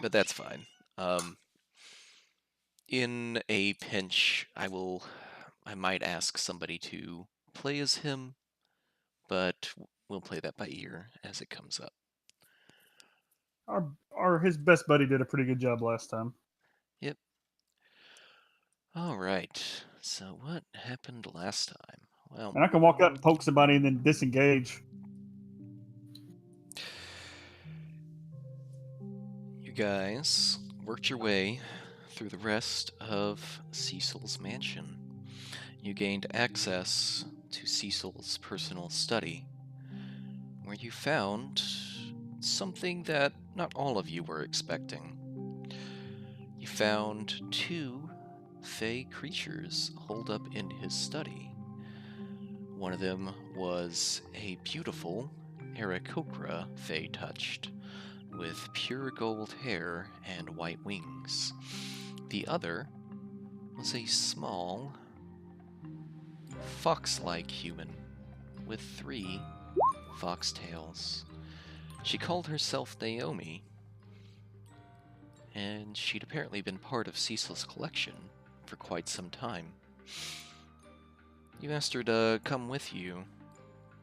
but that's fine. In a pinch, I might ask somebody to play as him, but we'll play that by ear as it comes up. His best buddy did a pretty good job last time. Yep. All right. So what happened last time? Well, And I can walk up and poke somebody and then disengage. you guys worked your way through the rest of Cecil's mansion. You gained access to Cecil's personal study, where you found something that not all of you were expecting. You found two fey creatures holed up in his study. One of them was a beautiful Aarakocra fey touched, with pure gold hair and white wings. The other was a small, fox-like human with 3 foxtails. She called herself Naomi, and she'd apparently been part of Cecil's collection for quite some time. You asked her to come with you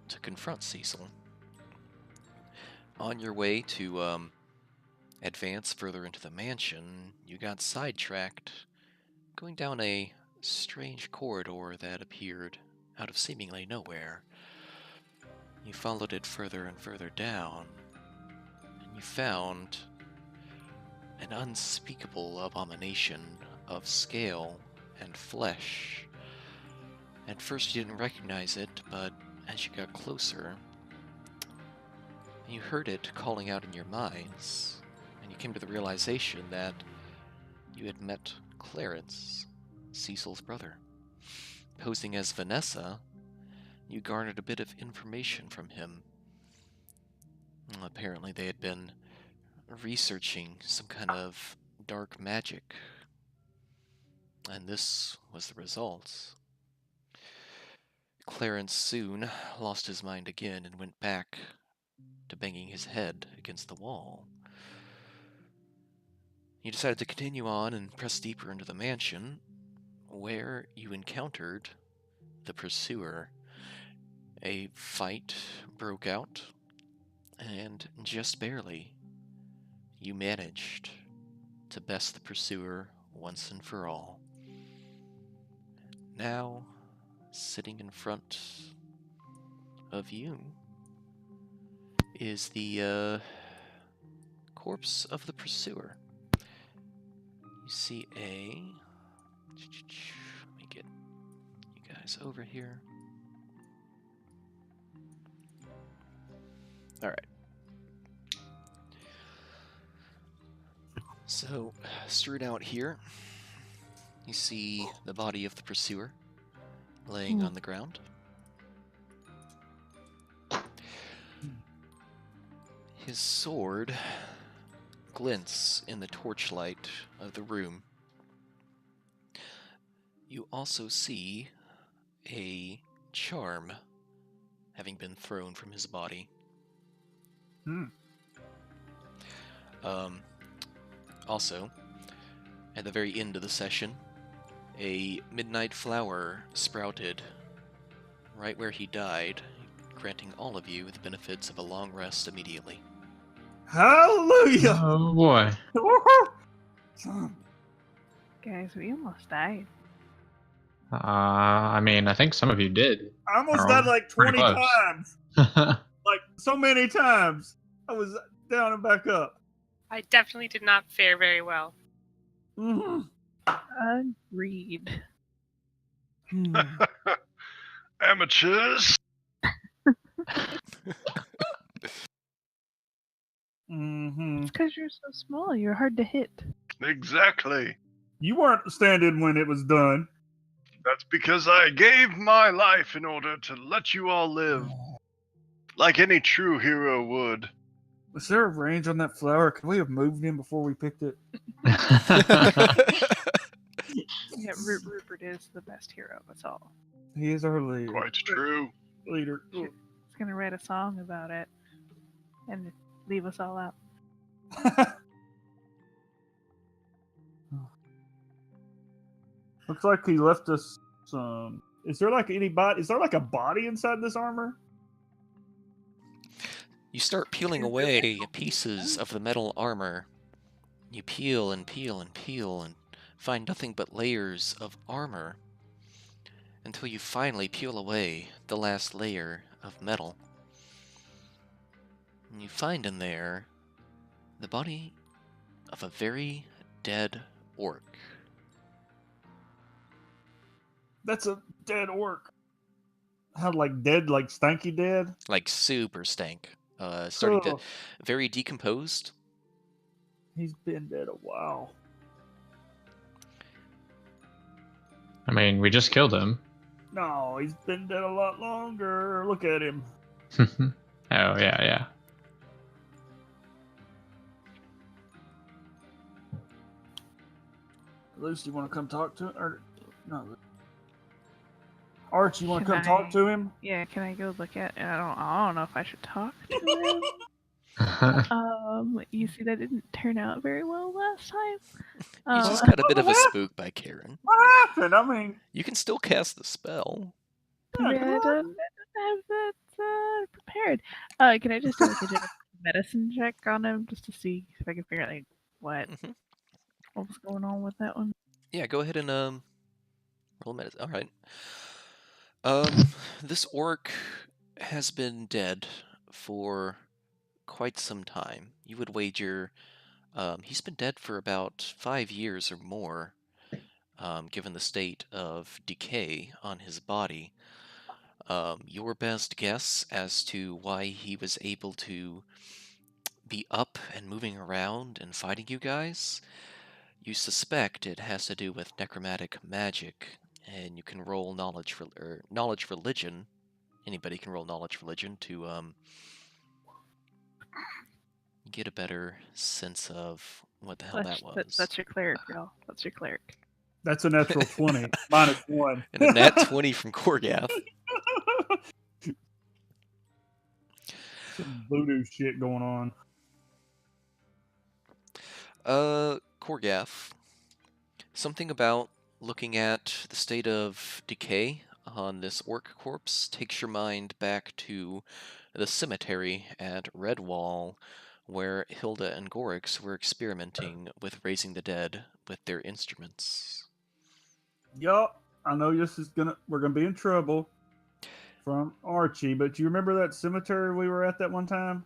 to confront Cecil. On your way to advance further into the mansion, you got sidetracked, going down a strange corridor that appeared out of seemingly nowhere. You followed it further and further down, and you found an unspeakable abomination of scale and flesh. At first you didn't recognize it, but as you got closer, you heard it calling out in your minds, and you came to the realization that you had met Clarence, Cecil's brother. Posing as Vanessa, you garnered a bit of information from him. Apparently they had been researching some kind of dark magic, and this was the result. Clarence soon lost his mind again and went back to banging his head against the wall. You decided to continue on and press deeper into the mansion, where you encountered the pursuer. A fight broke out, and just barely, you managed to best the pursuer once and for all. Now, sitting in front of you is the corpse of the pursuer. You see a... Let me get you guys over here. Alright. So, strewn out here, you see the body of the pursuer laying on the ground. His sword glints in the torchlight of the room. You also see a charm having been thrown from his body. Also, at the very end of the session, a midnight flower sprouted right where he died, granting all of you the benefits of a long rest immediately. Hallelujah! Oh boy. Guys, we almost died. I mean, I think some of you did. I almost Or died like pretty 20 close. times. Like, so many times. I was down and back up. I definitely did not fare very well. Mm-hmm. Agreed. Amateurs. Mm-hmm. It's because you're so small. You're hard to hit. Exactly. You weren't standing when it was done. That's because I gave my life in order to let you all live. Like any true hero would. Was there a range on that flower? Could we have moved him before we picked it? Yeah, Rupert is the best hero of us all. He is our leader. Quite true. Leader. He's gonna write a song about it and leave us all out. Looks like he left us some. Is there like any body? Is there like a body inside this armor? You start peeling away pieces of the metal armor. You peel and peel and peel and find nothing but layers of armor until you finally peel away the last layer of metal. And you find in there the body of a very dead orc. That's a dead orc. How like dead, like stanky dead? Like super stank. Starting to Ugh. very decomposed. He's been dead a while. I mean, we just killed him. No, he's been dead a lot longer. Look at him. Oh, yeah. Lucy, you want to come talk to him? Or no? Arch, you want to Can come talk I- to him? Yeah, can I go look at? I don't know if I should talk to him. You see, that didn't turn out very well last time. You just got a bit of a spook by Karen. What happened? I mean, You can still cast the spell. Yeah, I what? don't have that prepared. Can I just do like a general medicine check on him just to see if I can figure out like what Mhm. what was going on with that one? Yeah, go ahead and roll medicine. All right. This orc has been dead for quite some time. You would wager he's been dead for about 5 years or more, given the state of decay on his body. Your best guess as to why he was able to be up and moving around and fighting you guys, you suspect it has to do with necromantic magic, and you can roll knowledge religion. Anybody can roll knowledge religion to get a better sense of what the hell that was. That's your cleric, y'all. That's your cleric. That's a natural 20. -1. And a nat 20 from Korgath. Some voodoo shit going on. Korgath. Something about looking at the state of decay on this orc corpse takes your mind back to the cemetery at Redwall, where Hilda and Gorix were experimenting with raising the dead with their instruments. Yup. I know we're gonna be in trouble from Archie, but you remember that cemetery we were at that one time?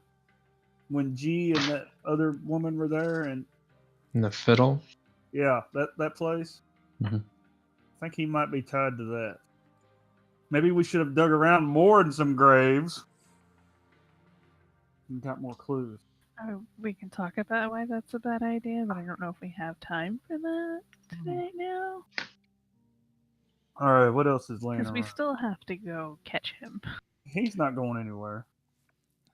When G and that other woman were there, and And the fiddle. yeah, that place. Mhm. I think he might be tied to that. Maybe we should have dug around more in some graves and got more clues. We can talk about why that's a bad idea, but I don't know if we have time for that today now. All right, what else is laying Because we around? still have to go catch him. He's not going anywhere.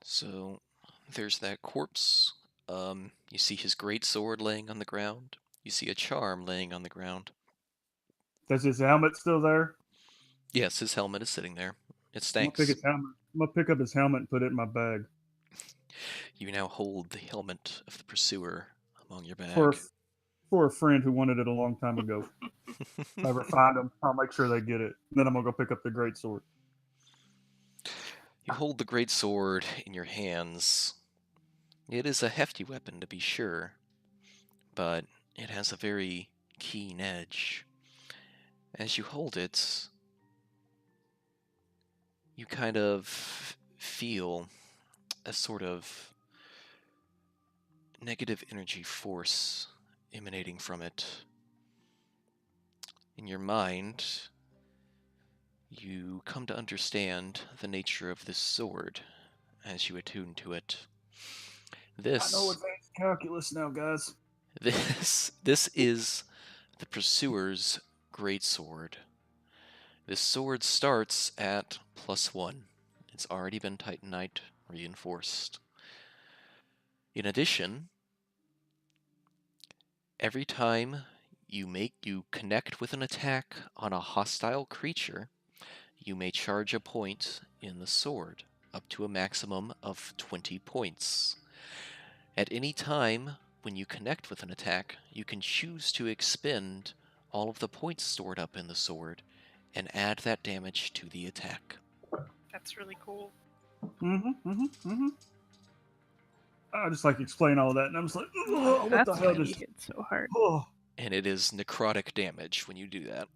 So there's that corpse. You see his great sword laying on the ground. You see a charm laying on the ground. Does his helmet still there? Yes, his helmet is sitting there. It I'm gonna stinks. pick his helmet. I'm gonna pick up his helmet and put it in my bag. You now hold the helmet of the pursuer among your bag. For a friend who wanted it a long time ago. If I ever find them, I'll make sure they get it. Then I'm gonna go pick up the great sword. You hold the great sword in your hands. It is a hefty weapon, to be sure, but it has a very keen edge. As you hold it, you kind of feel a sort of negative energy force emanating from it. In your mind, you come to understand the nature of this sword as you attune to it. I know This advanced calculus now, guys. this is the pursuer's great sword. This sword starts at +1. It's already been Titanite reinforced. In addition, every time you connect with an attack on a hostile creature, you may charge a point in the sword, up to a maximum of 20 points. At any time when you connect with an attack, you can choose to expend all of the points stored up in the sword and add that damage to the attack. That's really cool. I just like explain all that, and I'm just like, what That's the hell? why he Just hit so hard. oh. And it is necrotic damage when you do that.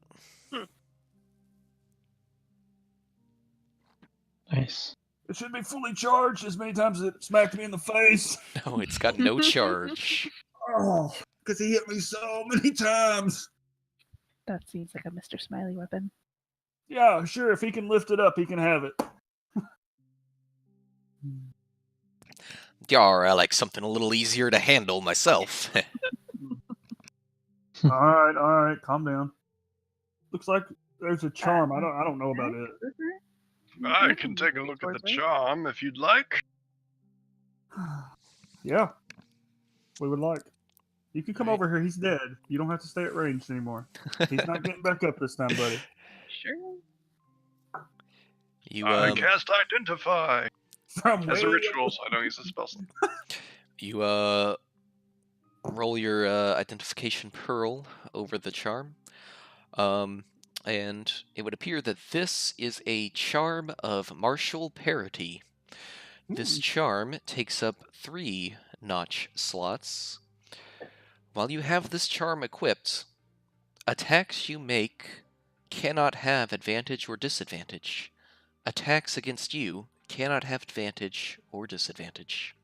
Nice. It should be fully charged as many times as it smacked me in the face. No, it's got no charge. Oh, because he hit me so many times. That seems like a Mr. Smiley weapon. Yeah, sure. If he can lift it up, he can have it. Yar, I like something a little easier to handle myself. All right, calm down. Looks like there's a charm. I don't know about it. I can take a look at the charm if you'd like. Yeah, we would like. You can come Right. over here. He's dead. You don't have to stay at range anymore. He's not getting back up this time, buddy. Sure. You I cast Identify From as a way ritual, so I don't use a spell slot. you roll your identification pearl over the charm. And it would appear that this is a charm of martial parity. This charm takes up 3 notch slots. While you have this charm equipped, attacks you make cannot have advantage or disadvantage. Attacks against you cannot have advantage or disadvantage.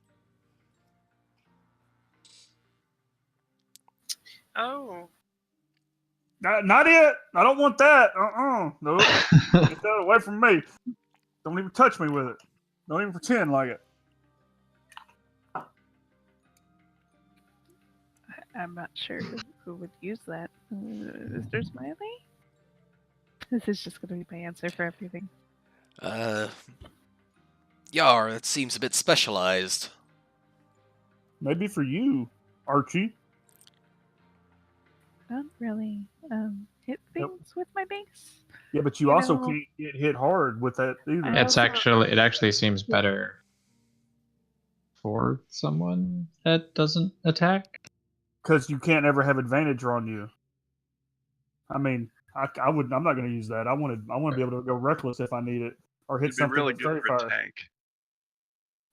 Oh. Not it. I don't want that. Nope. Get that away from me. Don't even touch me with it. Don't even pretend like it. I'm not sure who would use that. Mr. Smiley? This is just going to be my answer for everything. Yar, that seems a bit specialized. Maybe for you, Archie. Don't really hit things with my base. Yeah, but you also can't get hit hard with that either. It actually seems better for someone that doesn't attack. Because you can't ever have advantage on you. I mean, I'm not going to use that. I want to be able to go reckless if I need it, or hit It'd be something really with good for a fire. tank.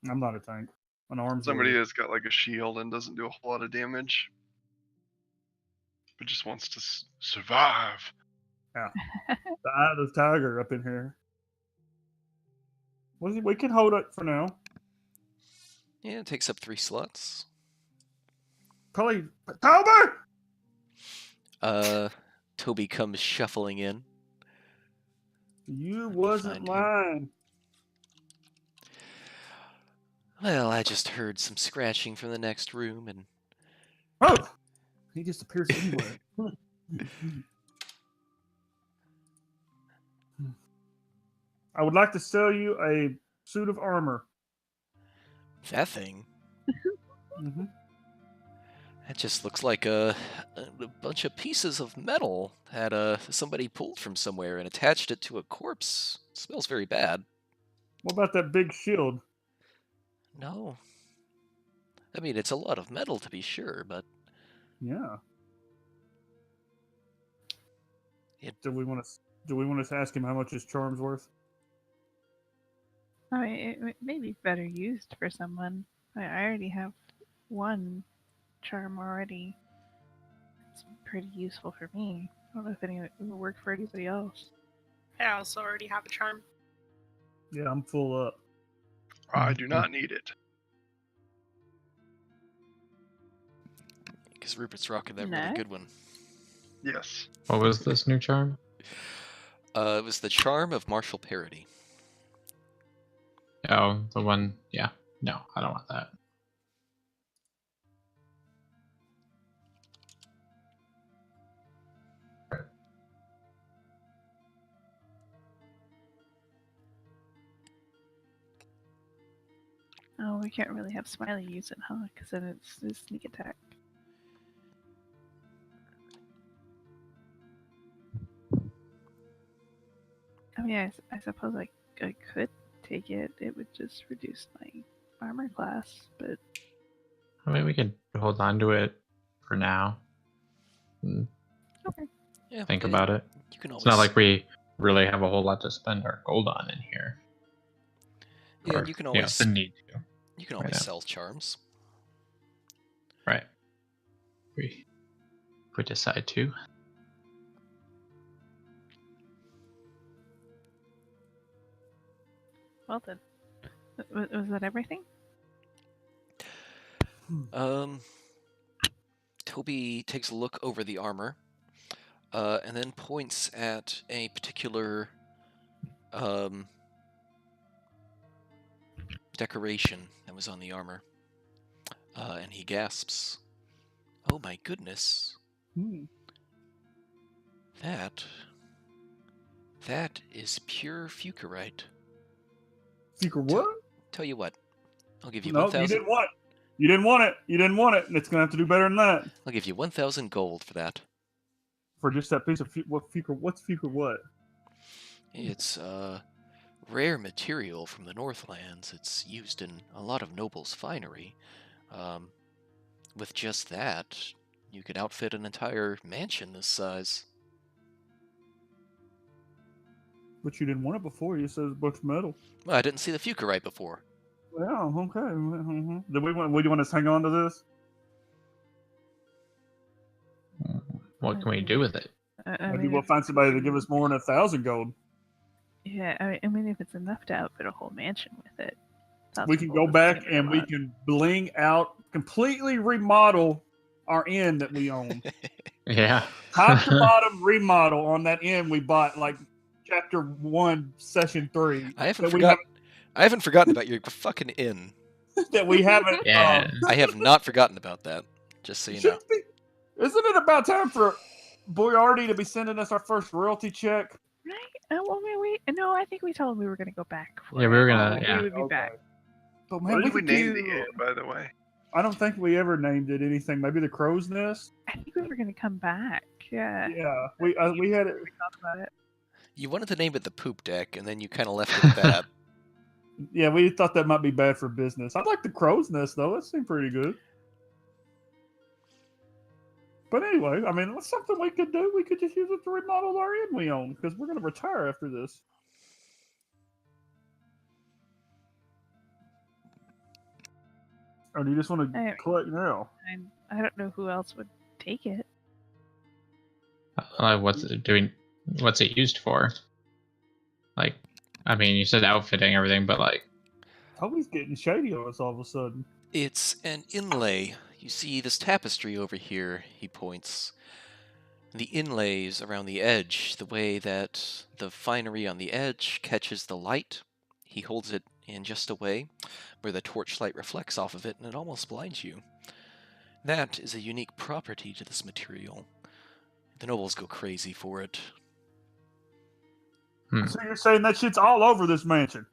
I'm not a tank. An arms Somebody dealer. that's got like a shield and doesn't do a whole lot of damage, but just wants to survive. The eye of the tiger up in here. We can hold it for now. Yeah, it takes up 3 slots. Probably Tober. Toby comes shuffling in. You wasn't find him. lying. Well, I just heard some scratching from the next room, and Oh, he just appears anywhere. I would like to sell you a suit of armor. that thing, Mm-hmm. that just looks like a bunch of pieces of metal that somebody pulled from somewhere and attached it to a corpse. It smells very bad. What about that big shield? No. I mean, it's a lot of metal to be sure, but Yeah. It- Do we want to ask him how much his charm's worth? I mean, it may be better used for someone. I already have one charm already. It's pretty useful for me. I don't know if it will work for anybody else. I also already have a charm. Yeah, I'm full up. I do not need it. because Rupert's rocking that No. really good one. Yes. What was this new charm? It was the charm of martial parity. Oh, the one. Yeah. No, I don't want that. Oh, we can't really have Smiley use it, huh? Because then it's a sneak attack. I mean, I suppose I could take it. It would just reduce my armor class, but I mean, we could hold on to it for now. okay. Yeah, think and about it. You can It's always not like we really have a whole lot to spend our gold on in here. yeah, Or, and you can you know, always the need to. Right now. sell charms. Right. If we decide to. Well then, was that everything? Toby takes a look over the armor, and then points at a particular decoration that was on the armor, and he gasps, "Oh my goodness! Hmm. That is pure fucurite." Secret what? Tell you what, I'll give you No, 1,000. you didn't want it. You didn't want it. You didn't want it, and it's gonna have to do better than that. I'll give you 1,000 gold for that. For just that piece of what's Fuker what? It's rare material from the Northlands. It's used in a lot of nobles' finery. With just that, you could outfit an entire mansion this size. But you didn't want it before. You said it's a bunch of metal. Well, I didn't see the fucurite before. Well, okay. Mm-hmm. Do we want to hang on to this? What can we do with it? Maybe we'll find somebody to give us more than 1,000 gold. Yeah, I mean, if it's enough to outfit a whole mansion with it, We can go back and we can bling out, completely remodel our inn that we own. Yeah. Top to bottom remodel on that inn we bought like chapter 1, session 3. I haven't forgotten about your fucking inn. That we haven't. Yeah. I have not forgotten about that. Just so you know. Isn't it about time for Boyardi to be sending us our first royalty check? Right? Well, no, I think we told him we were going to go back. Yeah, we were gonna. We Yeah. would be back. But What man, did we could name do- the inn, by the way? I don't think we ever named it anything. Maybe the Crow's Nest. I think we were going to come back. Yeah. Yeah, we had it. We talked about it. You wanted to name it the poop deck, and then you kind of left it at that. Yeah, we thought that might be bad for business. I like the Crow's Nest though. It seemed pretty good. But anyway, I mean, what's something we could do? We could just use it to remodel our inn we own because we're going to retire after this. Or do you just want to I- collect now? I don't know who else would take it. What's it doing? What's it used for? Like, I mean, you said outfitting everything, but like, Toby's getting shady on us all of a sudden. It's an inlay. You see this tapestry over here, he points. The inlays around the edge, the way that the finery on the edge catches the light, he holds it in just a way where the torchlight reflects off of it and it almost blinds you. That is a unique property to this material. The nobles go crazy for it. So you're saying that shit's all over this mansion?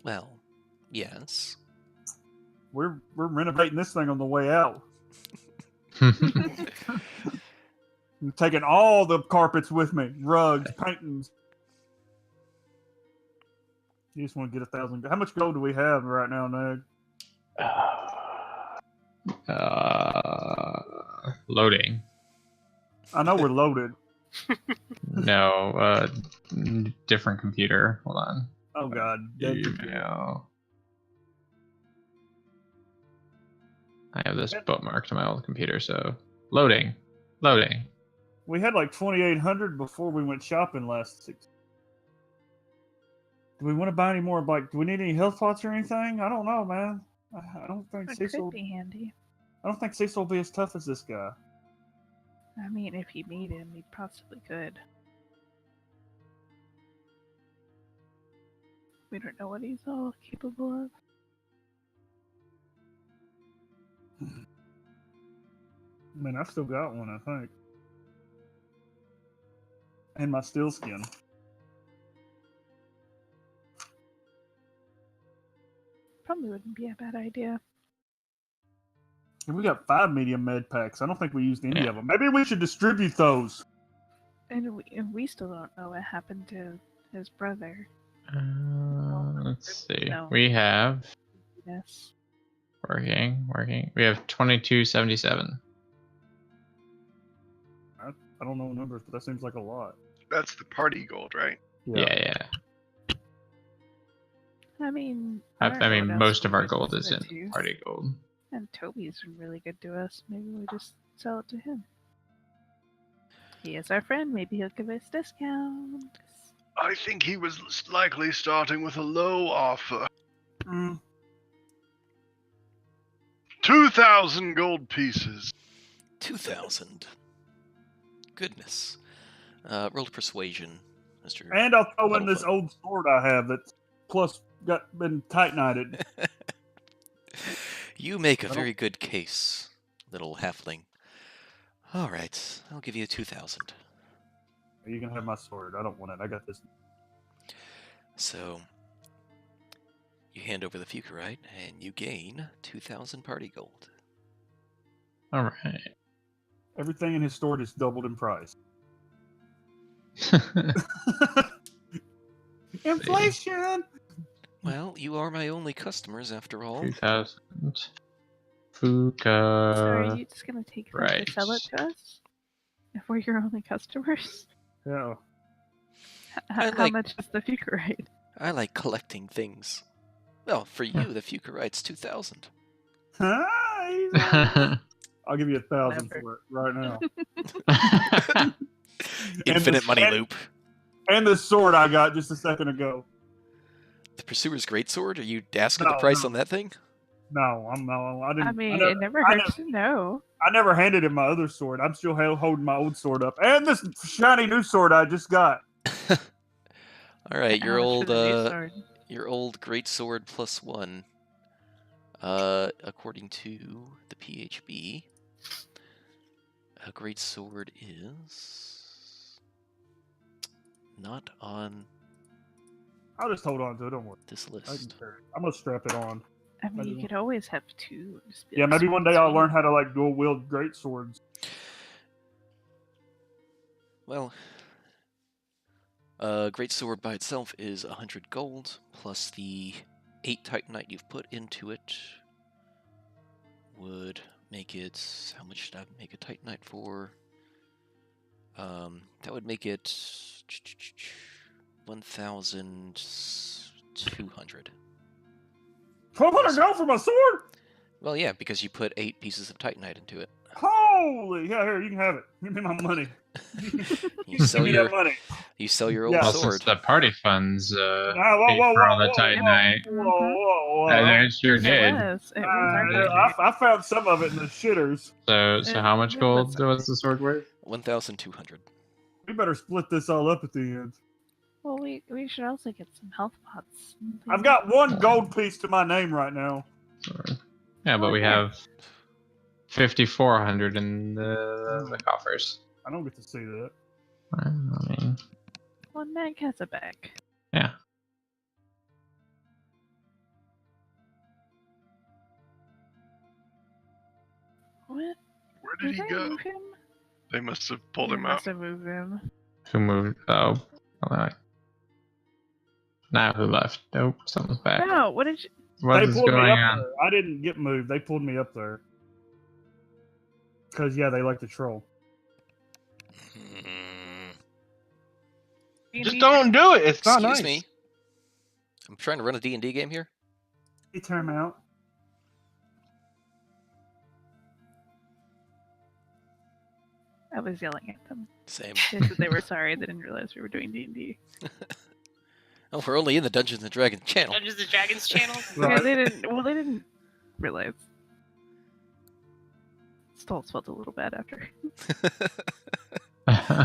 Well, yes. We're renovating this thing on the way out. I'm taking all the carpets with me, rugs, paintings. You just want to get 1,000. How much gold do we have right now, Nag? Loading. I know we're loaded. No, different computer. Hold on. Oh God, dead computer. Email. I have this bookmarked on my old computer, so loading. We had like 2,800 before we went shopping last 6. Do we want to buy any more? Like, do we need any health pots or anything? I don't know, man. I don't think It Cecil. could be handy. I don't think Cecil will be as tough as this guy. I mean, if you meet him, he possibly could. We don't know what he's all capable of. I mean, I've still got one, I think. And my steel skin. Probably wouldn't be a bad idea. And we got 5 medium med packs. I don't think we used any Yeah. of them. Maybe we should distribute those. And we still don't know what happened to his brother. Let's see. No. We have Yes. working. We have 2277. I don't know numbers, but that seems like a lot. That's the party gold, right? Yeah. I mean, I don't know what mean, else most we of our could gold sell is it in to. party gold. And Toby's really good to us. Maybe we just sell it to him. He is our friend. Maybe he'll give us discount. I think he was likely starting with a low offer. Mm. 2,000 gold pieces. 2,000. Goodness. Roll persuasion, Mr. And I'll throw in this Huddlefoot. old sword I have that's plus been tight-knotted. You make a I don't- very good case, little halfling. All right, I'll give you 2,000. You can have my sword. I don't want it. I got this. So you hand over the Fucarite, and you gain 2,000 party gold. All right. Everything in his store is doubled in price. Inflation! Well, you are my only customers after all. 2,000. So are Fuka. you just gonna take that right. to sell it to us? If we're your only customers? Yeah. I How like- much is the Fucarite? I like collecting things. Well, for you, the Fucarite's 2,000. I'll give you 1,000 Whatever. for it right now. Infinite the- money and- loop. And the sword I got just a second ago. The Pursuer's Greatsword? Are you asking the No, price no. on that thing? No, I didn't. I mean, never, it never I hurts to know. I never handed him my other sword. I'm still holding my old sword up, and this shiny new sword I just got. All right, How much for the new sword? your old Greatsword +1. According to the PHB, a Greatsword is not on I'll just hold on to it. Don't worry. this I can list. carry it. I'm gonna strap it on. I mean, you maybe- could always have two. Just be Yeah, like, maybe one sword day I'll swing. learn how to like dual wield great swords. Well, Greatsword by itself is 100 gold, plus the 8 Titanite you've put into it would make it... How much should I make a Titanite for? That would make it 1,200. 1,200 gold for my sword? Well, yeah, because you put 8 pieces of Titanite into it. Holy! Yeah, here you can have it. Give me my money. You Give sell me your that money. old Yeah. Well, sword. since the party funds Whoa, paid whoa, for all the whoa, Titanite. Whoa. They sure It did. was. It was our did. I found some of it in the shitters. So how much It gold was- was the sword worth? 1,200. We better split this all up at the end. Well, we should also get some health pots. I've got one gold piece to my name right now. Yeah, but Oh, we yeah. have 5,400 in the coffers. I don't get to see that. I mean, One Meg has a bag. yeah. What? Where did he they go? move him? They must have pulled They him out. must have moved him. Who moved? Oh, alright. Now who left? Nope, someone's back. No, what did you? What They is pulled me going up on? there. I didn't get moved. They pulled me up there. Because, yeah, they like to troll. Just don't do it. It's not Excuse nice. me. I'm trying to run a D&D game here. Hey, time out. I was yelling at them. Same. They said they were sorry. They didn't realize we were doing D&D. Oh, we're only in the Dungeons and Dragons channel. Dungeons and Dragons channel. Yeah, Right. they didn't. Well, they didn't realize. Stoltz felt a little bad after.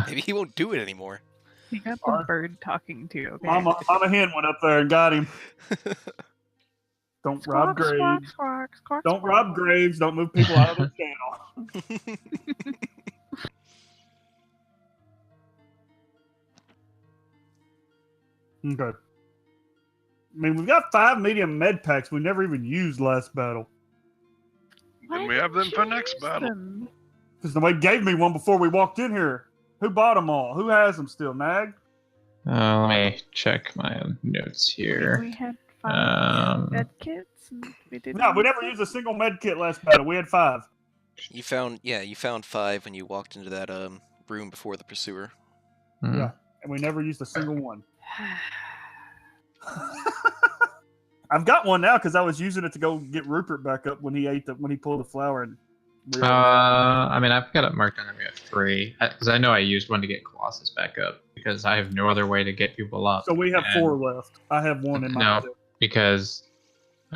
Maybe he won't do it anymore. He got the Alright. bird talking to. Okay. Mama Hen went up there and got him. Don't rob Squawk, squawk, graves. squawk, squawk, Don't squawk. rob graves. Don't move people out of the channel. Okay. I mean, we've got 5 medium med packs we never even used last battle. Why Then we have them didn't for you next use battle. them? Because nobody gave me one before we walked in here. Who bought them all? Who has them still, Nag? Let me check my notes here. We had 5 Um, med kits. And we didn't. No, we use never them? used a single med kit last battle. We had 5. You found 5 when you walked into that room before the pursuer. Hmm. Yeah, and we never used a single one. I've got one now because I was using it to go get Rupert back up when he pulled the flower and I mean, I've got it marked down that we have 3 because I know I used one to get Colossus back up because I have no other way to get people up. So we have and- 4 left. I have 1 in my No, too. because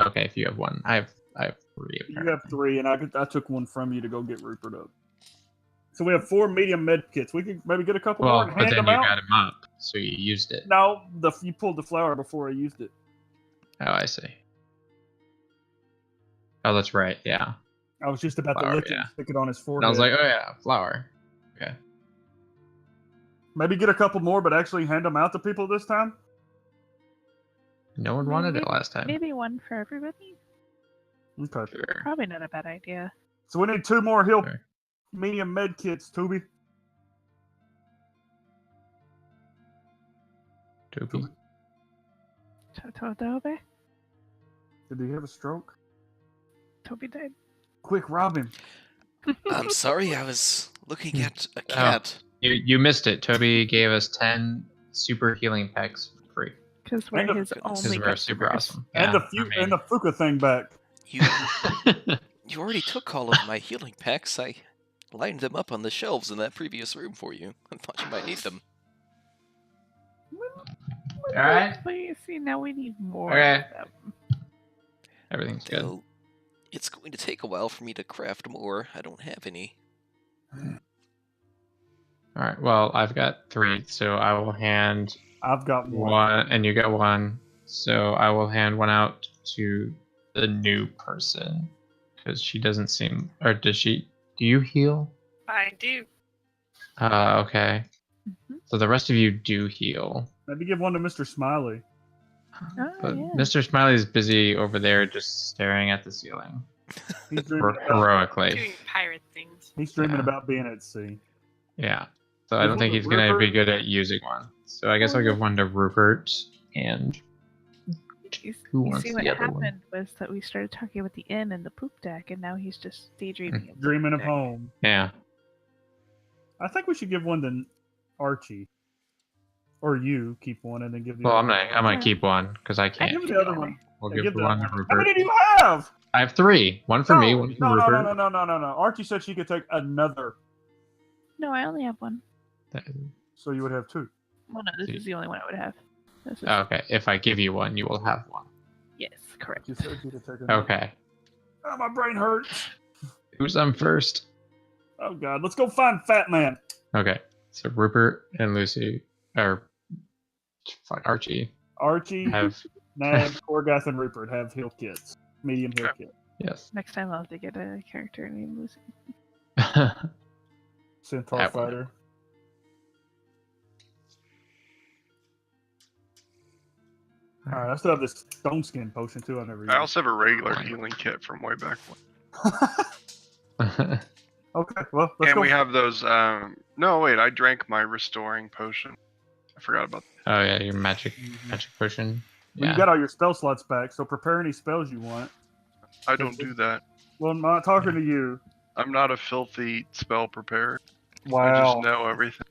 okay, if you have 1, I have 3. You have Apparently. 3, and I took 1 from you to go get Rupert up. So we have 4 medium med kits. We could maybe get a couple more Well, and but hand then them you out. got him up, so you used it. No, you pulled the flower before I used it. Oh, I see. Oh, that's right. Yeah. I was just about to Flower, lick it yeah. and stick it on his forehead. And I was like, oh yeah, flower. Okay. Maybe get a couple more, but actually hand them out to people this time. No one wanted it last time. Maybe one for everybody? Okay. Sure. Probably not a bad idea. So we need 2 more heal Sure. medium med kits, Toby. Toby. Toby? Did he have a stroke? Toby died. Quick, rob him. I'm sorry, I was looking at a cat. You missed it. Toby gave us 10 super healing packs for free. Because we're And of his goodness. Because only we're super customers. awesome. And Yeah, the few I mean- and the Fuka thing back. You already took all of my healing packs. I lined them up on the shelves in that previous room for you. I thought you might need them. All right. Please, see, now we need more Okay. of them. Everything's good. Though, it's going to take a while for me to craft more. I don't have any. All right. Well, I've got 3, so I will hand I've got 1. 1, and you got 1. So I will hand 1 out to the new person because she doesn't seem, or does she? Do you heal? I do. Okay. Mhm. So the rest of you do heal, Maybe give 1 to Mr. Smiley. Oh, but yeah. Mr. Smiley's busy over there just staring at the ceiling He's dreaming about, heroically. Doing pirate things. he's dreaming Yeah. about being at sea. Yeah. So I Give don't one think to he's gonna be Rupert. good at using one. So I guess I'll give 1 to Rupert and who You wants see, what the other happened was that we started talking about the inn and the poop deck, and now he's just daydreaming of the Dreaming poop of deck. home. Yeah. I think we should give 1 to Archie. Or you keep 1 and then give the Well, other I'm gonna keep 1 because I can't. Give keep the other all. one. We'll Yeah, give the the 1 other to one. How Rupert. many do you have? I have 3. 1 for me, 1 for no, Rupert. no. Archie said she could take another, No, I only have 1. so you would have 2. Well, no, this See. is the only one I would have. This is, Okay, if I give you 1, you will have 1. yes, correct. You said you could take another. Okay. Oh, my brain hurts. Who's on first? Oh God, let's go find Fat Man. Okay. So Rupert and Lucy, or fuck, Archie, Archie, have Nab, Korgath, and Rupert have heal kits. Medium heal kit. yes. Next time I'll have to get a character named Lucy. Centaur That one. fighter. All right, I still have this stone skin potion too. I never used. I also have a regular healing kit from way back when. Okay, well, let's And go. we have those. No, wait, I drank my restoring potion. I forgot about that. Oh yeah, your magic Mhm. potion. Well, Yeah. you got all your spell slots back, so prepare any spells you want. I don't do that. Well, I'm not talking to you. I'm not a filthy spell preparer. I Wow. just know everything.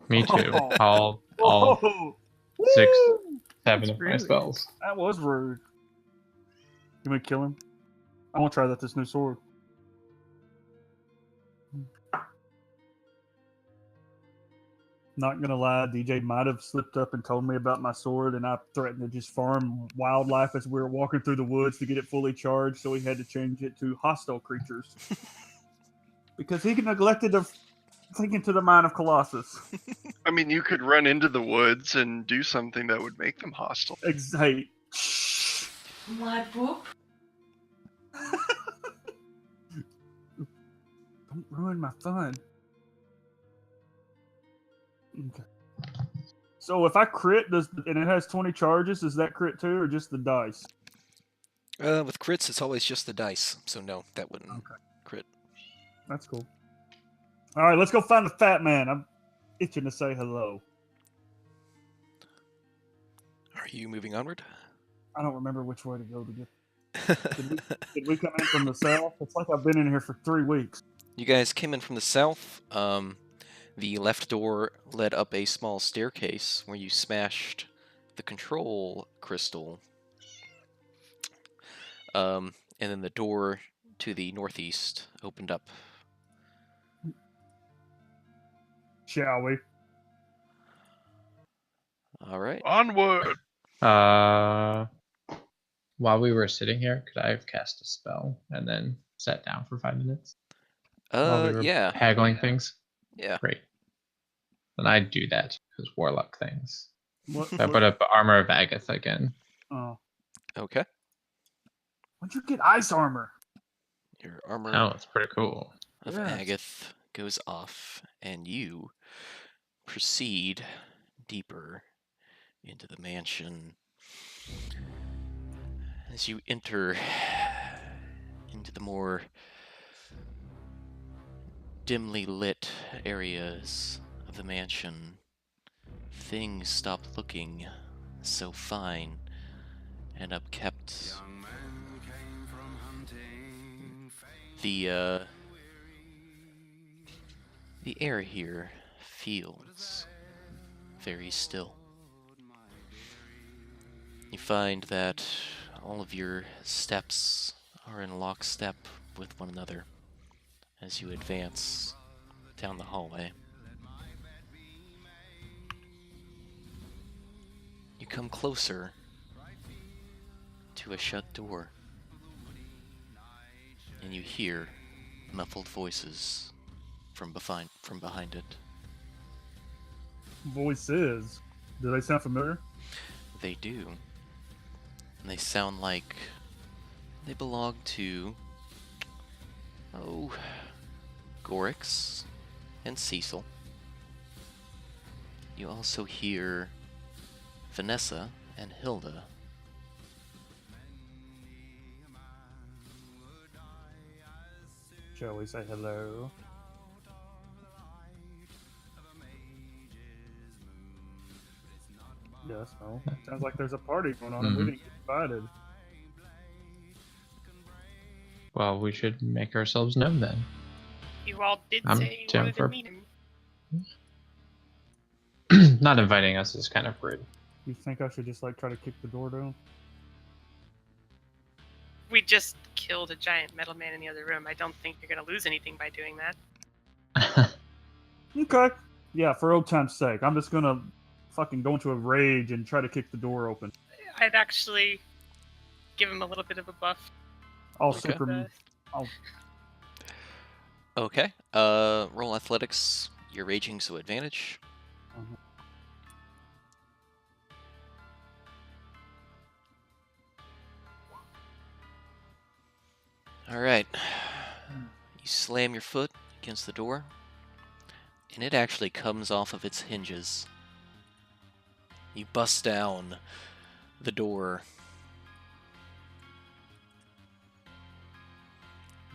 Me too. Oh. All Whoa! 6, Woo! 7 That's of my rude. spells. That was rude. You want to kill him? I want to try this new sword. Not gonna lie, DJ might have slipped up and told me about my sword, and I threatened to just farm wildlife as we were walking through the woods to get it fully charged, so he had to change it to hostile creatures. Because he neglected to think into the mind of Colossus. I mean, you could run into the woods and do something that would make them hostile. Hey. My poop. Don't ruin my fun. Okay. So if I crit, and it has 20 charges, is that crit too, or just the dice? With crits, it's always just the dice, so no, that wouldn't Okay. crit. That's cool. All right, let's go find the Fat Man. I'm itching to say hello. Are you moving onward? I don't remember which way to go to get. Did we come in from the south? It's like I've been in here for 3 weeks. You guys came in from the south. The left door led up a small staircase where you smashed the control crystal. And then the door to the northeast opened up. Shall we? All right. Onward! While we were sitting here, could I have cast a spell and then sat down for 5 minutes while we were Yeah. haggling things? Yeah. Great. Then I'd do that because warlock things. What? I put up Armor of Agath again. Oh, Okay. when'd you get ice armor? Your armor Oh, it's pretty cool. of Yes. Agath goes off, and you proceed deeper into the mansion. As you enter into the more dimly lit areas of the mansion, things stop looking so fine and upkept. The air here feels very still. You find that all of your steps are in lockstep with one another as you advance down the hallway. You come closer to a shut door, and you hear muffled voices from behind it. Voices. Do they sound familiar? They do. And they sound like they belong to, Gorix and Cecil. You also hear Vanessa and Hilda. Shall we say hello? Yes, no. Sounds like there's a party going on and we Mhm. didn't get invited. Well, we should make ourselves known then. You all did I'm say you down wanted for- to meet him. Not inviting us is kind of rude. You think I should just like try to kick the door down? We just killed a giant metal man in the other room. I don't think you're gonna lose anything by doing that. Okay. Yeah, for old time's sake. I'm just gonna fucking go into a rage and try to kick the door open. I'd actually give him a little bit of a buff. I'll Okay. super. Okay. Roll athletics. You're raging, so advantage. Mhm. All right. You slam your foot against the door, and it actually comes off of its hinges. You bust down the door.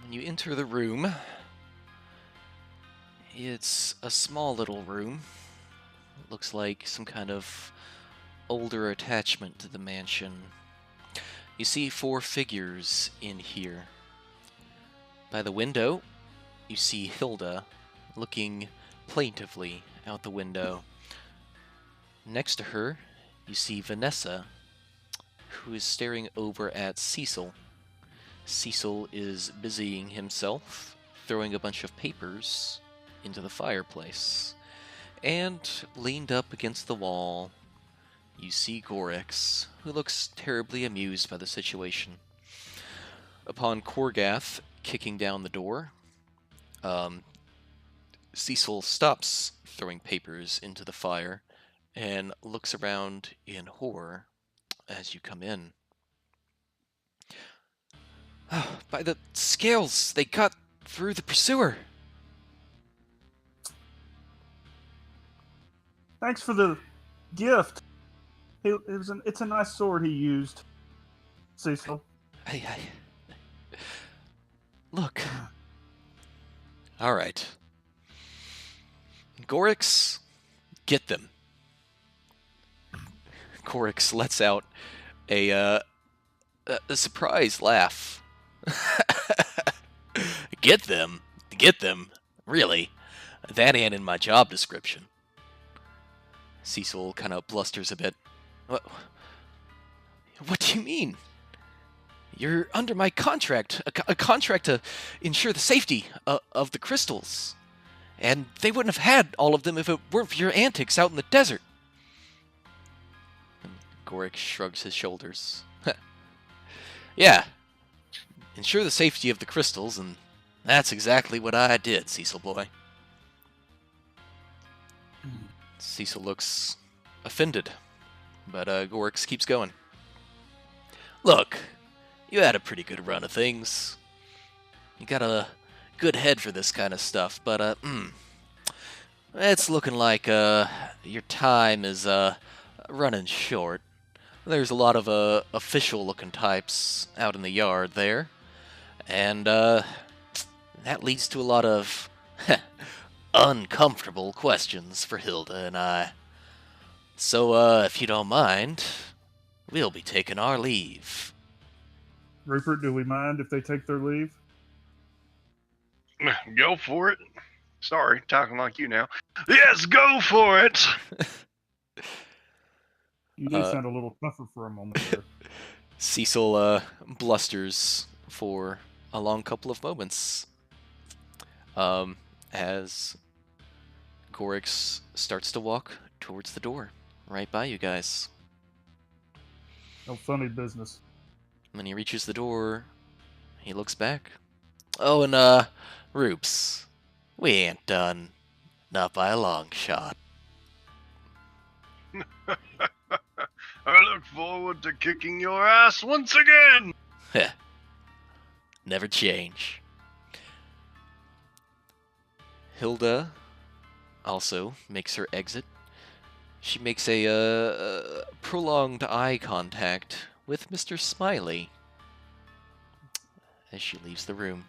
When you enter the room, it's a small little room. It looks like some kind of older attachment to the mansion. You see 4 figures in here. By the window, you see Hilda looking plaintively out the window. Next to her, you see Vanessa, who is staring over at Cecil. Cecil is busying himself, throwing a bunch of papers into the fireplace. And leaned up against the wall, you see Gorix, who looks terribly amused by the situation. Upon Korgath kicking down the door, Cecil stops throwing papers into the fire and looks around in horror as you come in. By the scales, they cut through the pursuer. Thanks for the gift. It's a nice sword he used. Cecil. Look. All right. Gorix, get them. Gorix lets out a surprised laugh. Get them? Really? That ain't in my job description. Cecil kind of blusters a bit. What do you mean? You're under my contract, a contract to ensure the safety of the crystals. And they wouldn't have had all of them if it weren't for your antics out in the desert. And Gorik shrugs his shoulders. Yeah, ensure the safety of the crystals, and that's exactly what I did, Cecil boy. Cecil looks offended, but Gorix keeps going. Look, you had a pretty good run of things. You got a good head for this kind of stuff, but it's looking like your time is running short. There's a lot of official-looking types out in the yard there, and that leads to a lot of uncomfortable questions for Hilda and I. So, if you don't mind, we'll be taking our leave. Rupert, do we mind if they take their leave? Go for it. Sorry, talking like you now. Yes, go for it. You did sound a little tougher for a moment there. Cecil blusters for a long couple of moments as Gorix starts to walk towards the door, right by you guys. No funny business. When he reaches the door, he looks back. Oh, and Roops, we ain't done. Not by a long shot. I look forward to kicking your ass once again. Never change. Hilda also makes her exit. She makes a prolonged eye contact with Mr. Smiley as she leaves the room.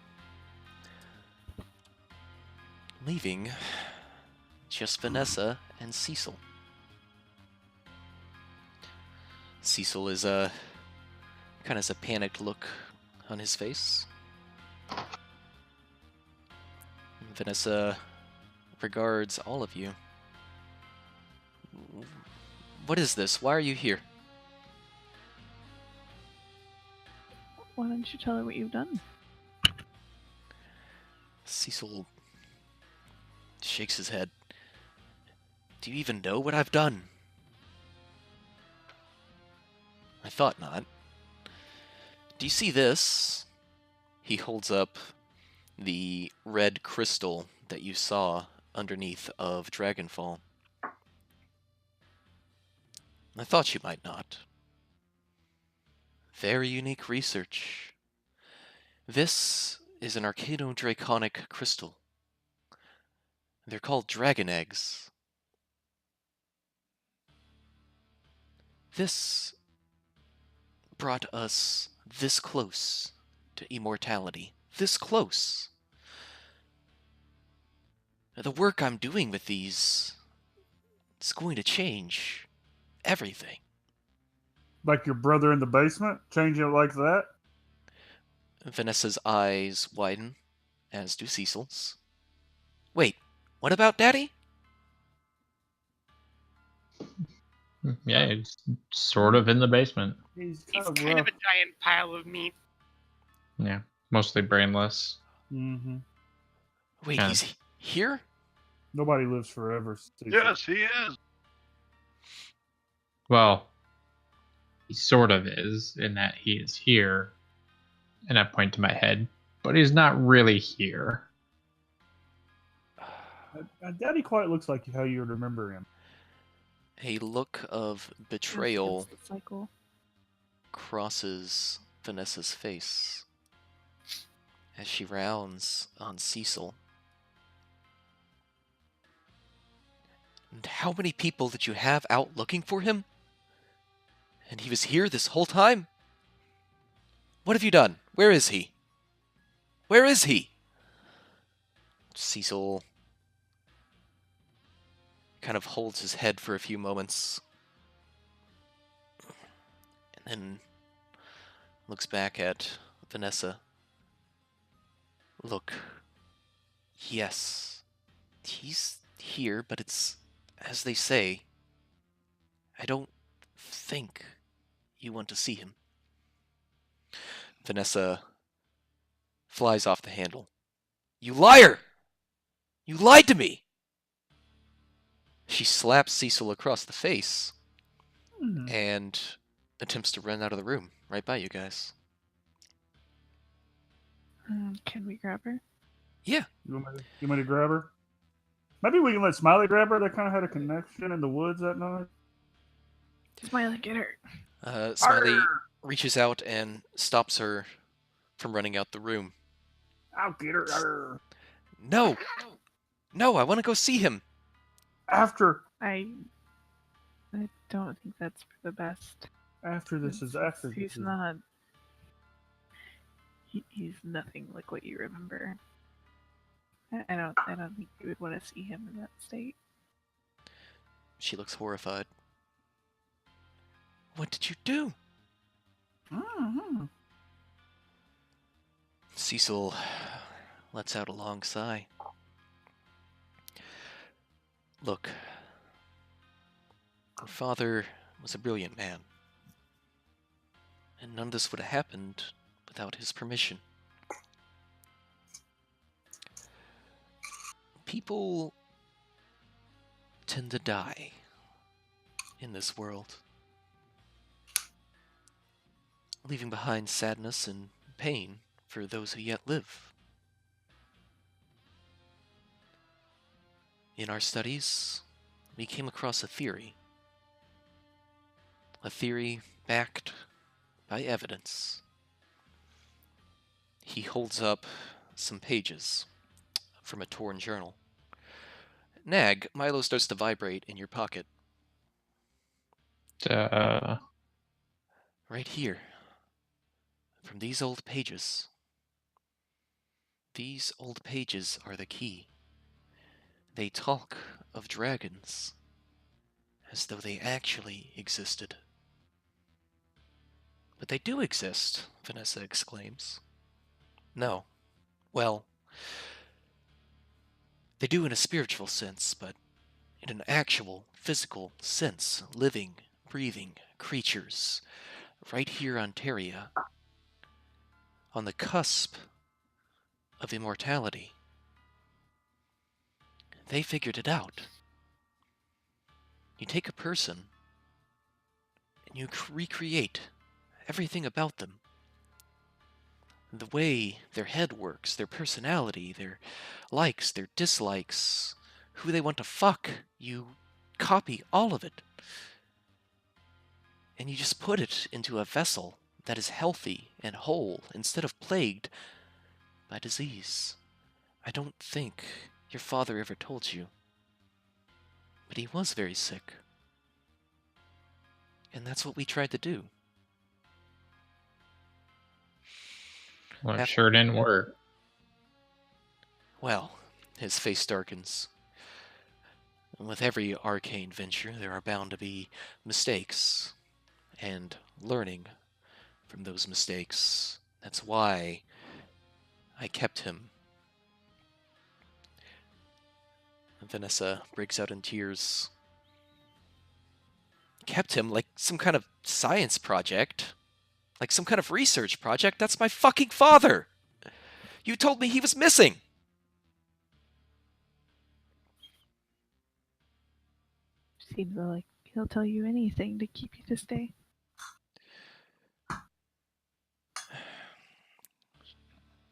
Leaving just Vanessa and Cecil. Cecil is kind of has a panicked look on his face. Vanessa regards all of you. What is this? Why are you here? Why don't you tell her what you've done? Cecil shakes his head. Do you even know what I've done? I thought not. Do you see this? He holds up the red crystal that you saw underneath of Dragonfall. I thought you might not. Very unique research. This is an arcano-draconic crystal. They're called dragon eggs. This brought us this close to immortality. This close. The work I'm doing with these is going to change everything. Like your brother in the basement? Changing it like that? Vanessa's eyes widen, as do Cecil's. Wait, what about Daddy? Yeah, it's sort of in the basement. He's He's kind of kind rough. of a giant pile of meat. Yeah, mostly brainless. Mm-hmm. Wait, Yeah. he's here? Nobody lives forever. Steve. Yes, he is. Well, he sort of is, in that he is here, and I point to my head, but he's not really here. Daddy quite looks like how you would remember him. A look of betrayal That's the cycle. crosses Vanessa's face as she rounds on Cecil. And how many people did you have out looking for him? And he was here this whole time? What have you done? Where is he? Where is he? Cecil kind of holds his head for a few moments and then looks back at Vanessa. Look, yes, He's here, but it's as they say. I don't think you want to see him. Vanessa flies off the handle. You liar! You lied to me! She slaps Cecil across the face and attempts to run out of the room right by you guys. Can we grab her? Yeah. You want me to grab her? Maybe we can let Smiley grab her. They kind of had a connection in the woods that night. Smiley, get her. Smiley reaches out and stops her from running out the room. I'll get her. Arr. No! No, I want to go see him! After I don't think that's for the best. this is after. He's not. He's nothing like what you remember. I don't think you would want to see him in that state. She looks horrified. What did you do? Mm-hmm. Cecil lets out a long sigh. Look, your father was a brilliant man, and none of this would have happened without his permission. People tend to die in this world, leaving behind sadness and pain for those who yet live. In our studies, we came across a theory backed by evidence. He holds up some pages from a torn journal. Nag, Milo starts to vibrate in your pocket. Right here. From these old pages. These old pages are the key. They talk of dragons as though they actually existed. But they do exist, Vanessa exclaims. No. Well, they do in a spiritual sense, but in an actual, physical sense, living, breathing creatures right here on Terria, on the cusp of immortality. They figured it out. You take a person and you recreate everything about them. The way their head works, their personality, their likes, their dislikes, who they want to fuck, you copy all of it. And you just put it into a vessel that is healthy and whole instead of plagued by disease. I don't think your father ever told you, but he was very sick. And that's what we tried to do. Well, it sure didn't work. Well, his face darkens. With every arcane venture, there are bound to be mistakes, and learning from those mistakes. That's why I kept him. Vanessa breaks out in tears. Kept him like some kind of science project. Like some kind of research project. That's my fucking father! You told me he was missing! Seems like he'll tell you anything to keep you to stay.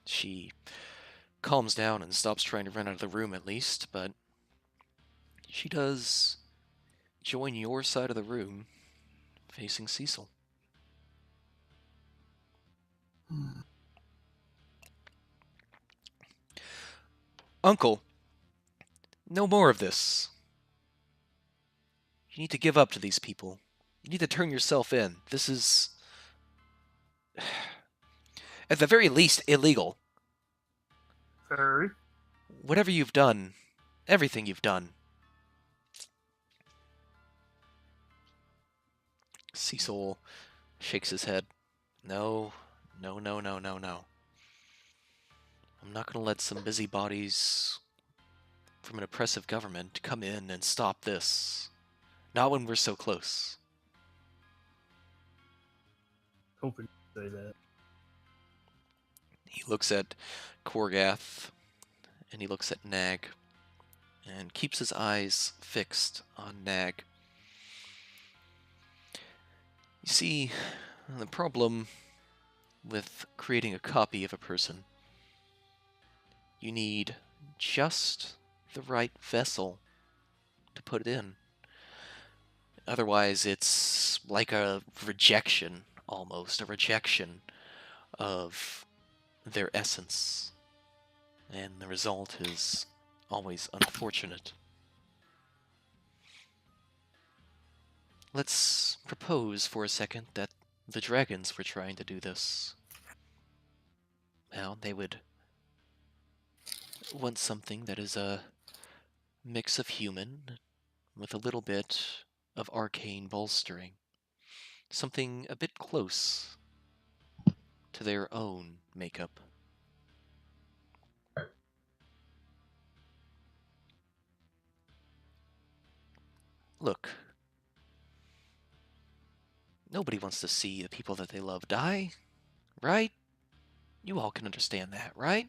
She calms down and stops trying to run out of the room at least, but she does join your side of the room, facing Cecil. Uncle, no more of this. You need to give up to these people. You need to turn yourself in. This is, at the very least, illegal. Very. Whatever you've done, everything you've done. Cecil shakes his head. No. I'm not going to let some busybodies from an oppressive government to come in and stop this. Not when we're so close. Hoping to say that. He looks at Korgath, and he looks at Nag, and keeps his eyes fixed on Nag. You see, the problem with creating a copy of a person, you need just the right vessel to put it in. Otherwise, it's like a rejection, almost, a rejection of their essence. And the result is always unfortunate. Let's propose for a second that the dragons were trying to do this. Well, they would want something that is a mix of human with a little bit of arcane bolstering. Something a bit close to their own makeup. Look, nobody wants to see the people that they love die, right? You all can understand that, right?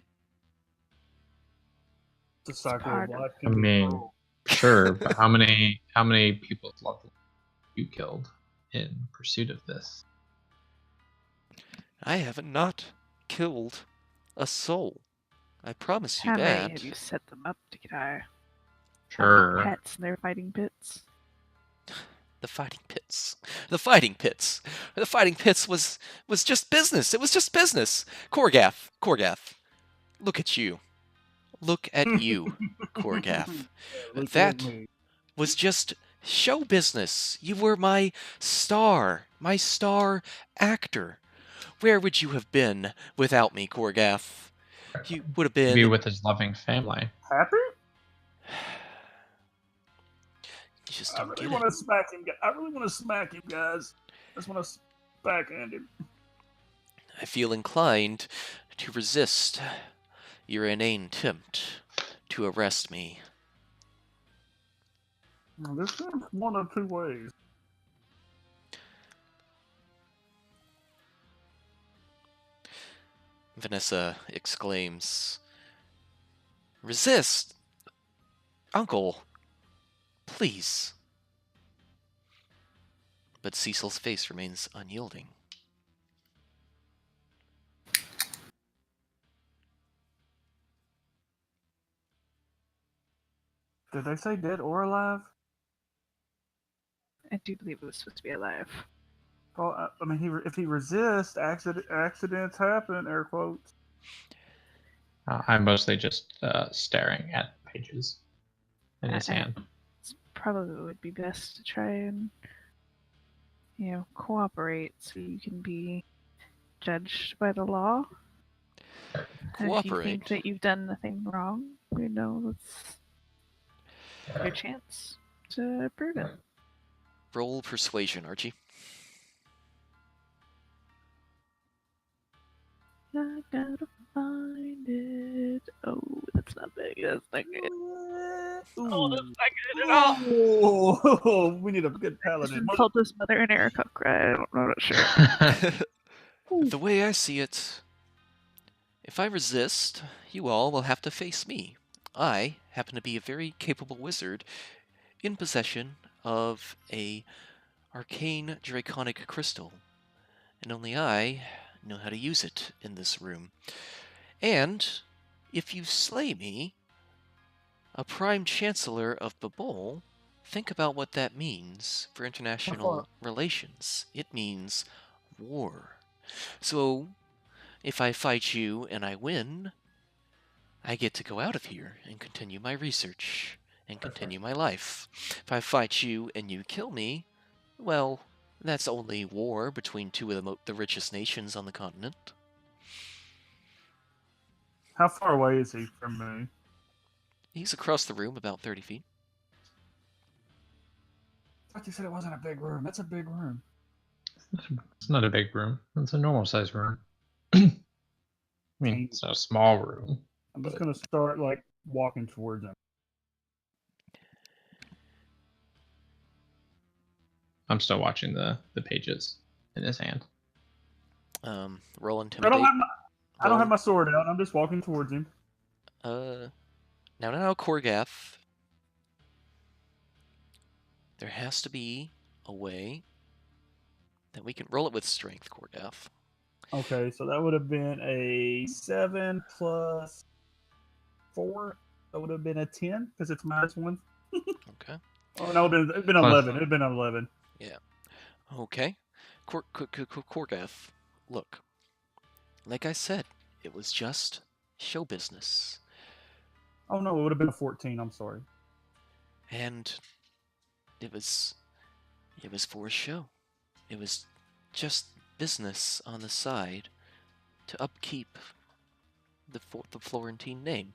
The cycle of hard. life I can be mean, cruel. sure, but how many people's loved ones you killed in pursuit of this? I haven't not killed a soul. I promise you How many that. have you set them up to die? Sure. Pets in their fighting pits. The fighting pits. The fighting pits. The fighting pits was just business. It was just business. Korgath. Look at you. Look at you, Korgath. Look at That me. was just show business. You were my star actor. Where would you have been without me, Korgath? You would have Be been. with his loving family. Happy? You just I don't really get want it. to smack him. I really want to smack him, guys. I just want to backhand him. I feel inclined to resist your inane attempt to arrest me. Now, this comes one of two ways. Vanessa exclaims, "Resist! Uncle! Please!" But Cecil's face remains unyielding. Did they say dead or alive? I do believe it was supposed to be alive. Well, I mean, if he resists, accidents happen. Air quotes. I'm mostly just staring at pages in his hand. It's probably would be best to try and, cooperate so you can be judged by the law. And if you think Cooperate? that you've done nothing wrong, that's your chance to prove it. Roll persuasion, Archie. I gotta find it. Oh, that's not big. That's not good. Oh, that's not good at all. Oh, we need a good Just paladin. insult his mother and Aarakocra. I don't know, not sure. The way I see it, if I resist, you all will have to face me. I happen to be a very capable wizard in possession of a arcane draconic crystal, and only I know how to use it in this room. And if you slay me, a prime chancellor of Babol, think about what that means for international relations. It means war. So, if I fight you and I win, I get to go out of here and continue my research and continue my life. If I fight you and you kill me, well, that's only war between two of the richest nations on the continent. How far away is he from me? He's across the room about 30 feet. I thought you said it wasn't a big room. That's a big room. It's not a big room. It's a normal sized room. I mean, it's not a small room. I'm just gonna start walking towards him. I'm still watching the pages in his hand. Roll I intimidate. don't have my sword out. I'm just walking towards him. Now, Korgath. There has to be a way that we can roll it with strength, Korgath. Okay, so that would have been a 7 plus 4. That would have been a 10 because it's -1. Okay. Oh no, it'd been Plus- 11. It'd been 11. Yeah. Okay. Korgath, look. Like I said, it was just show business. Oh no, it would have been a 14. I'm sorry. And it was for a show. It was just business on the side to upkeep the Florentine name.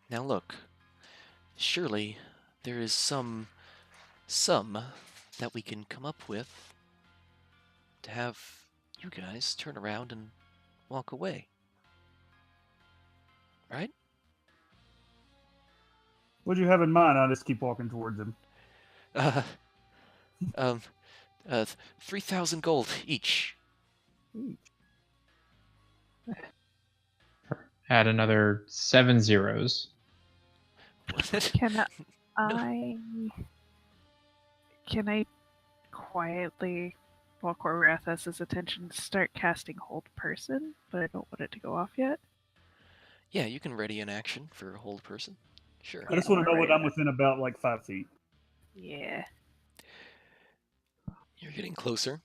Now look, surely there is some that we can come up with to have you guys turn around and walk away. Right? What'd you have in mind? I'll just keep walking towards him. 3,000 gold each. Add another 7 zeros. Can I quietly, while Korgath has his attention, start casting Hold Person, but I don't want it to go off yet? Yeah, you can ready an action for a hold person. Sure. I just want to know what I'm within about like 5 feet. Yeah. You're getting closer.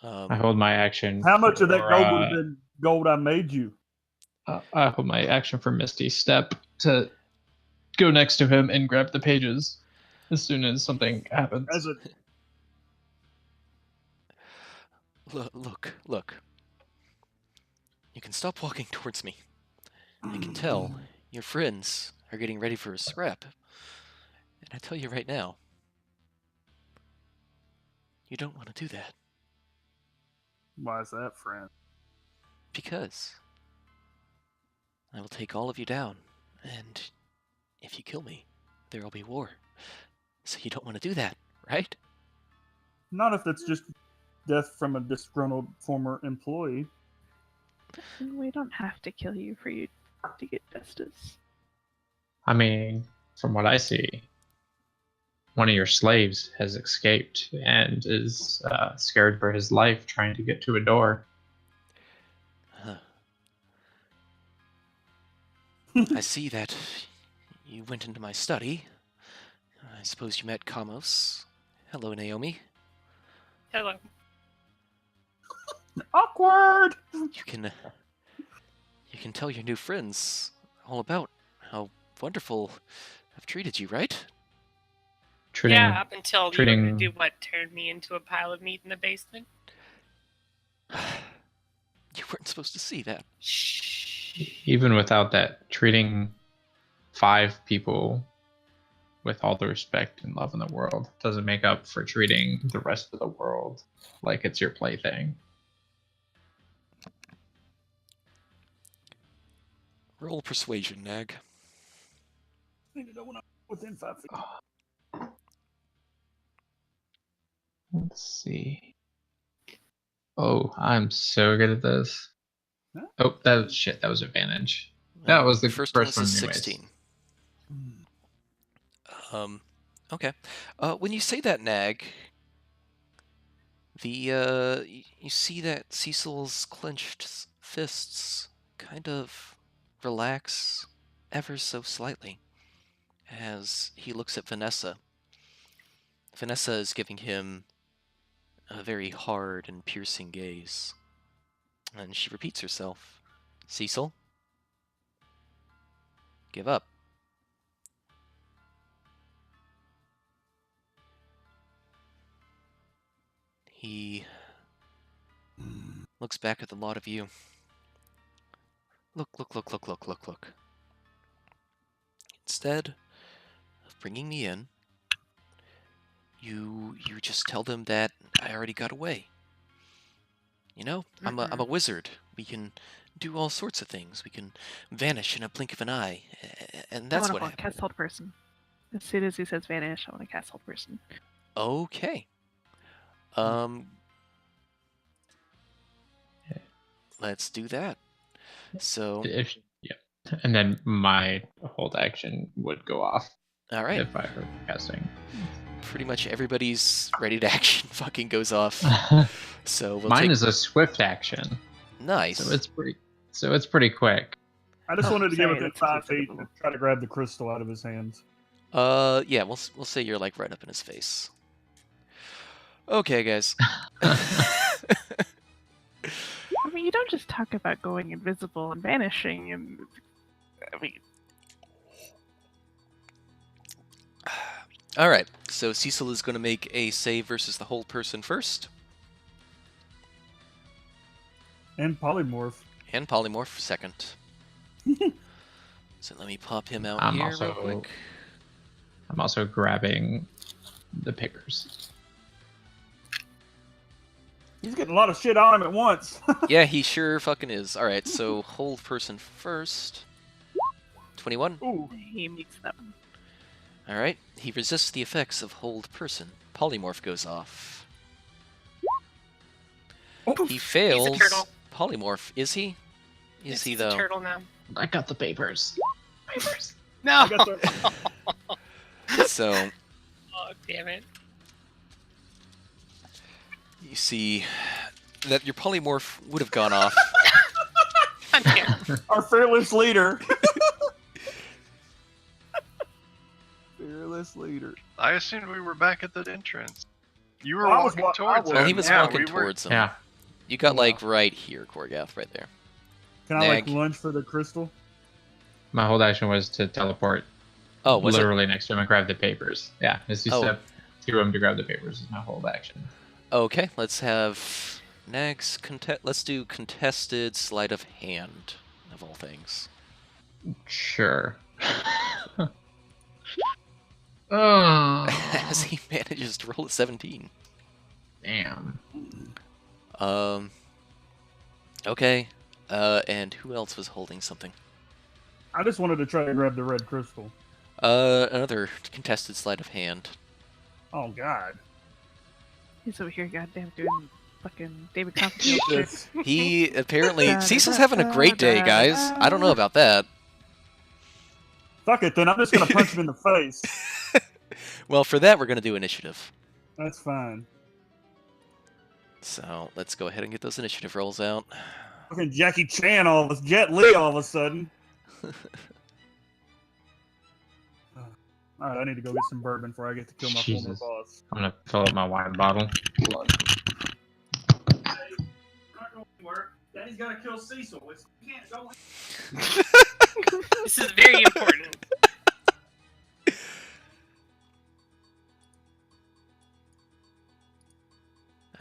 I hold my action. How much of that for, gold would have been gold I made you? I hold my action for Misty Step to go next to him and grab the pages as soon as something happens. As a Look. You can stop walking towards me. I can tell your friends are getting ready for a scrap. And I tell you right now, you don't want to do that. Why is that, friend? Because I will take all of you down, and if you kill me, there will be war. So you don't want to do that, right? Not if it's just death from a disgruntled former employee. We don't have to kill you for you to get justice. I mean, from what I see, one of your slaves has escaped and is scared for his life trying to get to a door. I see that you went into my study. I suppose you met Kamos. Hello, Naomi. Hello. Awkward! You can tell your new friends all about how wonderful I've treated you, right? Yeah, up until you were treating- going to do what? Turn me into a pile of meat in the basement? You weren't supposed to see that. Shh. Even without that, treating 5 people with all the respect and love in the world doesn't make up for treating the rest of the world like it's your plaything. Roll persuasion, Nag. I need to know when I'm within 5 feet. Let's see. Oh, I'm so good at this. Huh? Oh, that was shit. That was advantage. That was the first first one. one Is a anyways. 16. Okay. When you say that, Nag, you see that Cecil's clenched fists kind of relax ever so slightly as he looks at Vanessa. Vanessa is giving him a very hard and piercing gaze. And she repeats herself. Cecil? Give up. He looks back at the lot of you. Look. Instead of bringing me in, you just tell them that I already got away. You know, I'm a wizard. We can do all sorts of things. We can vanish in a blink of an eye, and that's what I want to happened. cast Hold Person. As soon as he says vanish, I want to cast Hold Person. Okay. Let's do that. So, Yeah. And then my hold action would go off all right. if I heard casting. Pretty much everybody's ready to action fucking goes off. So we'll Mine take... is a swift action, Nice. so it's pretty quick. I just wanted to get Sorry, within that's 5 pretty feet and try to grab the crystal out of his hands. Yeah, we'll say you're like right up in his face. Okay, guys. I mean, you don't just talk about going invisible and vanishing, and I mean, All right. So Cecil is going to make a save versus the whole person first, And polymorph. and polymorph second. So let me pop him out I'm here also- real quick. I'm also grabbing the papers. He's getting a lot of shit on him at once. Yeah, he sure fucking is. All right. So hold person first. 21. Ooh. he meets them. All right. He resists the effects of hold person. Polymorph goes off. Oh, He fails. He's a turtle. Polymorph, is he? Is Yes, he he's though? a turtle now. I got the papers. Papers. I No. got the- So Oh, damn it. you see that your polymorph would have gone off. God damn. Our fearless leader. Fearless leader. I assumed we were back at the entrance. You were Well, I was walking wa- I towards was- him. Well, he was Yeah, walking we were- towards him. Yeah. You got Yeah. like right here, Korgath, right there. Can I like Nag. lunge for the crystal? My hold action was to teleport Oh, was literally next to him and grab the papers. Yeah, just to Oh. step to him to grab the papers is my hold action. it? Okay, let's have next. Let's do contested sleight of hand, of all things. Sure. Oh, As he manages to roll a 17. damn. Okay. And who else was holding something? I just wanted to try to grab the red crystal. Another contested sleight of hand. Oh God. He's over here, goddamn, doing fucking David Copperfield shit. Jesus. He apparently Cecil's having a great day, guys. I don't know about that. Fuck it then. I'm just gonna punch him in the face. Well, for that we're gonna do initiative. That's fine. So let's go ahead and get those initiative rolls out. Fucking Jackie Chan all of us, Jet Li all of a sudden. Alright, I need to go get some bourbon before I get to kill my former Jesus. boss. I'm gonna fill up my wine bottle. Not going anywhere. Daddy's gotta kill Cecil. You can't go. This is very important.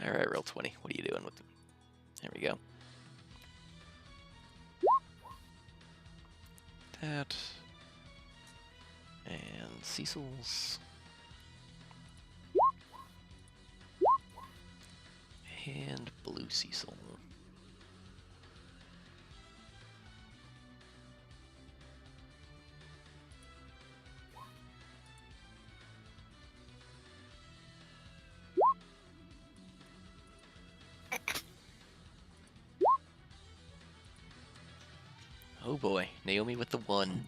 All right, roll 20. What are you doing with them? There we go. That. And Cecil's. And blue Cecil. Oh boy, Naomi with the 1.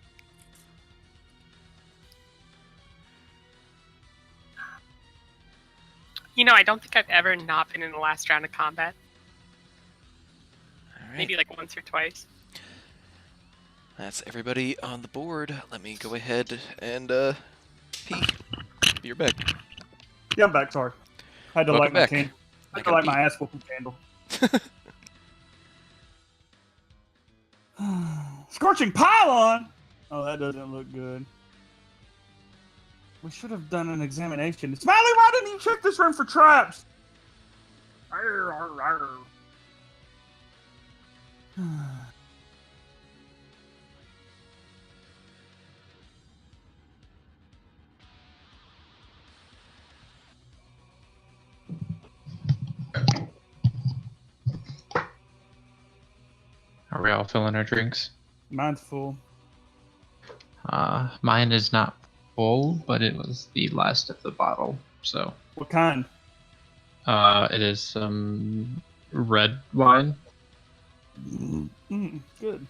You know, I don't think I've ever not been in the last round of combat. All right. Maybe like once or twice. That's everybody on the board. Let me go ahead and pee. Be right back. Yeah, I'm back, sorry. Had to Welcome light my back. candle. I Had to gotta light my pee. ass whooping candle. Scorching pylon! Oh, that doesn't look good. We should have done an examination. Smiley, why didn't you check this room for traps? Arr, arr, arr. Are we all filling our drinks? Mine's full. Mine is not full, but it was the last of the bottle. So What kind? it is some red wine Good.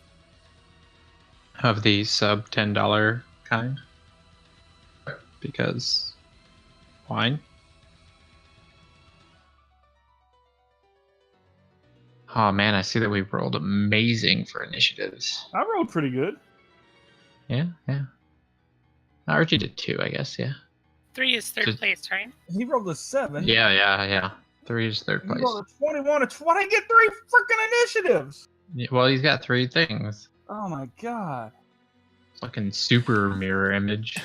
of the sub $10 kind. Because wine. Oh man, I see that we rolled amazing for initiatives. I rolled pretty good. Yeah. Archie did 2, I guess. Yeah. 3 is third Just- place, right? He rolled a 7. Yeah. 3 is third He place. rolled a 21. Why did I get 3 freaking initiatives? Yeah, well, he's got 3 things. Oh my god. Fucking super mirror image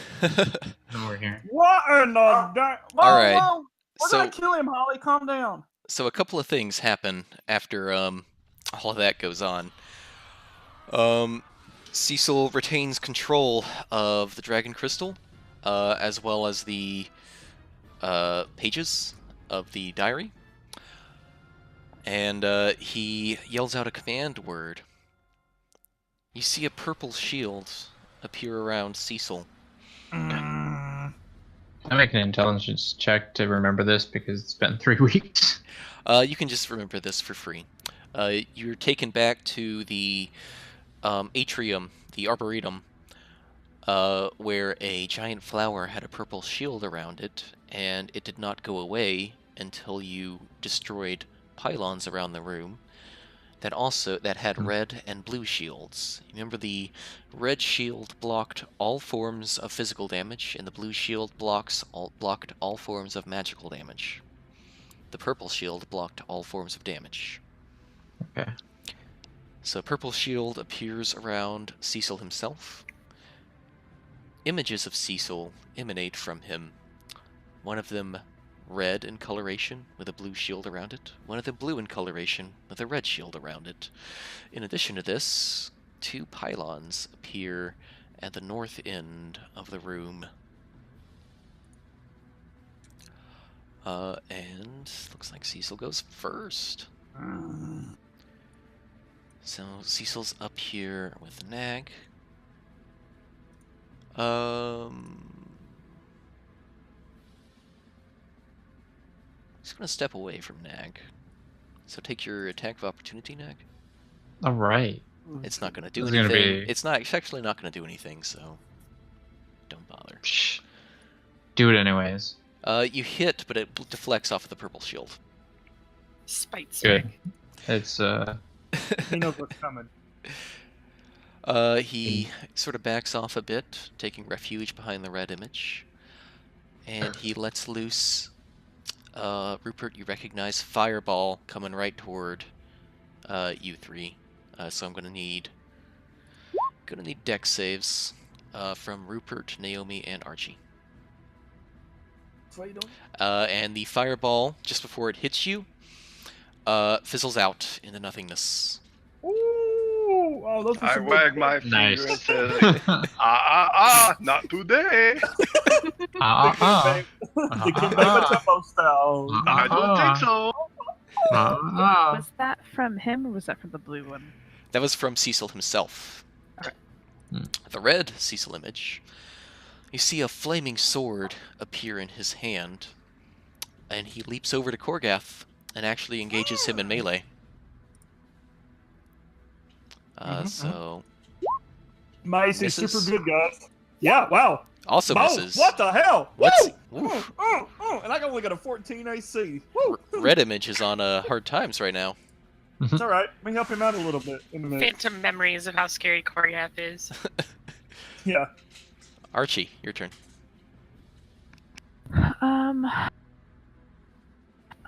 over here. What in the darn? All right. Whoa. We're So- gonna kill him, Holly. Calm down. So a couple of things happen after all of that goes on. Cecil retains control of the Dragon Crystal, as well as the pages of the diary. And he yells out a command word. You see a purple shield appear around Cecil. Mm. I make an intelligence check to remember this because it's been 3 weeks. You can just remember this for free. You're taken back to the atrium, the arboretum, where a giant flower had a purple shield around it, and it did not go away until you destroyed pylons around the room that had red and blue shields. Remember, the red shield blocked all forms of physical damage, and the blue shield blocked all forms of magical damage. The purple shield blocked all forms of damage. Okay. So purple shield appears around Cecil himself. Images of Cecil emanate from him. One of them red in coloration with a blue shield around it. One of them blue in coloration with a red shield around it. In addition to this, 2 pylons appear at the north end of the room. And looks like Cecil goes first. So Cecil's up here with Nag. He's gonna step away from Nag. So take your attack of opportunity, Nag. All right. It's not gonna do This is gonna anything. be- It's actually not gonna do anything, so don't bother. Psh. Do it anyways. You hit, but it deflects off of the purple shield. Spite Good. strike. It's He knows what's coming. He sort of backs off a bit, taking refuge behind the red image, and he lets loose. Rupert, you recognize Fireball coming right toward you 3. So I'm gonna need dex saves from Rupert, Naomi, and Archie. That's what you doing? And the fireball, just before it hits you, fizzles out into nothingness. Ooh! Oh, those are I some wag good my nice. finger and say, not today. The Kimbeba Tumbo style. I don't think so. Was that from him or was that from the blue one? That was from Cecil himself. Hmm. The red Cecil image. You see a flaming sword appear in his hand, and he leaps over to Korgath and actually engages him in melee. So Mace is Misses. super good, guys. Yeah, wow. also Boom. misses. What the hell? What's- Woo! Oof. And I can only got a 14 AC. Woo! Red image is on hard times right now. It's all right. Let me help him out a little bit in a minute. Phantom memories of how scary Koryath is. Yeah. Archie, your turn.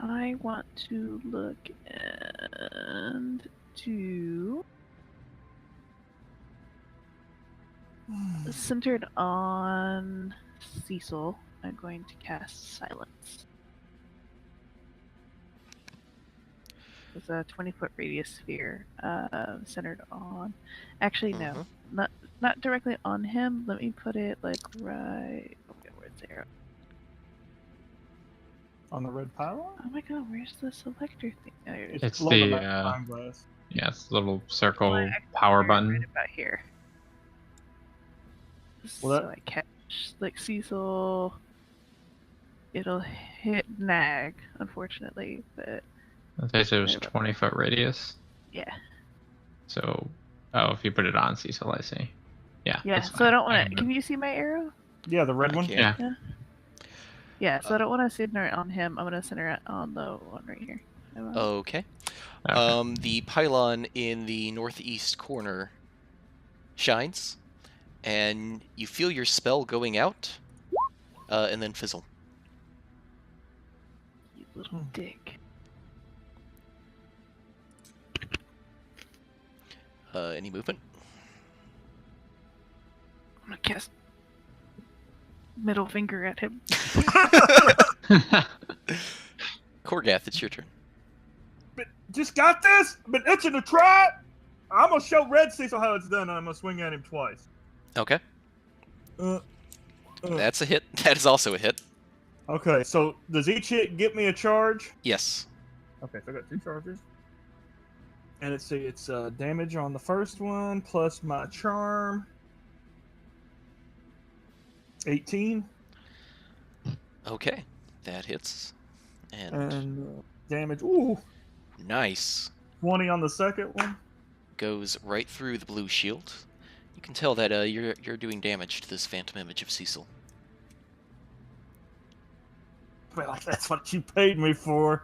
I want to look and do centered on Cecil. I'm going to cast Silence. It's a 20-foot radius sphere, centered on. Actually, no, not directly on him. Let me put it like right. Okay, where's the arrow? On the red pylon? Oh my god, where's the selector thing? Oh, there it is. It's Below the magnifying glass. yeah, it's the little circle I power Right button. about here. Well, So I catch like Cecil. it'll hit Nag, unfortunately, but Okay, so it was Sorry about 20-foot radius. yeah. So, if you put it on Cecil, I see. Yeah. Yeah, that's so I fine. don't want can to. move. Can you see my arrow? Yeah, the red I one. can. Yeah. Yeah, so I don't want to center it on him. I'm going to center it on the one right here. Okay. Okay. The pylon in the northeast corner shines, and you feel your spell going out, and then fizzle. You little dick. Any movement? I'm going to cast middle finger at him. Korgath, it's your turn. But just got this. Been itching to try it. I'm gonna show Red Cecil how it's done, and I'm gonna swing at him twice. Okay. Uh, That's a hit. That is also a hit. Okay, so does each hit get me a charge? Yes. Okay, so I got 2 charges. And let's see, it's damage on the first one plus my charm. 18. Okay. That hits. And And damage, ooh, nice. 20 on the second one. Goes right through the blue shield. You can tell that you're doing damage to this phantom image of Cecil. Well, that's what you paid me for.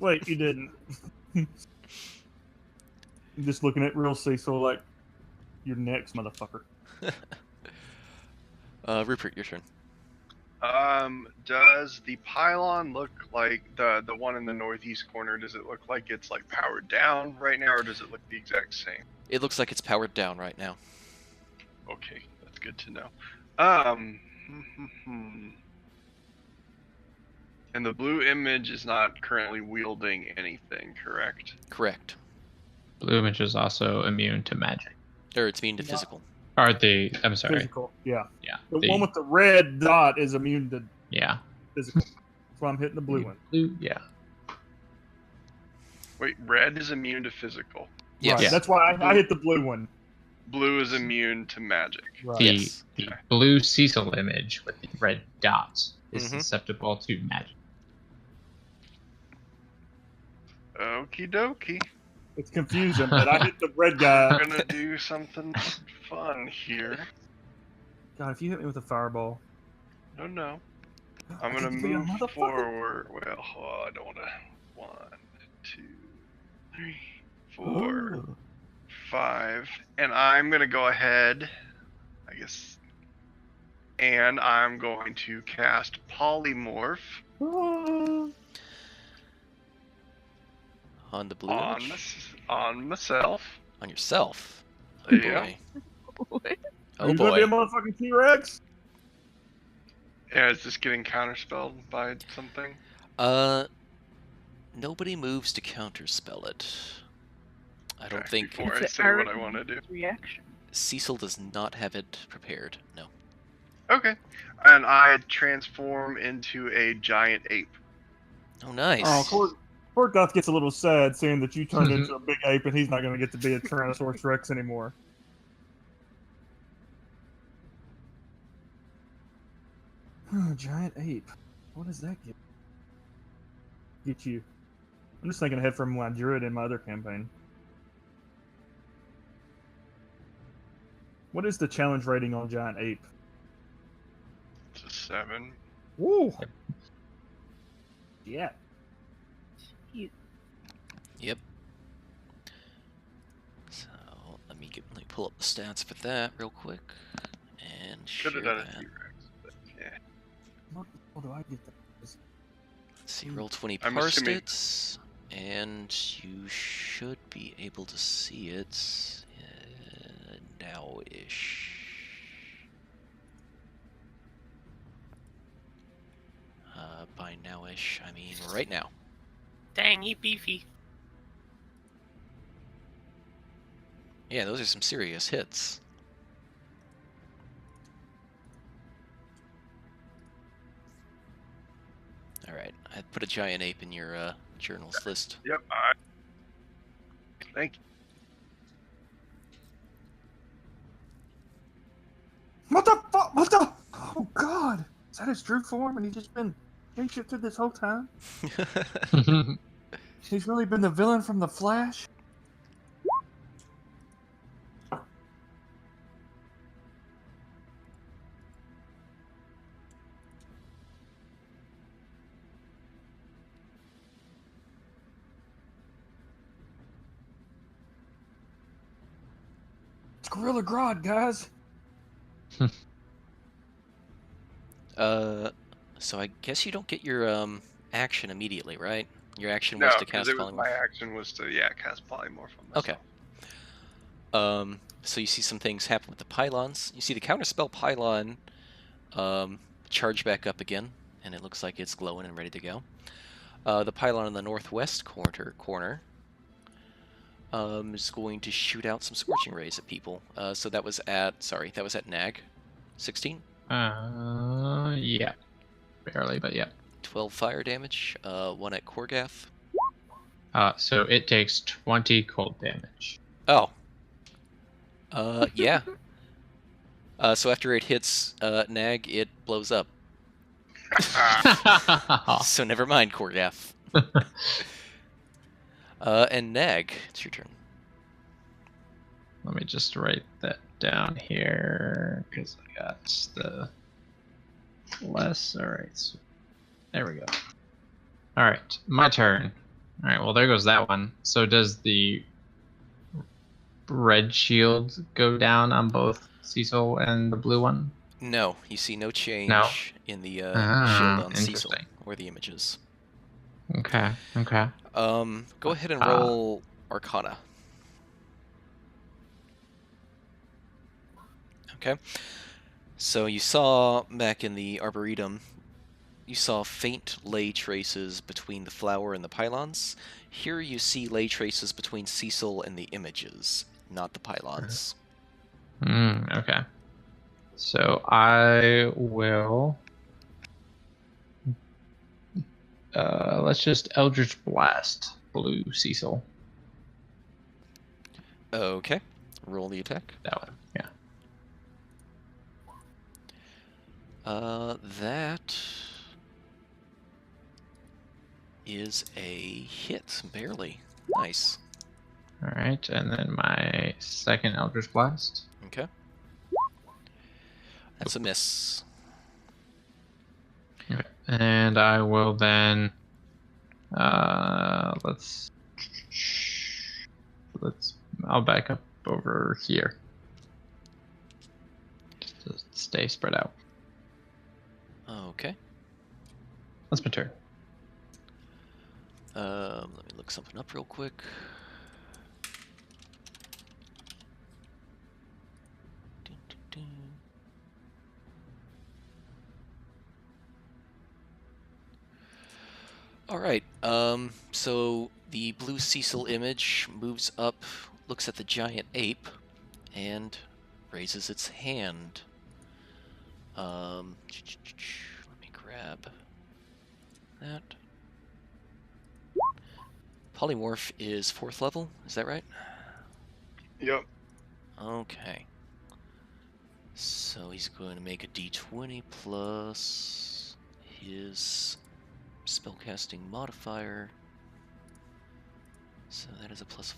Wait, you didn't. I'm just looking at real Cecil like, you're next, motherfucker. Rupert, your turn. Does the pylon look like the one in the northeast corner? Does it look like it's like powered down right now, or does it look the exact same? It looks like it's powered down right now. Okay, that's good to know. And the blue image is not currently wielding anything, correct? Correct. Blue image is also immune to magic. Or it's immune to Yeah. physical. Or I'm sorry. Physical, yeah. Yeah. The one with the red dot is immune to Yeah. physical. That's why I'm hitting the blue one. Blue, yeah. Wait, red is immune to physical. Yes. Right, Yeah. that's why I hit the blue one. Blue is immune to magic. Right. The, Yes. the blue Cecil image with the red dots is Mhm. susceptible to magic. Okie dokie. It's confusing, but I hit the red guy. We're gonna do something fun here. God, if you hit me with a fireball. No. I I'm gonna get to be a move motherfucker. forward. Well, I don't wanna. 1, 2, 3, 4, Ooh. 5. And I'm gonna go ahead, I guess. And I'm going to cast Polymorph Ooh. On the blue image? on myself. On yourself. Oh Yeah. boy. What? Are Oh you gonna be a boy. motherfucking T-Rex? Yeah, is this getting counterspelled by something? Nobody moves to counterspell it. I don't Okay, think before I It's say what I already want to do. Reaction. Cecil does not have it prepared. No. Okay. And I transform into a giant ape. Oh, nice. Oh, Korgoth gets a little sad seeing that you turned into a big ape and he's not gonna get to be a Tyrannosaurus Rex anymore. Giant ape. What does that get you? I'm just thinking ahead from my druid in my other campaign. What is the challenge rating on giant ape? It's a 7. Woo! Yeah. Yep. So let me pull up the stats for that real quick and share Should have done a that. T-Rex, but yeah. What do I get? Let's see, roll 20 I'm parsed assuming- it, and you should be able to see it now-ish. By now-ish, I mean right now. Dang, he beefy. Yeah, those are some serious hits. Alright, I put a giant ape in your journals list. Yep. Thank you. What the fuck? What the? Oh God! Is that his true form? And he's just been Ain't shit through this whole time. He's really been the villain from The Flash. It's Gorilla Grodd, guys. So I guess you don't get your action immediately, right? Your action No, was to because cast it was polymorph. my action was to cast polymorph on myself. Okay. So you see some things happen with the pylons. You see the counterspell pylon charge back up again, and it looks like it's glowing and ready to go. The pylon in the northwest corner is going to shoot out some scorching rays at people. So that was at Nag, 16. Yeah, barely, but yeah. 12 fire damage. One at Korgath. So it takes 20 cold damage. Oh. Yeah. So after it hits Nag, it blows up. So never mind, Korgath. And Nag, it's your turn. Let me just write that down here because I got the less. All right, so there we go. All right, my turn. All right, well there goes that one. So does the red shield go down on both Cecil and the blue one? No, you see no change in the shield on Cecil or the images. Okay. Go ahead and roll Arcana. Okay. So you saw back in the Arboretum, you saw faint ley traces between the flower and the pylons. Here you see ley traces between Cecil and the images, not the pylons. Okay. So I will... let's just Eldritch Blast blue Cecil. Okay. Roll the attack. That one, yeah. That is a hit, barely. Nice. Alright, and then my second Eldritch Blast. Okay. That's a miss. Okay. And I will then I'll back up over here. Just to stay spread out. Okay. That's my turn. Let me look something up real quick. All right. So the blue Cecil image moves up, looks at the giant ape, and raises its hand. Let me grab that. Polymorph is 4th level, is that right? Yep. Okay. So he's going to make a d20 plus his spellcasting modifier. So that is a +5.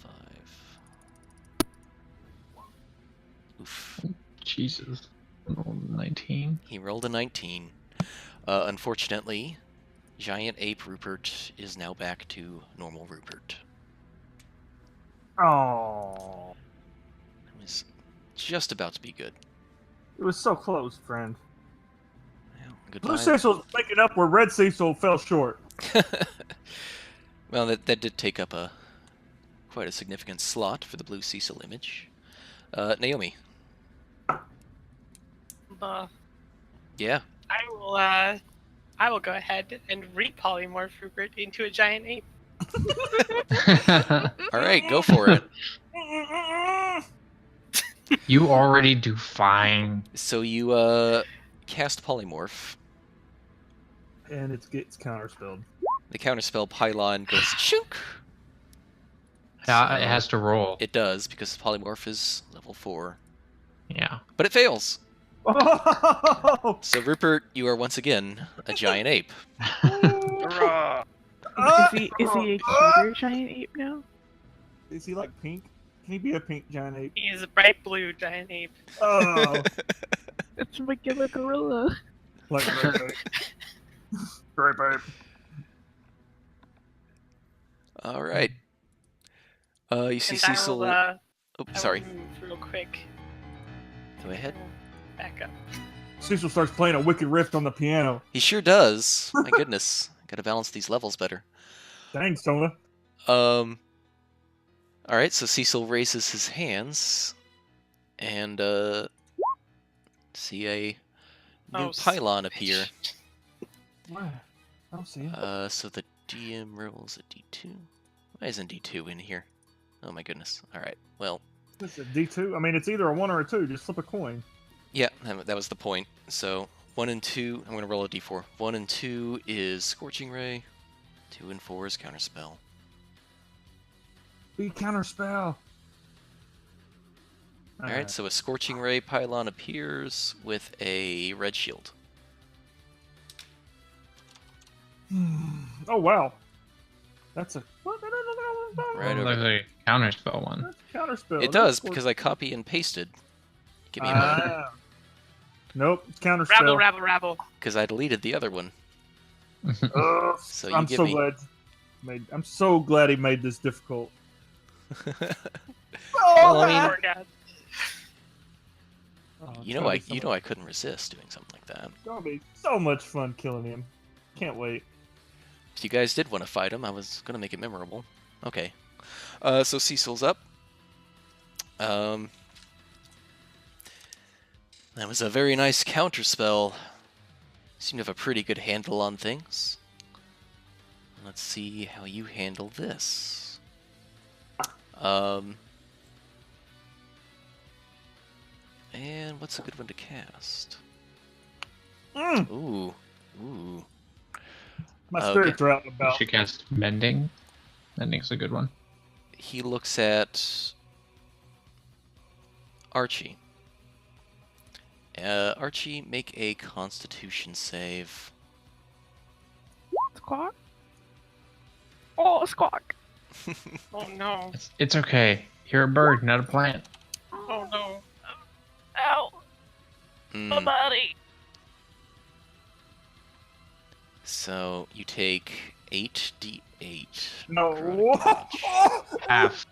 Oof. Jesus. 19. He rolled a 19. Unfortunately, Giant Ape Rupert is now back to normal Rupert. Oh. It was just about to be good. It was so close, friend. Well, goodbye. Blue Cecil's picking up where Red Cecil fell short. Well, that did take up quite a significant slot for the blue Cecil image. Naomi. Yeah. I will go ahead and repolymorph Rupert into a giant ape. All right, go for it. You already do fine. So you cast polymorph. And it gets counterspelled. The counterspell pylon goes shook. Yeah, So it has to roll. It does because polymorph is level 4. Yeah. But it fails. Oh! So Rupert, you are once again a giant ape. Bruh. Is he a cuter giant ape now? Is he like pink? Can he be a pink giant ape? He is a bright blue giant ape. Oh, It's like a gorilla. like grape ape. Grape ape. All right. You see And Cecil. I Oh, will sorry. move real quick. Go ahead. Back up. Cecil starts playing a Wicked Rift on the piano. He sure does. My goodness. Gotta balance these levels better. Dang, Sona. All right, so Cecil raises his hands and see a new Oh, pylon appear. Wow. I don't see it. So the DM rolls a D2. Why isn't D2 in here? Oh my goodness. All right. Well, What's it, D2? I mean, it's either a 1 or a 2. Just flip a coin. yeah, that was the point. So 1 and 2. I'm gonna roll a D4. 1 and 2 is Scorching Ray. 2 and 4 is Counterspell. Be counterspell. All right. So a Scorching Ray pylon appears with a red shield. Oh wow. That's a Right over There's there. a counterspell one. That's counterspell. It does because I copy and pasted. Give me a moment. Ah. Nope, it's counterspell. Rabble, rabble, rabble. Because I deleted the other one. Ugh, So you I'm give so me. glad. I'm so glad he made this difficult. Well, I mean, Poor God. Oh, it's you gonna be know I couldn't resist doing something like that. It's gonna be so much fun killing him. Can't wait. If you guys did want to fight him, I was gonna make it memorable. Okay. So Cecil's up. That was a very nice counterspell. Seem to have a pretty good handle on things. Let's see how you handle this. And what's a good one to cast? Ooh. My Okay. spirits are out and You about. should cast Mending. Mending's a good one. He looks at Archie. Archie, make a Constitution save. Squawk. Oh, squawk. Oh no. It's okay. You're a bird, not a plant. Oh no. Ow. My Hmm. body. So you take 8d8. No. necrotic damage. Half.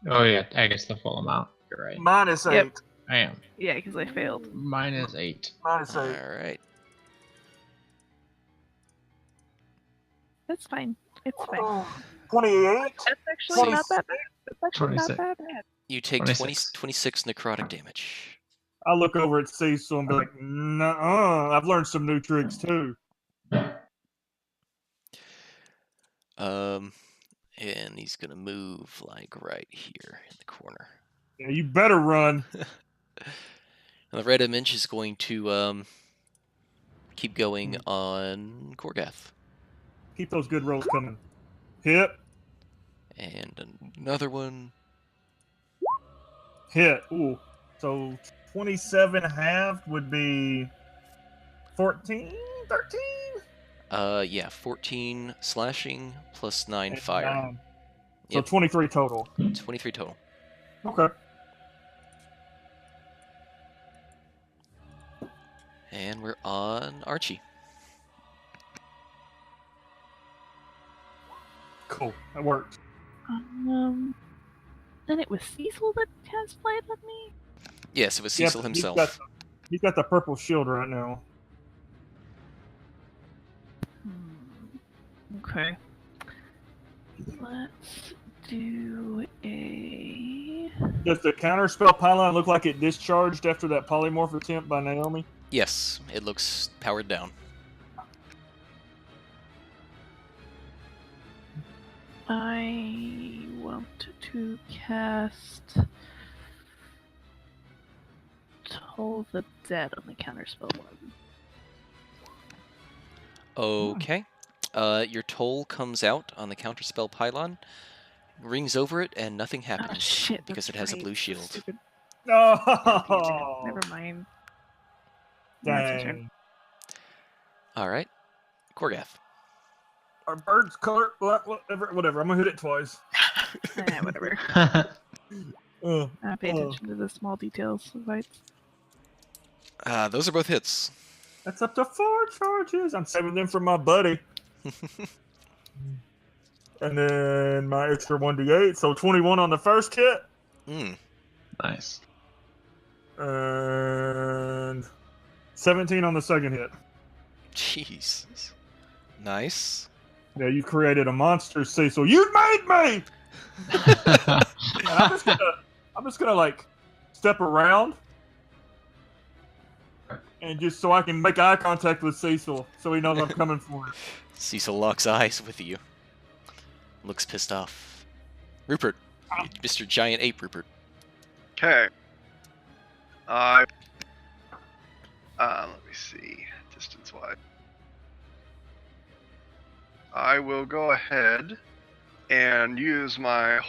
Oh yeah, I guess the full amount. You're right. Minus 8. Yep. I am. Yeah, because I failed. -8. Minus 8. Alright. That's fine. It's fine. Oh, 28? That's actually not 26. that bad. That's actually 26. not that bad. You take 26. 26 necrotic damage. I look over at Cecil and be like, nuh-uh. I've learned some new tricks too. And he's gonna move like right here in the corner. Yeah, you better run. And the red image is going to keep going on Korgath. Keep those good rolls coming. Hit. And another one. Hit. Ooh. So 27 halved would be 14? 13? Yeah, 14 slashing plus 9 And fire. 9. So Yep. 23 total. 23 total. Okay. And we're on Archie. Cool. That worked. Then it was Cecil that has played with me? Yes, it was Yep, Cecil he's himself. He's got the purple shield right now. Okay. Let's do a... Does the counterspell pylon look like it discharged after that polymorph attempt by Naomi? Yes, it looks powered down. I want to cast Toll the Dead on the counterspell one. Okay. Your toll comes out on the counterspell pylon, rings over it, and nothing happens Oh shit! because it that's has a right. blue shield. Stupid Oh, Never mind. That's your turn. dang. All right, Korgath. Our bird's color, whatever. I'm gonna hit it twice. Whatever. I pay attention to the small details of fights. Those are both hits. That's up to 4 charges. I'm saving them for my buddy. And then my extra 1d8, so 21 on the first hit. Nice. And 17 on the second hit. Jesus. Nice. Yeah, you created a monster, Cecil. You made me! And I'm just gonna like step around and just so I can make eye contact with Cecil so he knows I'm coming for him. Cecil locks eyes with you. Looks pissed off. Rupert. Mr. Giant Ape Rupert. Okay. Let me see. Distance-wise. I will go ahead and use my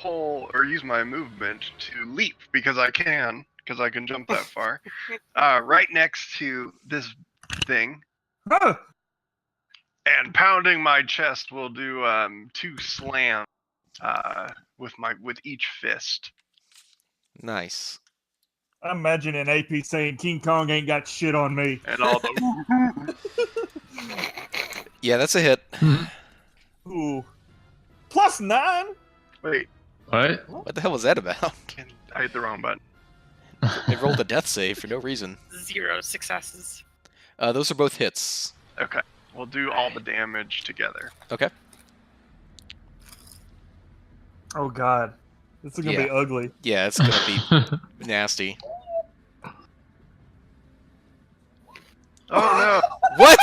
movement to leap because I can jump that far. Right next to this thing. And pounding my chest will do 2 slams with each fist. Nice. I'm imagining AP saying King Kong ain't got shit on me. And all the Yeah, that's a hit. Ooh. +9? Wait, What? What the hell was that about? I hit the wrong button. They rolled a death save for no reason. 0 successes. Those are both hits. Okay, we'll do all the damage together. Okay. Oh god. This is gonna be ugly. Yeah, it's gonna be nasty. Oh What?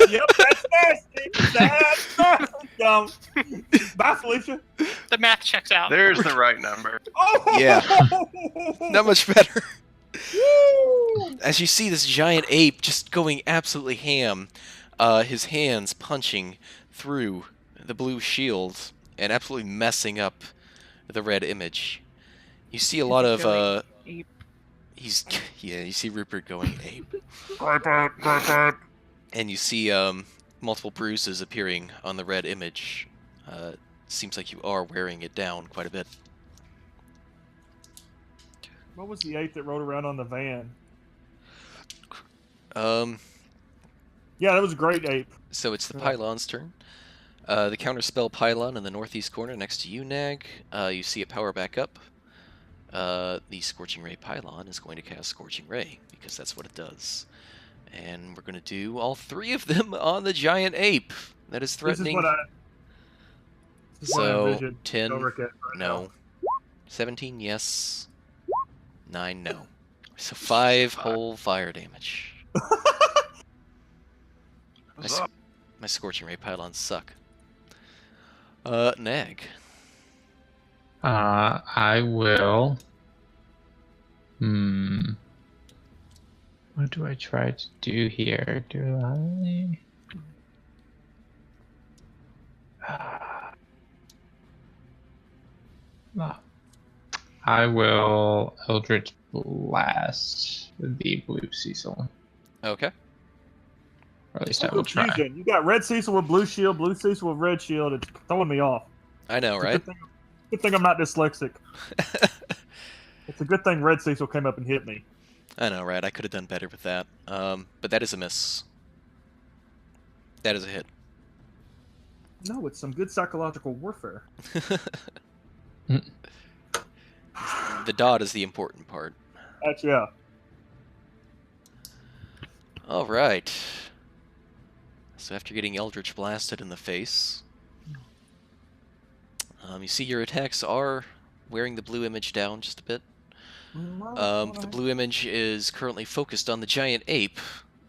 Yep, that's nasty. That's nasty. Bye, Felicia. The math checks out. no! There's the right number. Oh! Yeah. Not much better. Woo! As you see this giant ape just going absolutely ham, his hands punching through the blue shield and absolutely messing up the red image. You see a lot of Ape. you see Rupert going ape. And you see multiple bruises appearing on the red image. Seems like you are wearing it down quite a bit. What was the ape that rode around on the van? Yeah, that was a great ape. So it's the Pylon's turn. The counterspell Pylon in the northeast corner next to you, Nag. You see it power back up. The Scorching Ray Pylon is going to cast Scorching Ray, because that's what it does. And we're going to do all 3 of them on the giant ape. That is threatening. This is what I envisioned. 10, Right no. now. 17, yes. 9, no. So 5 whole fire damage. What's up? My Scorching Ray Pylons suck. Nag. I will. What do I try to do here? Do I? I will Eldritch Blast the blue Cecil. Okay. Or at least I will try. Confusion. You got red Cecil with blue shield, blue Cecil with red shield. It's throwing me off. I know, right? Good thing I'm not dyslexic. It's a good thing red Cecil came up and hit me. I know, right? I could have done better with that. But that is a miss. That is a hit. No, it's some good psychological warfare. The dot is the important part. That's yeah. All right. So after getting Eldritch blasted in the face, you see your attacks are wearing the blue image down just a bit. The blue image is currently focused on the giant ape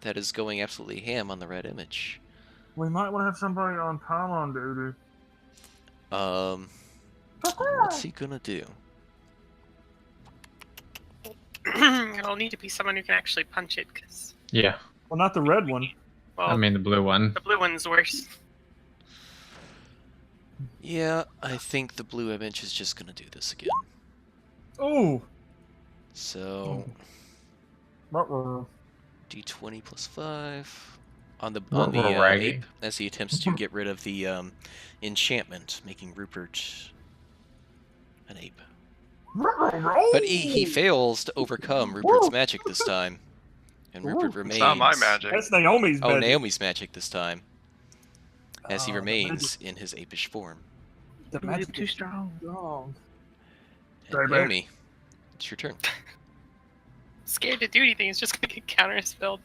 that is going absolutely ham on the red image. We might want to have somebody on pylon duty. What's he gonna do? It'll need to be someone who can actually punch it, because... Yeah. Well, not the red one. Well, I mean the blue one. the blue one's worse. Yeah, I think the blue image is just gonna do this again. Oh. So, Ruh-roh. d20 plus 5. on the Ragging. ape as he attempts to get rid of the enchantment, making Rupert an ape. But he fails to overcome Rupert's magic this time, and Rupert remains. It's not my magic. That's Naomi's Oh, magic. Naomi's magic this time, as he Oh, the remains in his apish form. The Ooh, magic too is strong. strong. And Sorry, man. Naomi, it's your turn. Scared to do anything. It's just gonna get counterspelled.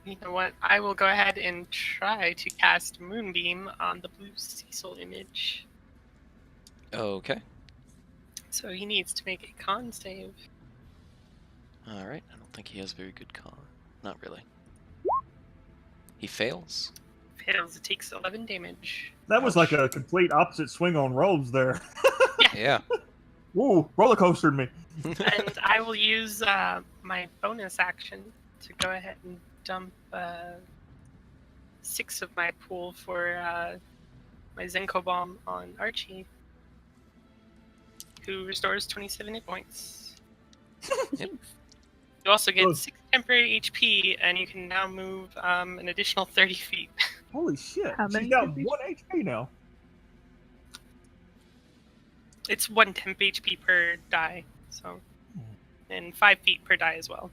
You know what? I will go ahead and try to cast Moonbeam on the blue Cecil image. Okay. So he needs to make a con save. All right. I don't think he has very good con. Not really. He fails. Fails. It takes 11 damage. That was like Ouch. a complete opposite swing on rolls there. Yeah. Ooh, roller coastered me. And I will use my bonus action to go ahead and dump 6 of my pool for my Zenko Bomb on Archie, who restores 27 hit points. Yep. You also get Oh. 6 temporary HP, and you can now move an additional 30 feet. Holy shit. How She's many got temp 1 HP now. It's 1 temp HP per die, so, and 5 feet per die as well.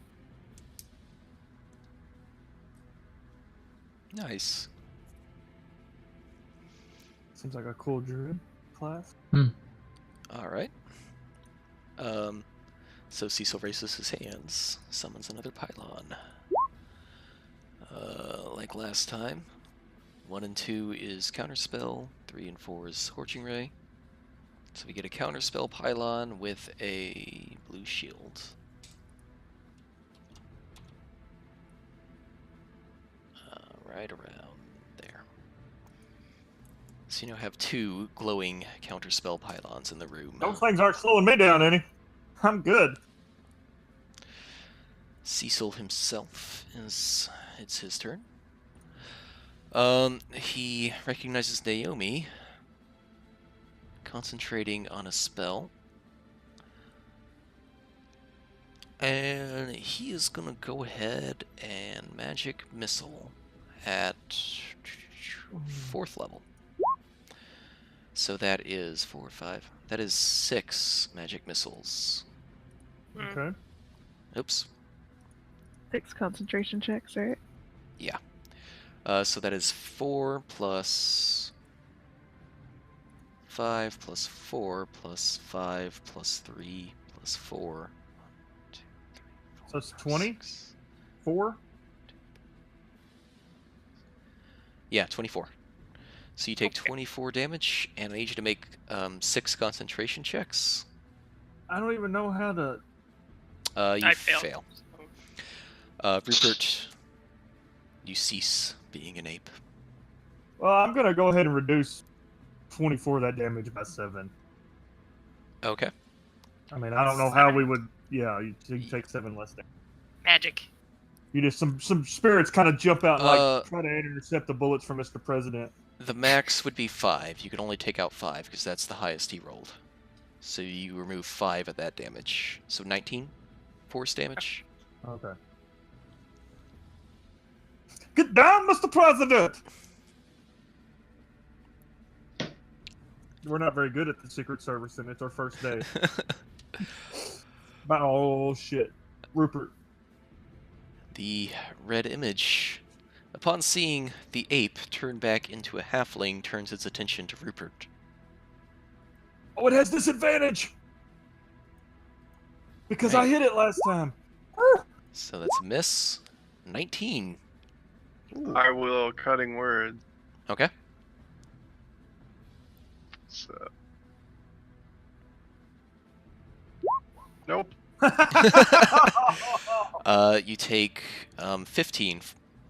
Nice. Seems like a cool druid class. All right. So Cecil raises his hands, summons another pylon. Like last time, 1 and 2 is counterspell, 3 and 4 is scorching ray. So we get a counterspell pylon with a blue shield. Right around there. So you now have 2 glowing counterspell pylons in the room. Those things aren't slowing me down any. I'm good. Cecil himself it's his turn. He recognizes Naomi, concentrating on a spell. And he is gonna go ahead and magic missile at 4th level. So that is 4, 5. That is 6 magic missiles. Okay. Oops. 6 concentration checks, right? Yeah. So that is 4 plus 5 plus 4 plus 5 plus 3 plus 4. 1, 2, 3, 4, So it's 5, 20? 6. 4? Yeah, 24. So you take Okay. 24 damage, and I need you to make 6 concentration checks. I don't even know how to. You I failed. fail. So- Rupert, you cease being an ape. Well, I'm gonna go ahead and reduce 24 of that damage by 7. Okay. I mean, I don't know how we would. Yeah, you take 7 less damage. Magic. You just some spirits kind of jump out and Uh, like try to intercept the bullets from Mr. President. The max would be 5. You can only take out 5 because that's the highest he rolled. So you remove 5 of that damage. So 19 force damage. Okay. Get down, Mr. President! We're not very good at the Secret Service, and it's our first day. Oh, shit. Rupert. The red image, upon seeing the ape turn back into a halfling, turns its attention to Rupert. Oh, it has disadvantage! Because I Right. hit it last time. So that's a miss. 19. I will cutting words. Okay. So. Nope. You take 15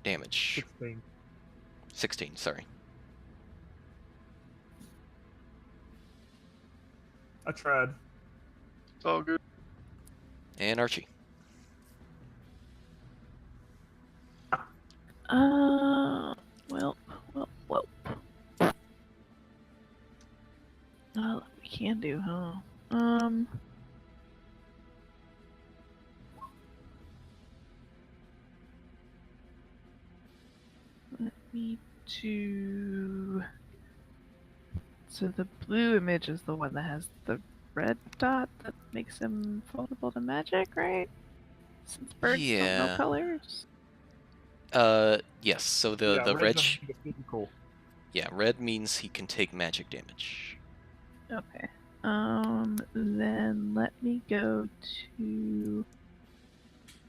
damage. 16. 16, sorry. I tried. It's all good. And Archie. Well. We can do, huh? me to. So the blue image is the one that has the red dot that makes him vulnerable to magic, right? Since birds don't know Yeah. colors. Yes. So Yeah, the red red, doesn't make it physical. yeah, red means he can take magic damage. Okay. Then let me go to.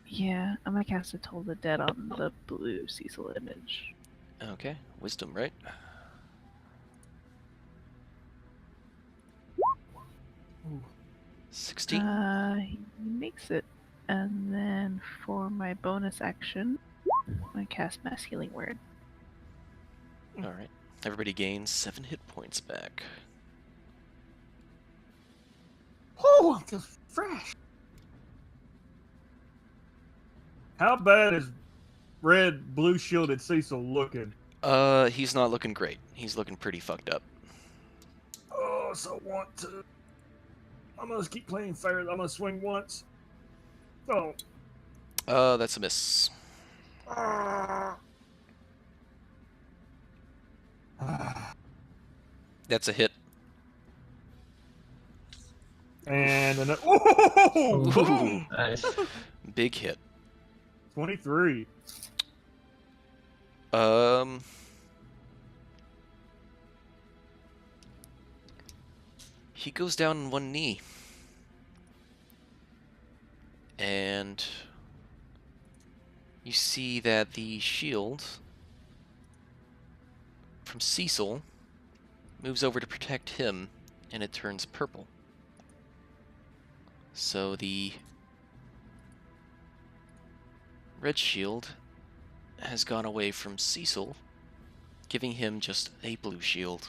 Yeah, I'm gonna cast a Toll the Dead on the blue Cecil image. Okay, wisdom, right? Ooh. 16. He makes it. And then for my bonus action, I cast Mass Healing Word. All right. Everybody gains 7 hit points back. Oh, I feel fresh. How bad is red, blue shielded Cecil looking? He's not looking great. He's looking pretty fucked up. Oh, so want to. I'm gonna keep playing fair. I'm gonna swing once. Oh. That's a miss. That's a hit. And then, oh, Ooh, boom! nice. Big hit. 23. He goes down on one knee. And you see that the shield from Cecil moves over to protect him, and it turns purple. So the red shield has gone away from Cecil, giving him just a blue shield.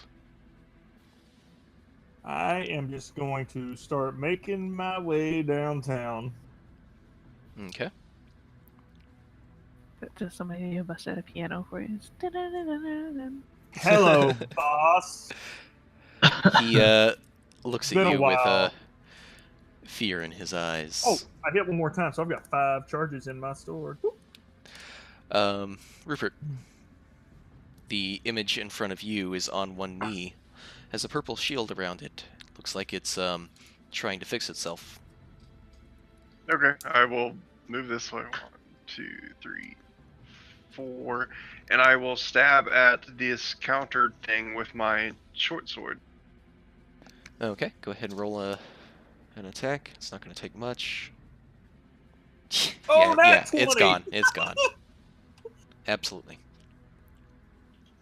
I am just going to start making my way downtown. Okay. Just somebody who busted a piano for you. Hello, boss. He looks at Been a you with while. fear in his eyes. Oh, I hit one more time, so I've got 5 charges in my sword. Rupert, the image in front of you is on one knee, has a purple shield around it. Looks like it's trying to fix itself. Okay, I will move this way. 1, 2, 3, 4, and I will stab at this countered thing with my short sword. Okay, go ahead and roll an attack. It's not going to take much. Oh, yeah, nat it's 20! gone. It's gone. Absolutely.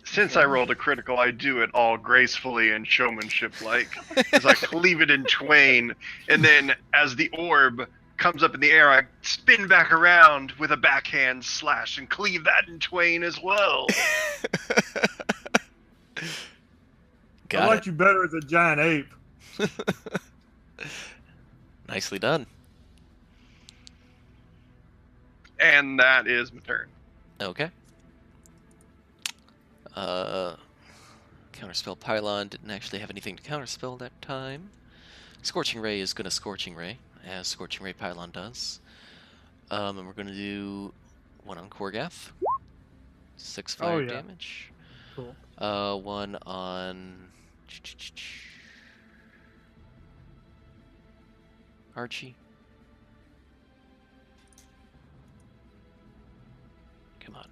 Since I rolled a critical, I do it all gracefully and showmanship-like, as I cleave it in twain, and then as the orb comes up in the air, I spin back around with a backhand slash and cleave that in twain as well. Got I like it. you better as a giant ape. Nicely done. And that is my turn. Okay. Counterspell Pylon didn't actually have anything to counterspell that time. Scorching Ray is gonna Scorching Ray, as Scorching Ray Pylon does. And we're gonna do one on Korgath. 6 fire yeah. damage. Cool. One on Archie. Come on.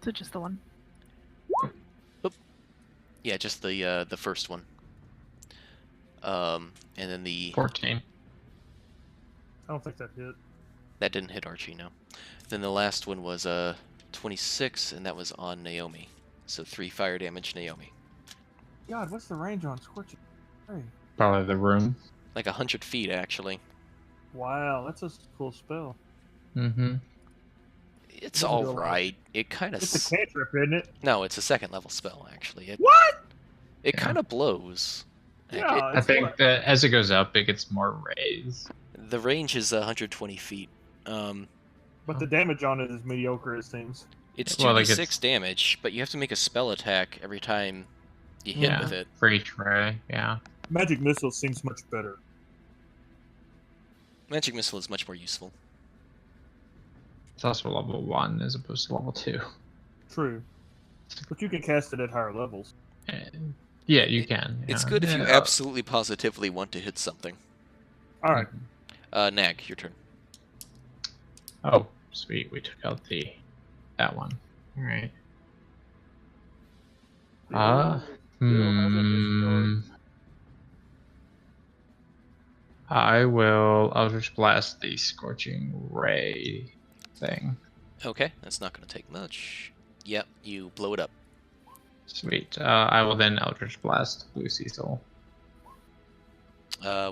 So just the one. Yeah, just the first one. And then the 14. I don't think that hit. that didn't hit Archie, no. Then the last one was 26, and that was on Naomi. So 3 fire damage, Naomi. God, what's the range on Scorching? Hey. Probably the room. Like 100 feet, actually. Wow, that's a cool spell. Mm-hmm. It's Doesn't do a all lot. right. It kind of It's a cantrip, isn't it? no, it's a 2nd level spell actually. What? It Yeah. kind of blows. Like, Yeah, I think that as it goes up, it gets more raised. the range is 120 feet. But the damage on it is mediocre, it seems. It's Well, 2d6 like it's- damage, but you have to make a spell attack every time you hit Yeah. with it. For each ray, yeah. Magic Missile seems much better. Magic Missile is much more useful. It's also level 1 as opposed to level 2. True. But you can cast it at higher levels. And yeah, you can. It's yeah. good if you Yeah. absolutely positively want to hit something. All right. Nag, your turn. Oh, sweet. We took out that one. All right. I will Eldritch Blast the Scorching Ray thing. Okay, that's not going to take much. Yep, you blow it up. Sweet. I will then Eldritch Blast Blue Cecil.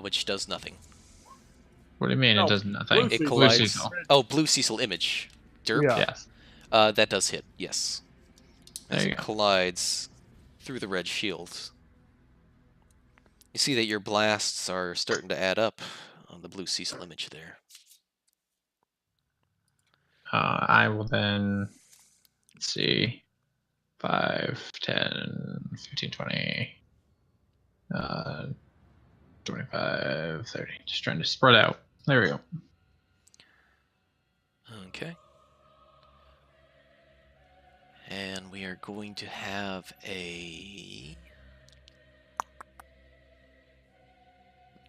Which does nothing. What do you mean No, it does nothing? It Cecil. collides. Cecil. Oh, Blue Cecil image. Derp. Yeah. Yes. That does hit. Yes. As There you it go. collides through the red shield. You see that your blasts are starting to add up on the Blue Cecil image there. I will then, let's see, 5, 10, 15, 20, 25, 30. Just trying to spread out. There we go. Okay. And we are going to have a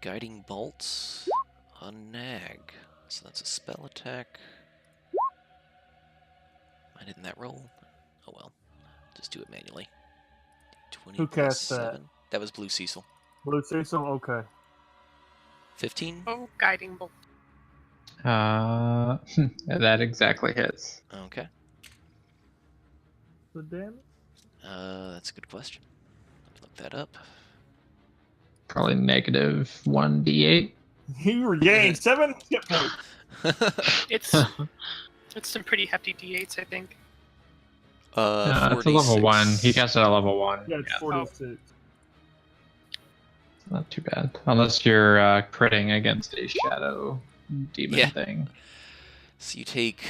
Guiding Bolt on Nag. So that's a spell attack. Am I hitting that roll? Oh well. Just do it manually. 20 Who plus cast that? 7. That was Blue Cecil. Blue Cecil? Okay. 15? Oh, guiding bolt. That exactly hits. Okay. The damage? That's a good question. Let me look that up. Probably negative 1d8. You regained 7 hit points. It's some pretty hefty d8s, I think. It's a level 1. He cast it at level 1. Yeah, it's 46. Not too bad. Unless you're critting against a shadow demon thing. So you take...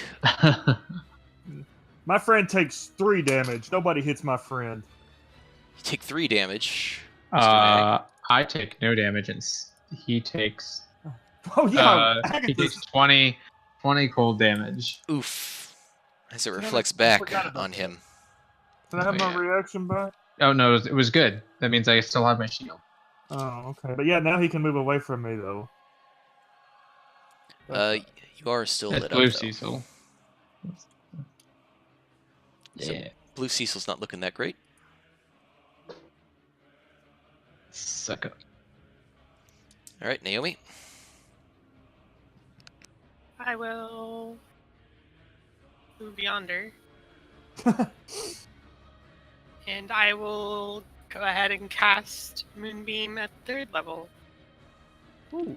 My friend takes 3 damage. Nobody hits my friend. You take 3 damage. Mr. Nag. I take no damage, and he takes... Oh, yeah. he takes 20 cold damage. Oof. As it Damn it, reflects I back forgot about on that. him. Can I have Oh, my yeah. reaction back? Oh, no, it was good. That means I still have my shield. Oh, okay. But yeah, now he can move away from me, though. You are still That's lit Blue up, though. Cecil. So Yeah. Blue Cecil's not looking that great. Suck up. All right, Naomi. I will move yonder. And I will go ahead and cast Moonbeam at 3rd level. Ooh.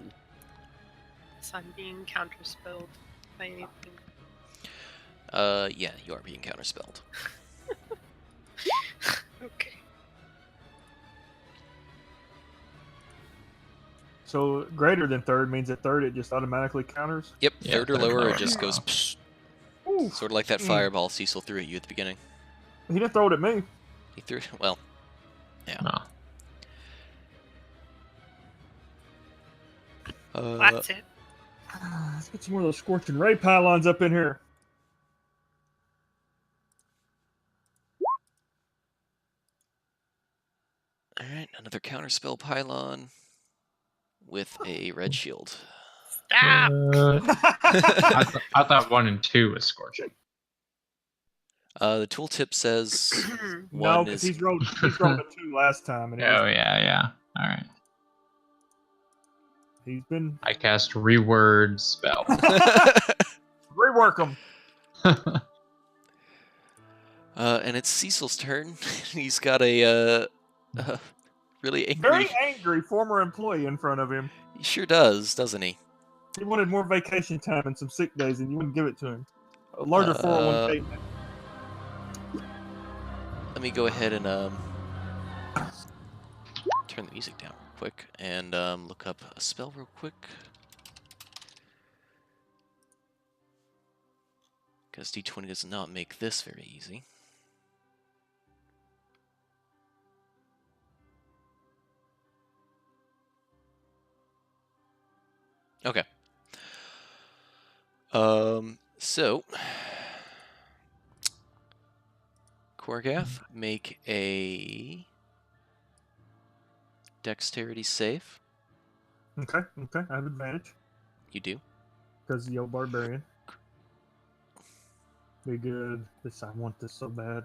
So I'm being counterspelled by anything. Yeah, you are being counterspelled. Okay. So greater than 3rd means at 3rd it just automatically counters? Yep, Yeah, 3rd or third lower, lower. it just goes psh, Ooh. sort of like that fireball Cecil threw at you at the beginning. He didn't throw it at me. He threw it, well, yeah. No. That's it. Let's get some more of those scorching ray pylons up in here. All right, another counterspell pylon with a red shield. Stop! I thought 1 and 2 was scorching. The tooltip says No, one because is... he's rolled a 2 last time, and Oh, yeah. All right. he's been I cast Reword Spell. rework him. And it's Cecil's turn. He's got a really angry... Very angry former employee in front of him. He sure does, doesn't he? He wanted more vacation time and some sick days, and you wouldn't give it to him. A larger 401k. Let me go ahead and turn the music down real quick and look up a spell real quick. Because D20 does not make this very easy. Okay. So, Korgath, make a dexterity save. Okay, I have advantage You do. because you're barbarian. Be good. I want this so bad.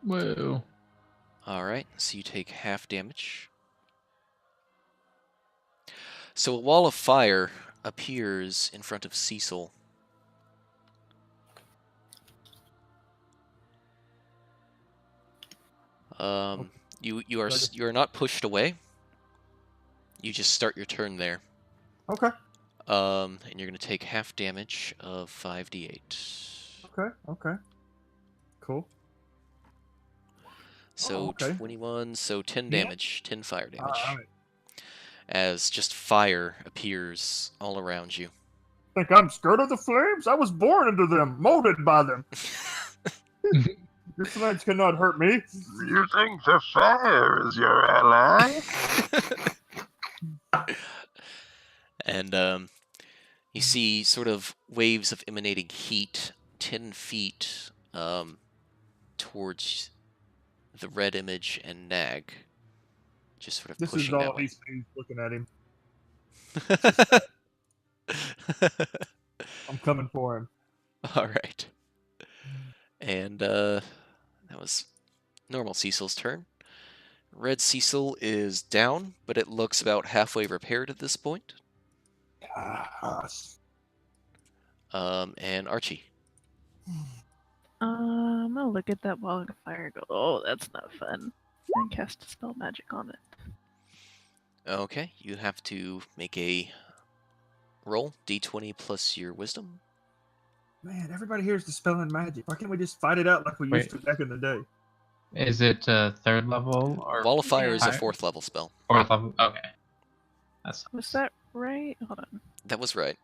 Whoa. Alright, so you take half damage. So a wall of fire appears in front of Cecil. You are not pushed away. You just start your turn there. Okay. And you're gonna take half damage of 5d8. Okay. Cool. So okay. 21, so 10 Yeah. damage, 10 fire damage. Alright. As just fire appears all around you. Think I'm scared of the flames? I was born into them, molded by them. Your flames cannot hurt me. You think the fire is your ally? And you see sort of waves of emanating heat 10 feet towards the red image and Nag. Just sort of This pushing is that all way. he sees looking at him. I'm coming for him. All right. And that was normal Cecil's turn. Red Cecil is down, but it looks about halfway repaired at this point. Yes. And Archie. I'm gonna look at that wall of fire and go, oh, that's not fun. And cast a spell magic on it. Okay, you have to make a roll, d20 plus your wisdom. Man, everybody here's the spell and magic. Why can't we just fight it out like we used to back in the day? Is it 3rd level or Wall of Fire is a higher? 4th level spell. 4th level? Okay. Was that right? Hold on. That was right.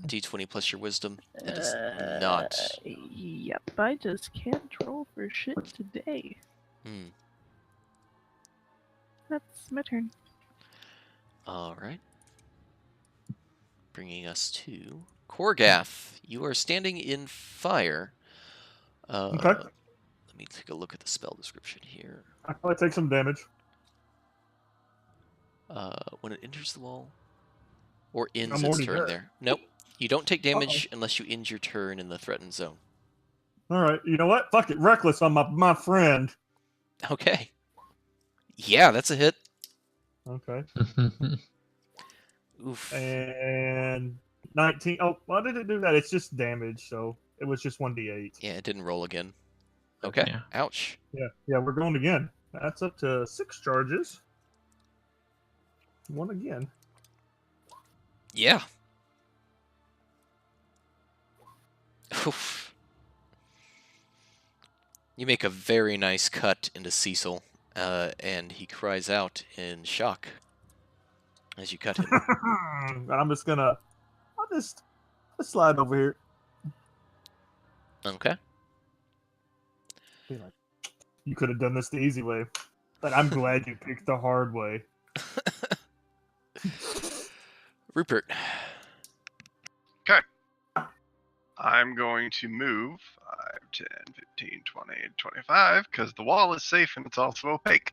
D20 plus your wisdom. It is not. Yep, I just can't roll for shit today. That's my turn. Alright. Bringing us to Korgath. You are standing in fire. Okay. Let me take a look at the spell description here. I probably take some damage. When it enters the wall, or ends I'm its already turn there. there. Nope. You don't take damage unless you end your turn in the threatened zone. Alright, you know what? Fuck it. Reckless on my friend. Okay. Yeah, that's a hit. Okay. Oof. And 19. Oh, why did it do that? It's just damage, so it was just 1d8. Yeah, it didn't roll again. Okay. Yeah. Ouch. Yeah, we're going again. That's up to 6 charges. One again. Yeah. Oof. You make a very nice cut into Cecil, and he cries out in shock as you cut him. I'll just slide over here. Okay. Be like, you could have done this the easy way, but I'm glad you picked the hard way. Rupert. I'm going to move 5, 10, 15, 20, 25, because the wall is safe and it's also opaque.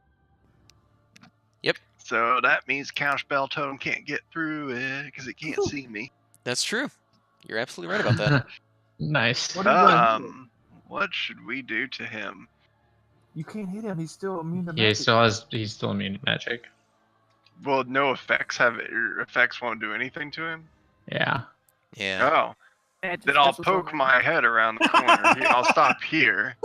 Yep. So that means Counterspell Totem can't get through it because it can't see me. That's true. You're absolutely right about that. Nice. What should we do to him? You can't hit him. He's still immune to Yeah, magic. he's still immune to magic. Well, no effects effects won't do anything to him. Yeah. Yeah. Oh, then I'll poke my head around the corner. I'll stop here.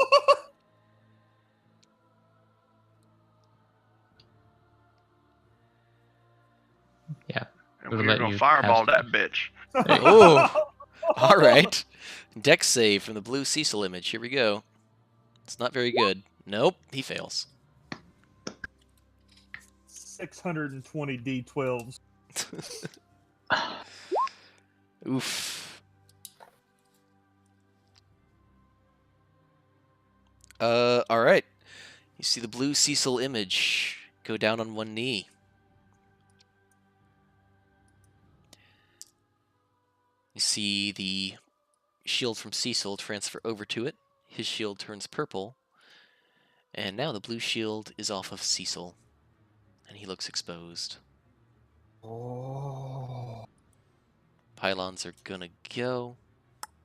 Yeah. And We'll we're let gonna you fireball cast that bitch. Oh. All right. Dex save from the blue Cecil image. Here we go. It's not very good. Nope, he fails. 620 D12s. Oof. All right. You see the blue Cecil image go down on one knee. You see the shield from Cecil transfer over to it. His shield turns purple. And now the blue shield is off of Cecil. And he looks exposed. Oh. Pylons are gonna go.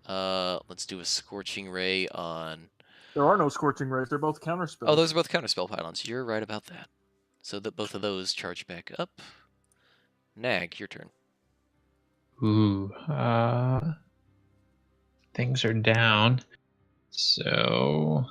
Let's do a Scorching Ray on... There are no scorching rays. They're both counterspells. Oh, those are both counterspell pylons. You're right about that. So that both of those charge back up. Nag, your turn. Ooh. Things are down. So.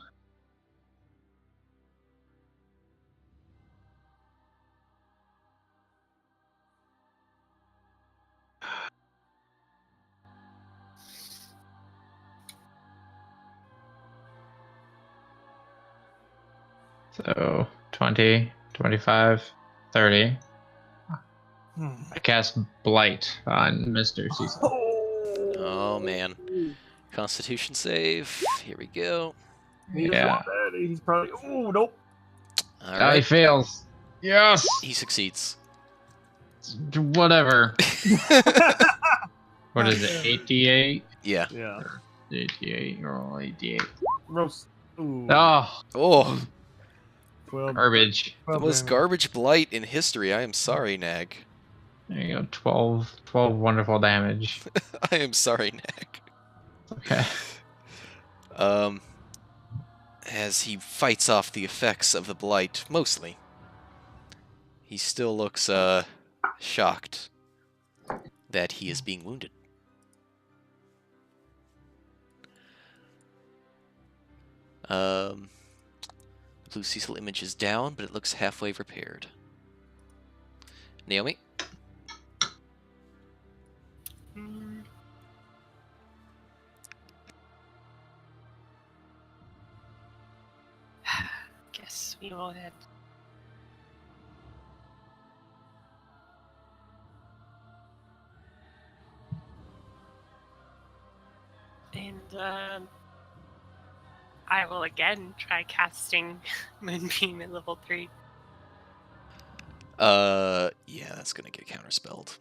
So 20, 25, 30. I cast Blight on Mr. Cecil. Oh, man. Constitution save. Here we go. Yeah. He's probably. Oh, nope. All He right. fails. Yes. He succeeds. Whatever. What is it? 88? Yeah. Yeah. 88. Roll 88. Roast. Ooh. Oh, Oh, 12, garbage. 12 the most damage. garbage blight in history. I am sorry, Nag. There you go. 12 wonderful damage. I am sorry, Nag. Okay. As he fights off the effects of the blight, mostly, he still looks, shocked that he is being wounded. The blue Cecil image is down, but it looks halfway repaired. Naomi? Guess we will head. And I will again try casting Moonbeam at level 3. Yeah, that's gonna get counterspelled.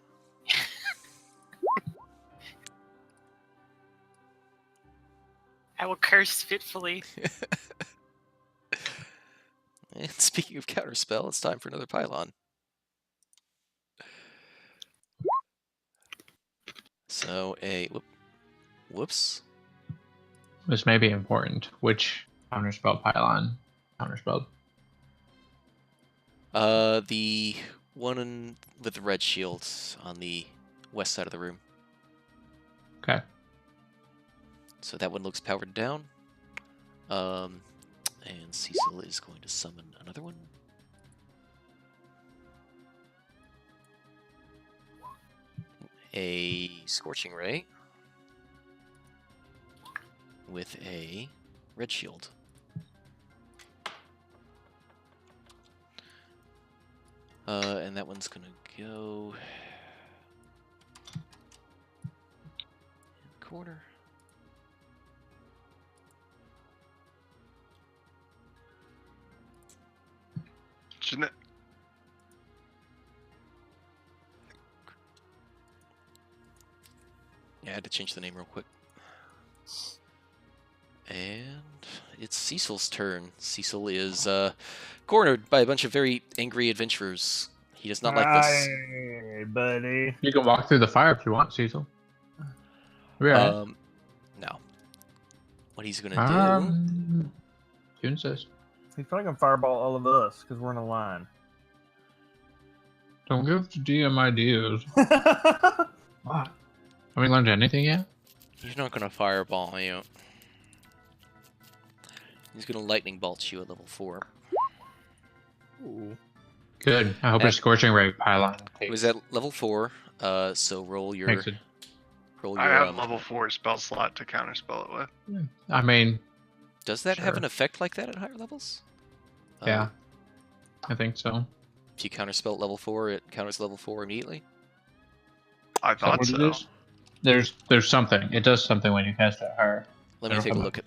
I will curse fitfully. And speaking of counterspell, it's time for another pylon. So whoops. This may be important. Which counterspell pylon counterspelled? The one with the red shields on the west side of the room. Okay. So that one looks powered down. And Cecil is going to summon another one. A Scorching Ray with a red shield. And that one's gonna go in the corner. Shouldn't it? Yeah, I had to change the name real quick. And it's Cecil's turn. Cecil is cornered by a bunch of very angry adventurers. He does not like this. Hey, buddy. You can walk through the fire if you want, Cecil. Yeah. No. What he's gonna You insist. He's probably gonna fireball all of us because we're in a line. Don't give the DM ideas. What? Have we learned anything yet? do, he's not gonna fireball you. He's gonna lightning bolt you at level 4. Ooh. Good. I hope a scorching ray pylon. It was at level 4. So roll your Makes it. roll I your. have level 4 spell slot to counterspell it with. I mean, Does that have Sure. an effect like that at higher levels? yeah. I think so. If you counterspell at level 4, it counters level 4 immediately. I Is that thought what it so. is? There's something. It does something when you cast it higher. Let me take a look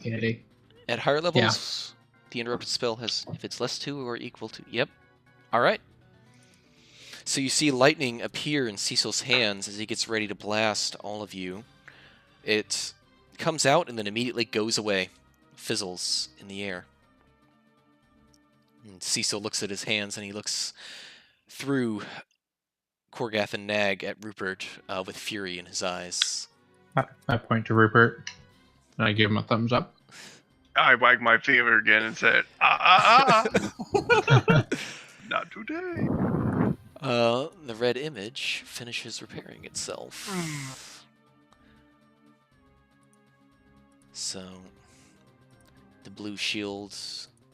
at higher levels. The interrupted spell has, if it's less to or equal to. Yep. All right. So you see lightning appear in Cecil's hands as he gets ready to blast all of you. It comes out and then immediately goes away, fizzles in the air. And Cecil looks at his hands and he looks through Korgath and Nag at Rupert with fury in his eyes. I point to Rupert and I give him a thumbs up. I wagged my finger again and said, not today. The red image finishes repairing itself. So, the blue shield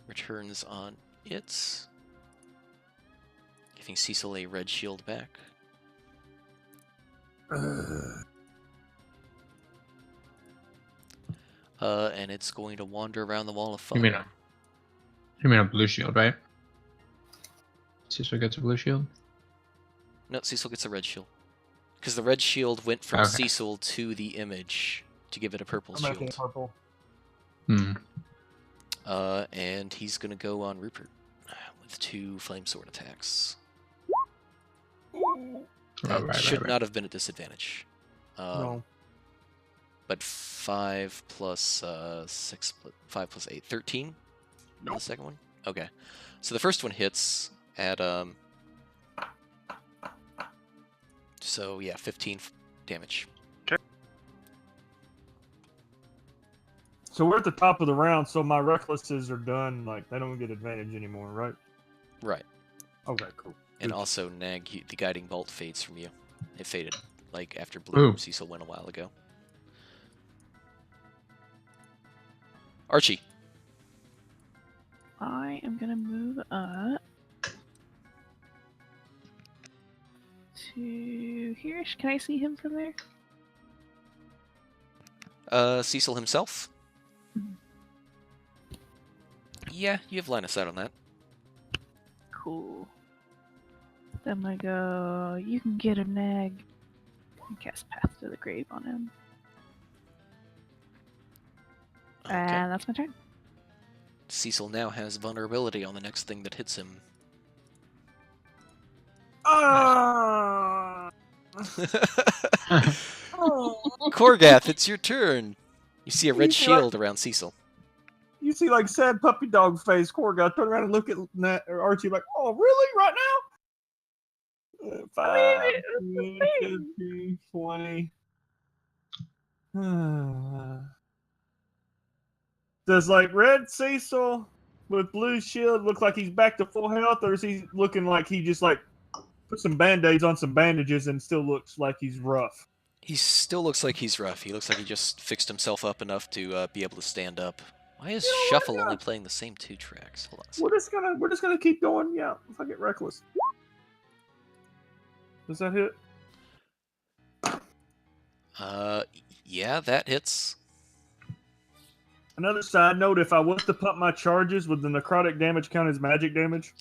returns on it, giving Cecil a red shield back. And it's going to wander around the wall of fun. You mean a blue shield, right? Cecil gets a blue shield? No, Cecil gets a red shield. Because the red shield went from Okay. Cecil to the image to give it a purple I'm making shield. it purple. And he's going to go on Rupert with 2 flame sword attacks. Should not have been at disadvantage. No. But 5 plus 6, 5 plus 8, 13? No. The second one? Okay. So the first one hits at, so yeah, 15 damage. Okay. So we're at the top of the round, so my recklesses are done. Like, they don't get advantage anymore, right? Right. Okay, cool. And also, Nag, the guiding bolt fades from you. It faded, like, after Blue Ooh. Cecil went a while ago. Archie. I am gonna move up to here. Can I see him from there? Cecil himself? Mhm. Yeah, you have line of sight on that. Cool. Then I'm gonna go. You can get a Nag. And cast Path to the Grave on him. Okay. And that's my turn. Cecil now has vulnerability on the next thing that hits him. Korgath, it's your turn. You see a red shield around Cecil. You see, like, sad puppy dog face. Korga turn around and look at Archie like, oh, really? Right now? 5, 15, 20. Does, like, red Cecil with blue shield look like he's back to full health, or is he looking like he just, like, put some band-aids on some bandages and still looks like he's rough? He still looks like he's rough. He looks like he just fixed himself up enough to be able to stand up. Why is Shuffle only playing the same 2 tracks? Hold on a second. We're just gonna keep going. Yeah, if I get reckless. Does that hit? Yeah, that hits. Another side note: if I was to pump my charges, would the necrotic damage count as magic damage?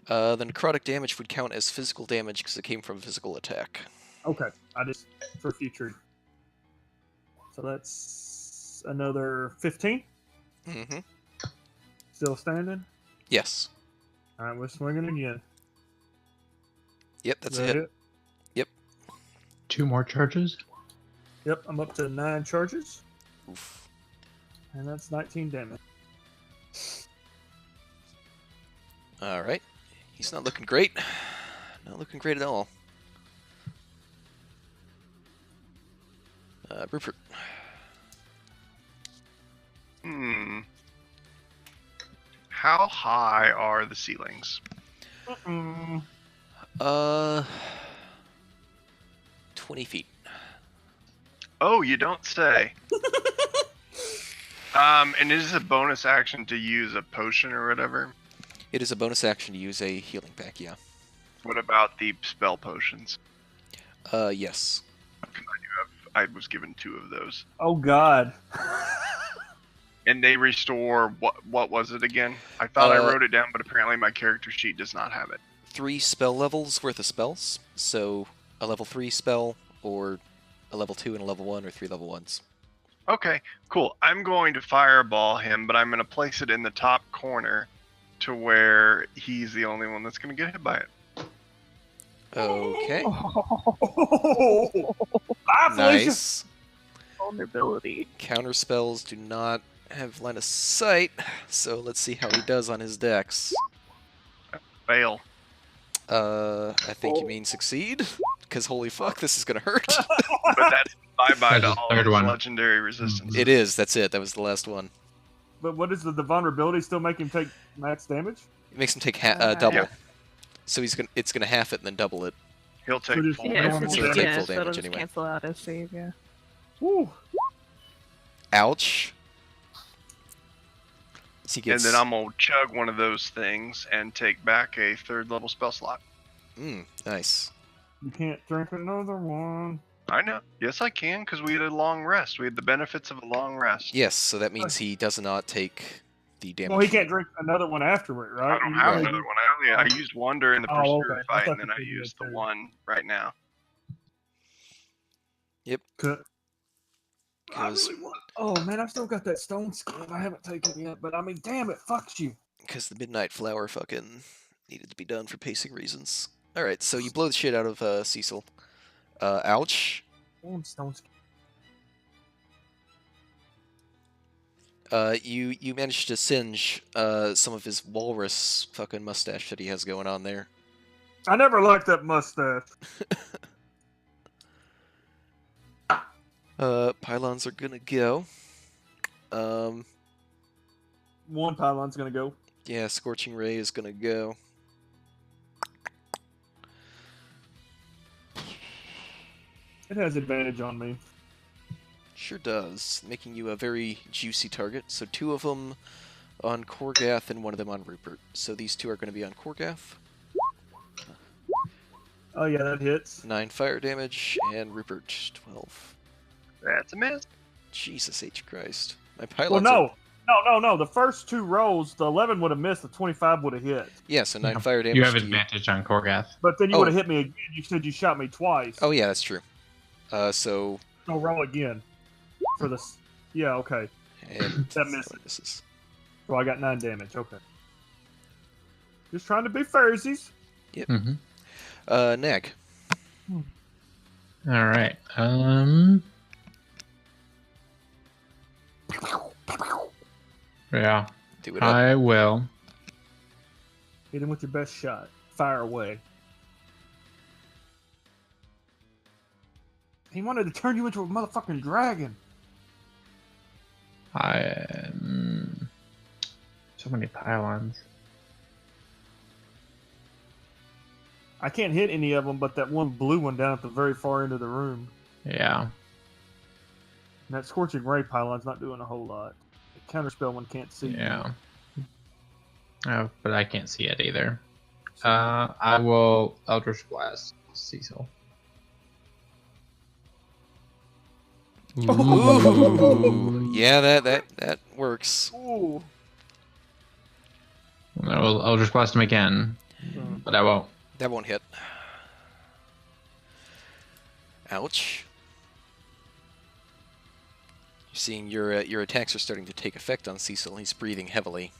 The necrotic damage would count as physical damage because it came from a physical attack. Okay, I just for future. So that's another 15. Mm-hmm. Still standing. Yes. All right, we're swinging again. Yep, that's Is a that hit. it? Yep. 2 more charges. Yep, I'm up to 9 charges, Oof. and that's 19 damage. All right. He's not looking great. Not looking great at all. Rupert. How high are the ceilings? 20 feet. Oh, you don't say. And is it a bonus action to use a potion or whatever? It is a bonus action to use a healing pack, yeah. What about the spell potions? Yes. I was given 2 of those. Oh God. And they restore, what was it again? I thought I wrote it down, but apparently my character sheet does not have it. 3 spell levels worth of spells. So a level 3 spell, or a level 2 and a level 1, or 3 level 1s. Okay, cool. I'm going to fireball him, but I'm going to place it in the top corner to where he's the only one that's going to get hit by it. Okay. Bye, Felicia. Nice. Vulnerability. Counter spells do not have line of sight, so let's see how he does on his dex. Fail. I think you mean succeed? Because holy fuck, this is gonna hurt. But that's bye-bye That's to his all third his one. legendary resistance. It is, that's it, that was the last one. But what is the vulnerability still make him take max damage? It makes him take double. Yeah. So it's gonna half it and then double it. He'll take So just- full Yeah, normal so, So damage. take yeah, full so it'll damage just anyway. cancel out his save, yeah. Woo. Ouch. So he And gets, then I'm gonna chug one of those things and take back a 3rd level spell slot. nice. You can't drink another one. I know. Yes, I can, because we had a long rest. We had the benefits of a long rest. Yes, so that means he does not take the damage. Well, he can't drink another one after it, right? I don't You have gotta another do- one. I used one during the Oh, pursuit okay. I fight, thought and then you I said you used had the two. one right now. Cut. I Because really want. Oh man, I still got that stone skin I haven't taken yet. But I mean, damn it, fucks you. the Midnight Flower fucking needed to be done for pacing reasons. Alright, so you blow the shit out of Cecil. Ouch. Damn stone skin. You managed to singe some of his walrus fucking mustache that he has going on there. I never liked that mustache. Pylons are gonna go. One pylon's gonna go. Yeah, Scorching Ray is gonna go. It has advantage on me. Sure does, making you a very juicy target. So 2 of them on Korgath and 1 of them on Rupert. So these 2 are going to be on Korgath. Oh yeah, that hits. 9 fire damage, and Rupert 12. That's a miss. Jesus H. Christ. My Well, pylons are... no. The first 2 rolls, the 11 would have missed. The 25 would have hit. Yeah, so 9 Yeah. fire damage You have to advantage on Korgath. But then you Oh. would have hit me again. You said you shot me twice. Oh yeah, that's true. So... So roll again. For this. Yeah, okay. And That misses. misses. So I got 9 damage. Okay. Just trying to be fairsies. Mm-hmm. Nag. All right. Yeah, Do it up. I will. Hit him with your best shot. Fire away. He wanted to turn you into a motherfucking dragon. So many pylons. I can't hit any of them but that one blue one down at the very far end of the room. Yeah. And that Scorching Ray pylon's not doing a whole lot. The counterspell one can't see. Yeah. But I can't see it either. I will Eldritch Blast Cecil. Ooh. Yeah, that works. Ooh. I will Eldritch Blast him again, but I won't. That won't hit. Ouch. You're seeing your attacks are starting to take effect on Cecil. He's breathing heavily.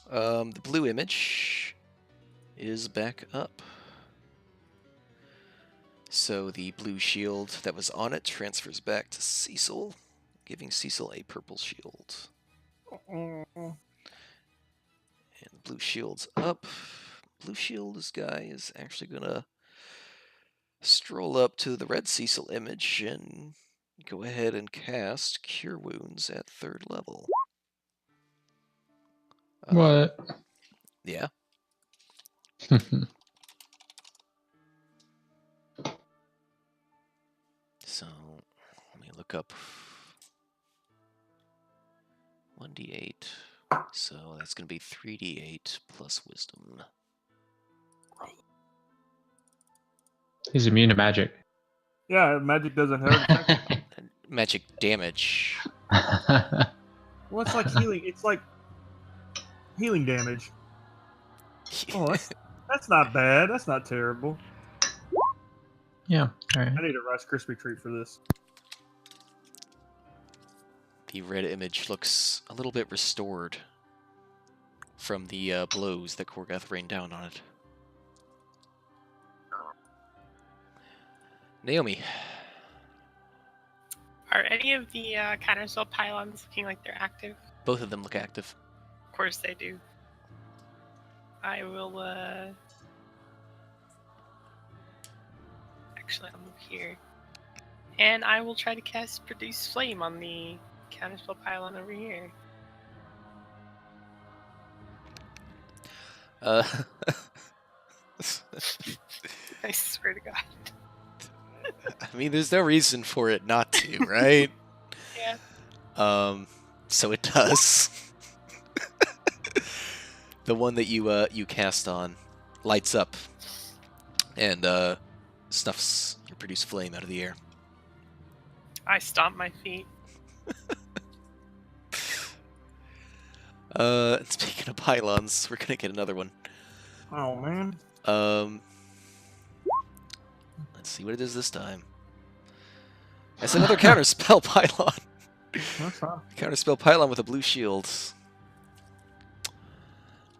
The blue image is back up. So the blue shield that was on it transfers back to Cecil, giving Cecil a purple shield. And the blue shield's up. Blue shield, this guy is actually gonna stroll up to the red Cecil image and go ahead and cast Cure Wounds at 3rd level. What? Yeah. So, let me look up 1d8. So that's going to be 3d8 plus wisdom. He's immune to magic. Yeah, magic doesn't hurt. Magic damage. Well, it's like healing. It's like healing damage. Oh, that's not bad. That's not terrible. Yeah. All right. I need a Rice Krispie treat for this. The red image looks a little bit restored from the blows that Korgath rained down on it. Naomi. Are any of the counterspell pylons looking like they're active? Both of them look active. Of course they do. I will, Actually, I'll move here. And I will try to cast Produce Flame on the counterspell pylon over here. Uh, I swear to God. I mean, there's no reason for it not to, right? Yeah. So it does. The one that you cast on lights up and snuffs your Produce Flame out of the air. I stomp my feet. Speaking of pylons, we're gonna get another one. Oh man. Let's see what it is this time. It's another counterspell pylon. That's fine. Counterspell pylon with a blue shield.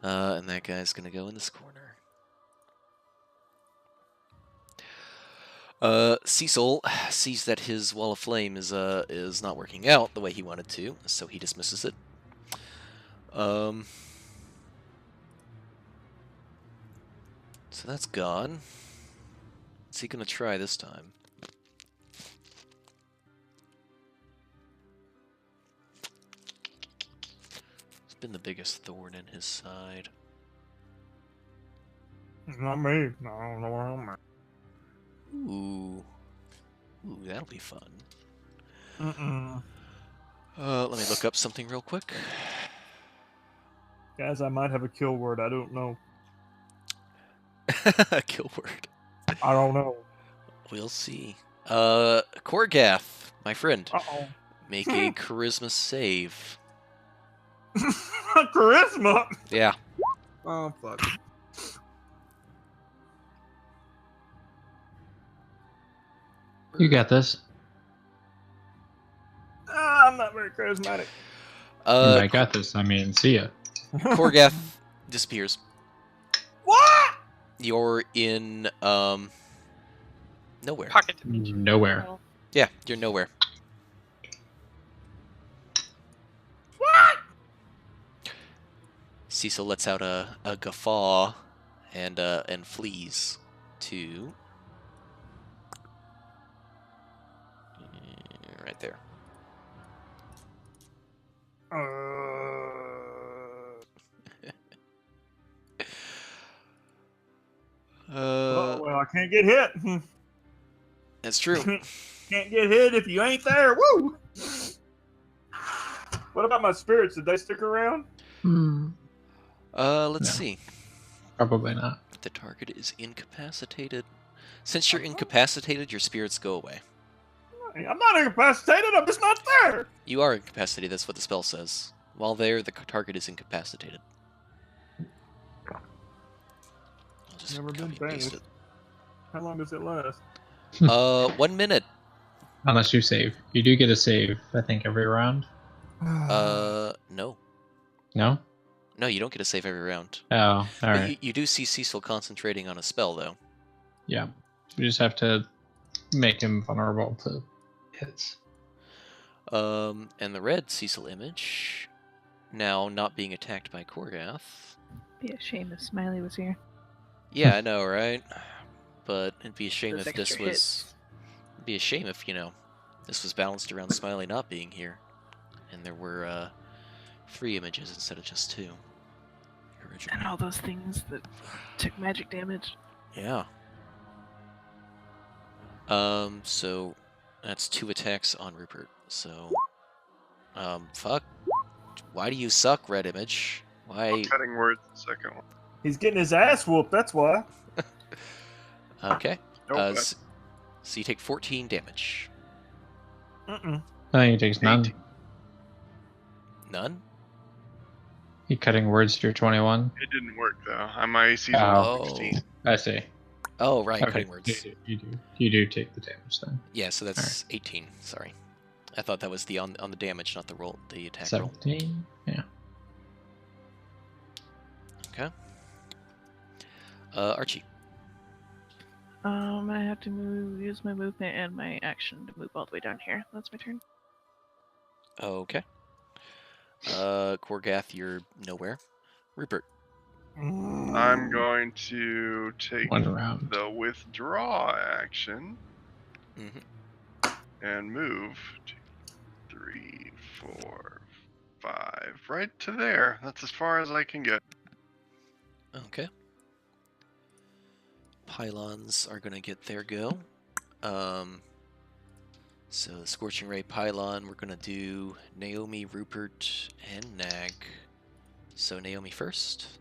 And that guy's gonna go in this corner. Cecil sees that his wall of flame is not working out the way he wanted to, so he dismisses it. So that's gone. What's he gonna try this time? It's been the biggest thorn in his side. It's not me. No, I don't know where I'm at. Ooh, that'll be fun. Mm-mm. Let me look up something real quick. Guys, I might have a kill word. I don't know. Kill word. I don't know. We'll see. Korgath, my friend, Uh-oh. make a charisma save. Charisma? Yeah. Oh, fuck. You got this. I'm not very charismatic. I got this. I mean, see ya. Korgath disappears. What? You're in nowhere. Pocket dimension. Nowhere. Oh. Yeah, you're nowhere. What? Cecil lets out a guffaw and flees to right there. Well, I can't get hit. That's true. Can't get hit if you ain't there. Woo! What about my spirits? Did they stick around? Let's No. see. Probably not. The target is incapacitated. Since you're incapacitated, your spirits go away. I'm not incapacitated. I'm just not there. You are incapacitated, that's what the spell says. While there, the target is incapacitated. I'll just Never been copy and paste banished. How long does it last? it. 1 minute. Unless you save. You do get a save, I think, every round. No. No? No, you don't get a save every round. Oh, But alright. you do see Cecil concentrating on a spell, though. Yeah. You just have to make him vulnerable to hits. And the red Cecil image, now not being attacked by Korgath. Be a shame if Smiley was here. Yeah, I know, right? But it'd be a shame Those if this extra was... hits. It'd be a shame if, this was balanced around Smiley not being here. And there were, 3 images instead of just 2. Originally. And all those things that took magic damage. Yeah. So that's 2 attacks on Rupert. So, fuck. Why do you suck, red image? Why? Cutting words, the second one. He's getting his ass whooped. That's why. Okay. Nope, So you take 14 damage. Mm-mm. I think he takes none. 18. None? You cutting words to your 21? It didn't work though. My AC is Oh. only 16. I see. Oh, right, Okay, cutting words. You do take the damage then. Yeah, so that's 18. Sorry, I thought that was the on the damage, not the roll, the attack roll. 17? Yeah. Okay. Archie. I have to use my movement and my action to move all the way down here. That's my turn. Okay. Korgath, you're nowhere. Rupert. I'm going to take 1 round. the withdraw action Mm-hmm. and move 2, 3, 4, 5, right to there. That's as far as I can get. Okay. Pylons are gonna get their go. So the Scorching Ray Pylon, we're gonna do Naomi, Rupert, and Nag. So Naomi first.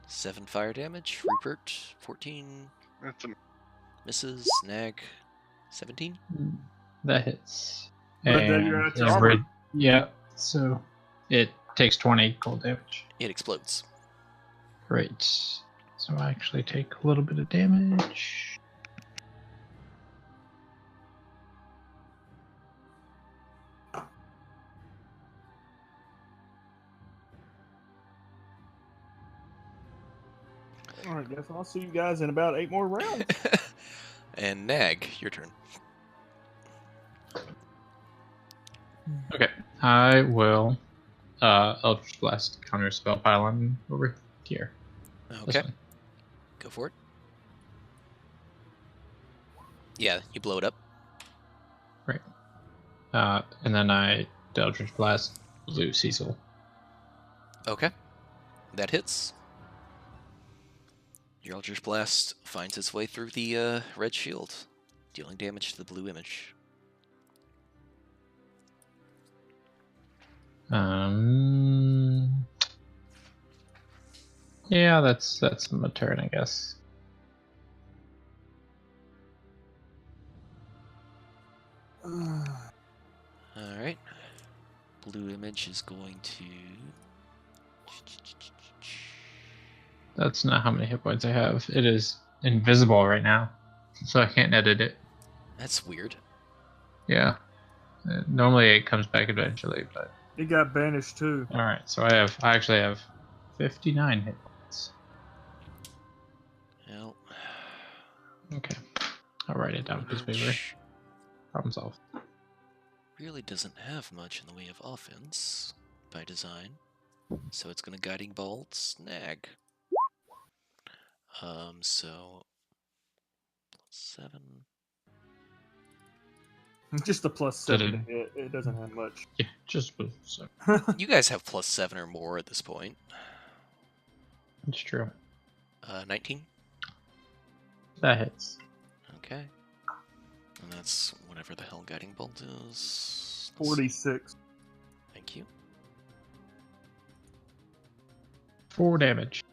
7 fire damage. Rupert, 14. That's a Misses. Nag, 17. That hits. But then you're And at your armor. yeah, so it takes 20 cold damage. It explodes. Great. So I actually take a little bit of damage. All right, guess I'll see you guys in about 8 more rounds. And Nag, your turn. Okay, I will Eldritch Blast counter spell pylon over here. This Okay, one. go for it. Yeah, you blow it up. Right. And then I Eldritch Blast blue Cecil. Okay, that hits. Your Eldritch Blast finds its way through the red shield, dealing damage to the blue image. Yeah, that's my turn, I guess. Alright. Blue image is going to... That's not how many hit points I have. It is invisible right now, so I can't edit it. That's weird. Yeah. Normally it comes back eventually, but It got banished too. all right. So I actually have 59 hit points. Well, Okay, I'll write it down piece of paper. image Problem solved. really doesn't have much in the way of offense by design, so it's going to Guiding Bolt Snag. So +7. Just a +7 Did to hit. It doesn't have much. Yeah, just so You guys have +7 or more at this point. it's true. 19. That hits. Okay. And that's whatever the hell Guiding Bolt is. 46. Thank you. 4 damage.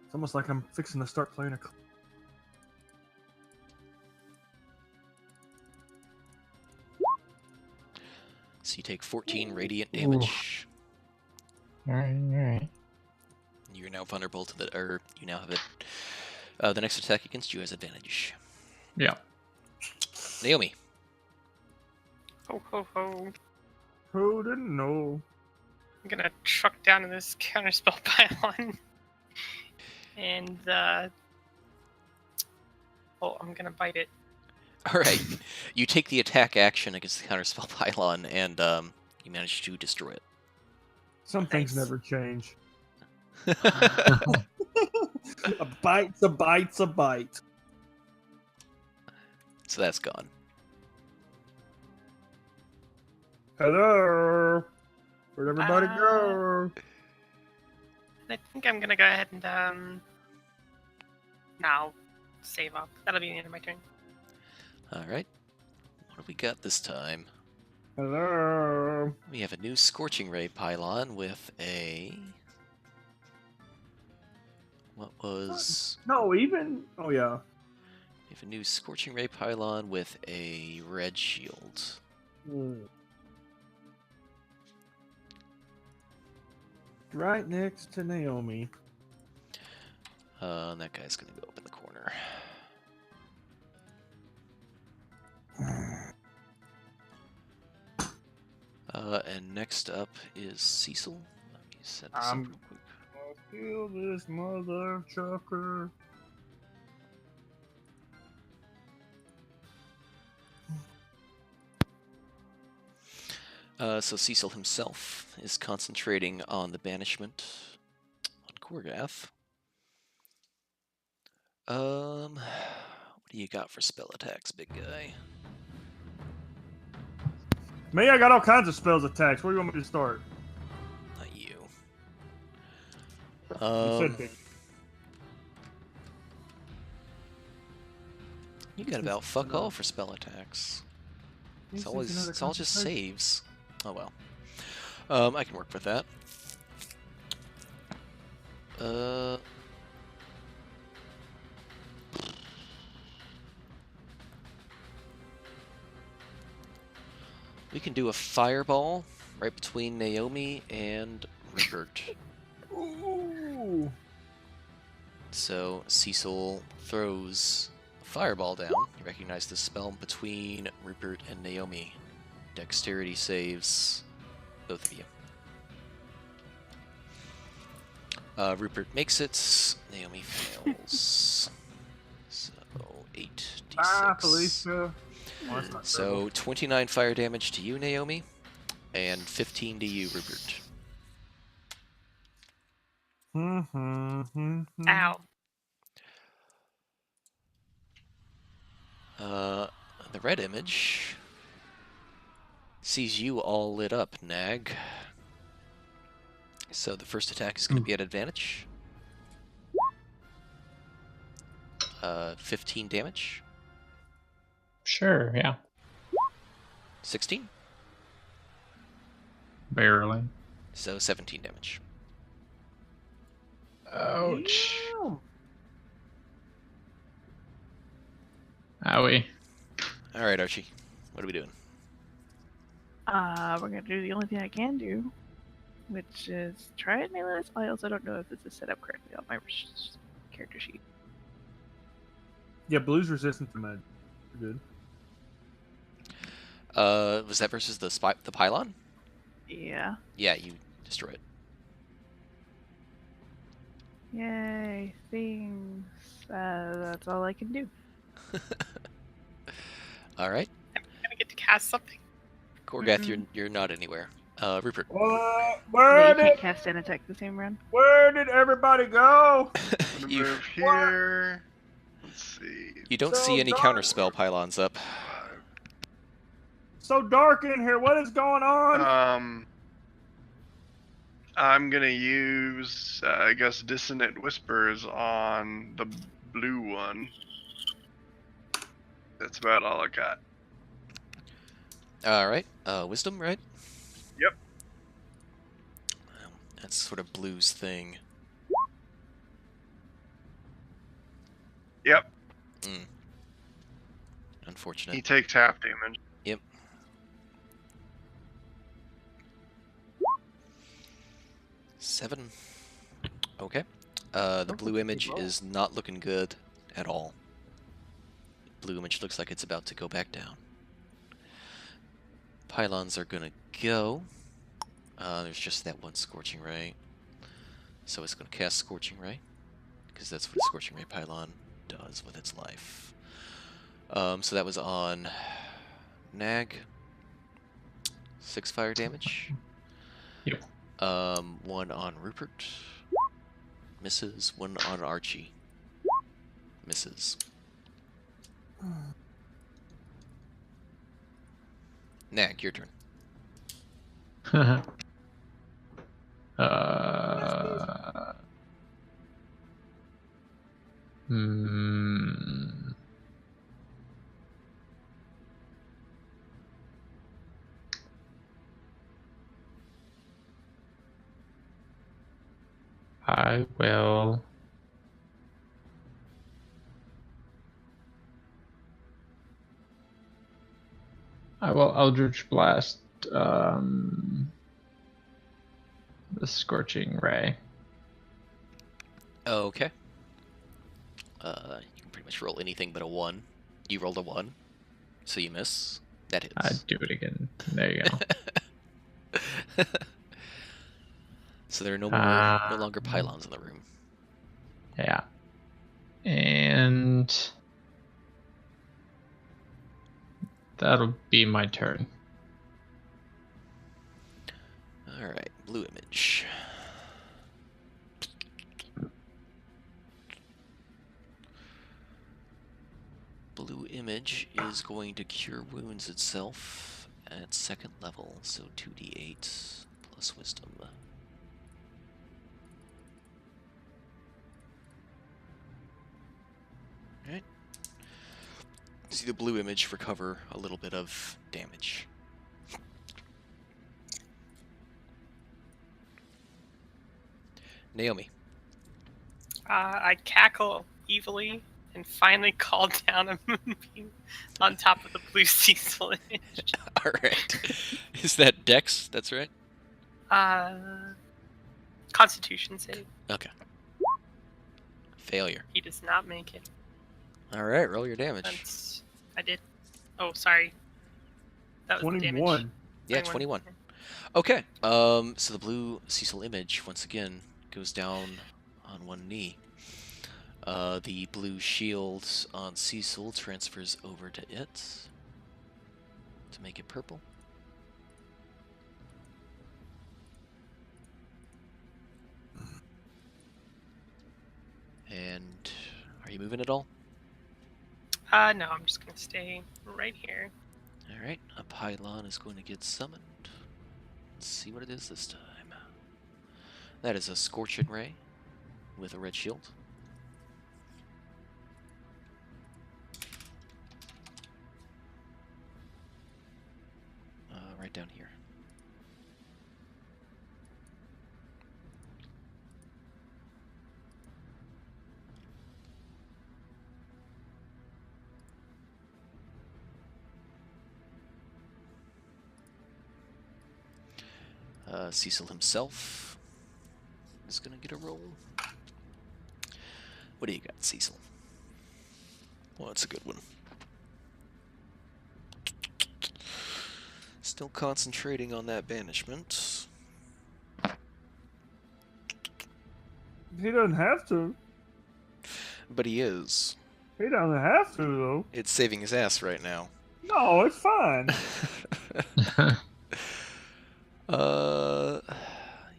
It's almost like I'm fixing to start playing a. So you take 14 radiant damage. All right. You're now vulnerable to the, or you now have it. The next attack against you has advantage. Yeah. Naomi. Ho ho ho. Who didn't know? I'm gonna truck down to this counterspell pylon. And I'm gonna bite it. All right. You take the attack action against the counterspell pylon, and you manage to destroy it. Some things Nice. never change. A bite's a bite's a bite. So that's gone. Hello. Where'd everybody go? I think I'm gonna go ahead and now save up. That'll be the end of my turn. All right. What do we got this time? Hello. We have a new Scorching Ray pylon with a... What was... No, even. Oh yeah. We have a new Scorching Ray pylon with a red shield. Right next to Naomi. And that guy's gonna go up in the corner. And next up is Cecil. Let me set this up real quick. I'll kill this mother trucker. So Cecil himself is concentrating on the banishment on Korgath. What do you got for spell attacks, big guy? Me, I got all kinds of spells attacks. Where do you want me to start? Not you. You said big. You got about fuck all for spell attacks. It's all just saves. Oh well. I can work with that. We can do a fireball right between Naomi and Rupert. Ooh. So Cecil throws a fireball down. You recognize the spell between Rupert and Naomi. Dexterity saves both of you. Rupert makes it. Naomi fails. So 8d6. Ah, Felicia. Well, that's not So terrible. 29 fire damage to you, Naomi, and 15 to you, Rupert. Ow. The red image sees you all lit up, Nag. So the first attack is going to be at advantage. 15 damage. Sure, yeah. 16. Barely. So 17 damage. Ouch. Damn. Owie. All right, Archie. What are we doing? We're gonna do the only thing I can do, which is try and melee this. I also don't know if this is set up correctly on my character sheet. Yeah, blue's resistant to magic. Good. Was that versus the pylon? Yeah. Yeah, you destroy it. Yay, things. That's all I can do. All right, I'm gonna get to cast something. Korgath, you're not anywhere. Rupert. What? Yeah, you can't cast and attack the same run. Where did everybody go? I'm gonna you, move here. Let's see. you don't So see any dark. counterspell pylons up. So dark in here. What is going on? I'm gonna use, I guess, Dissonant Whispers on the blue one. That's about all I got. All right, wisdom, right? Yep. That's sort of blue's thing. Yep. Unfortunate. He takes half damage. Yep. Seven. Okay. The blue image is not looking good at all. Blue image looks like it's about to go back down. Pylons are gonna go. There's just that one Scorching Ray. So it's gonna cast Scorching Ray, because that's what a Scorching Ray pylon does with its life. So that was on Nag. 6 fire damage. Yep. 1 on Rupert. Misses. 1 on Archie. Misses. Nag, your turn. I will. I will Eldritch Blast the Scorching Ray. Okay. You can pretty much roll anything but a 1. You rolled a 1, so you miss. That hits. I'd do it again. There you go. So there are no longer pylons in the room. Yeah. And that'll be my turn. Alright, blue image. Blue image is going to cure wounds itself at 2nd level, so 2d8 plus wisdom. Alright. See the blue image recover a little bit of damage. Naomi. I cackle evilly and finally call down a moonbeam on top of the blue Cecil image. Alright. Is that Dex? That's right? Constitution save. Okay. Failure. He does not make it. Alright, roll your damage. I did. Oh, sorry. That was the damage. 21. Yeah, 21. Okay. So the blue Cecil image, once again, goes down on one knee. The blue shield on Cecil transfers over to it to make it purple. And are you moving at all? No, I'm just gonna stay right here. Alright, a pylon is going to get summoned. Let's see what it is this time. That is a Scorching Ray with a red shield. Right down here. Cecil himself is gonna get a roll. What do you got, Cecil? Well, that's a good one. Still concentrating on that banishment. He doesn't have to. But he is. He doesn't have to, though. It's saving his ass right now. No, it's fine.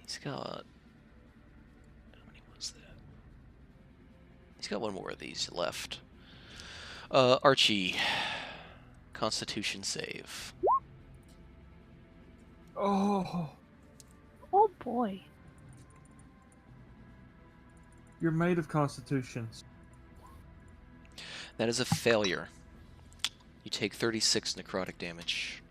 He's got... How many was that? He's got one more of these left. Archie. Constitution save. Oh, Oh boy. you're made of constitutions. That is a failure. You take 36 necrotic damage.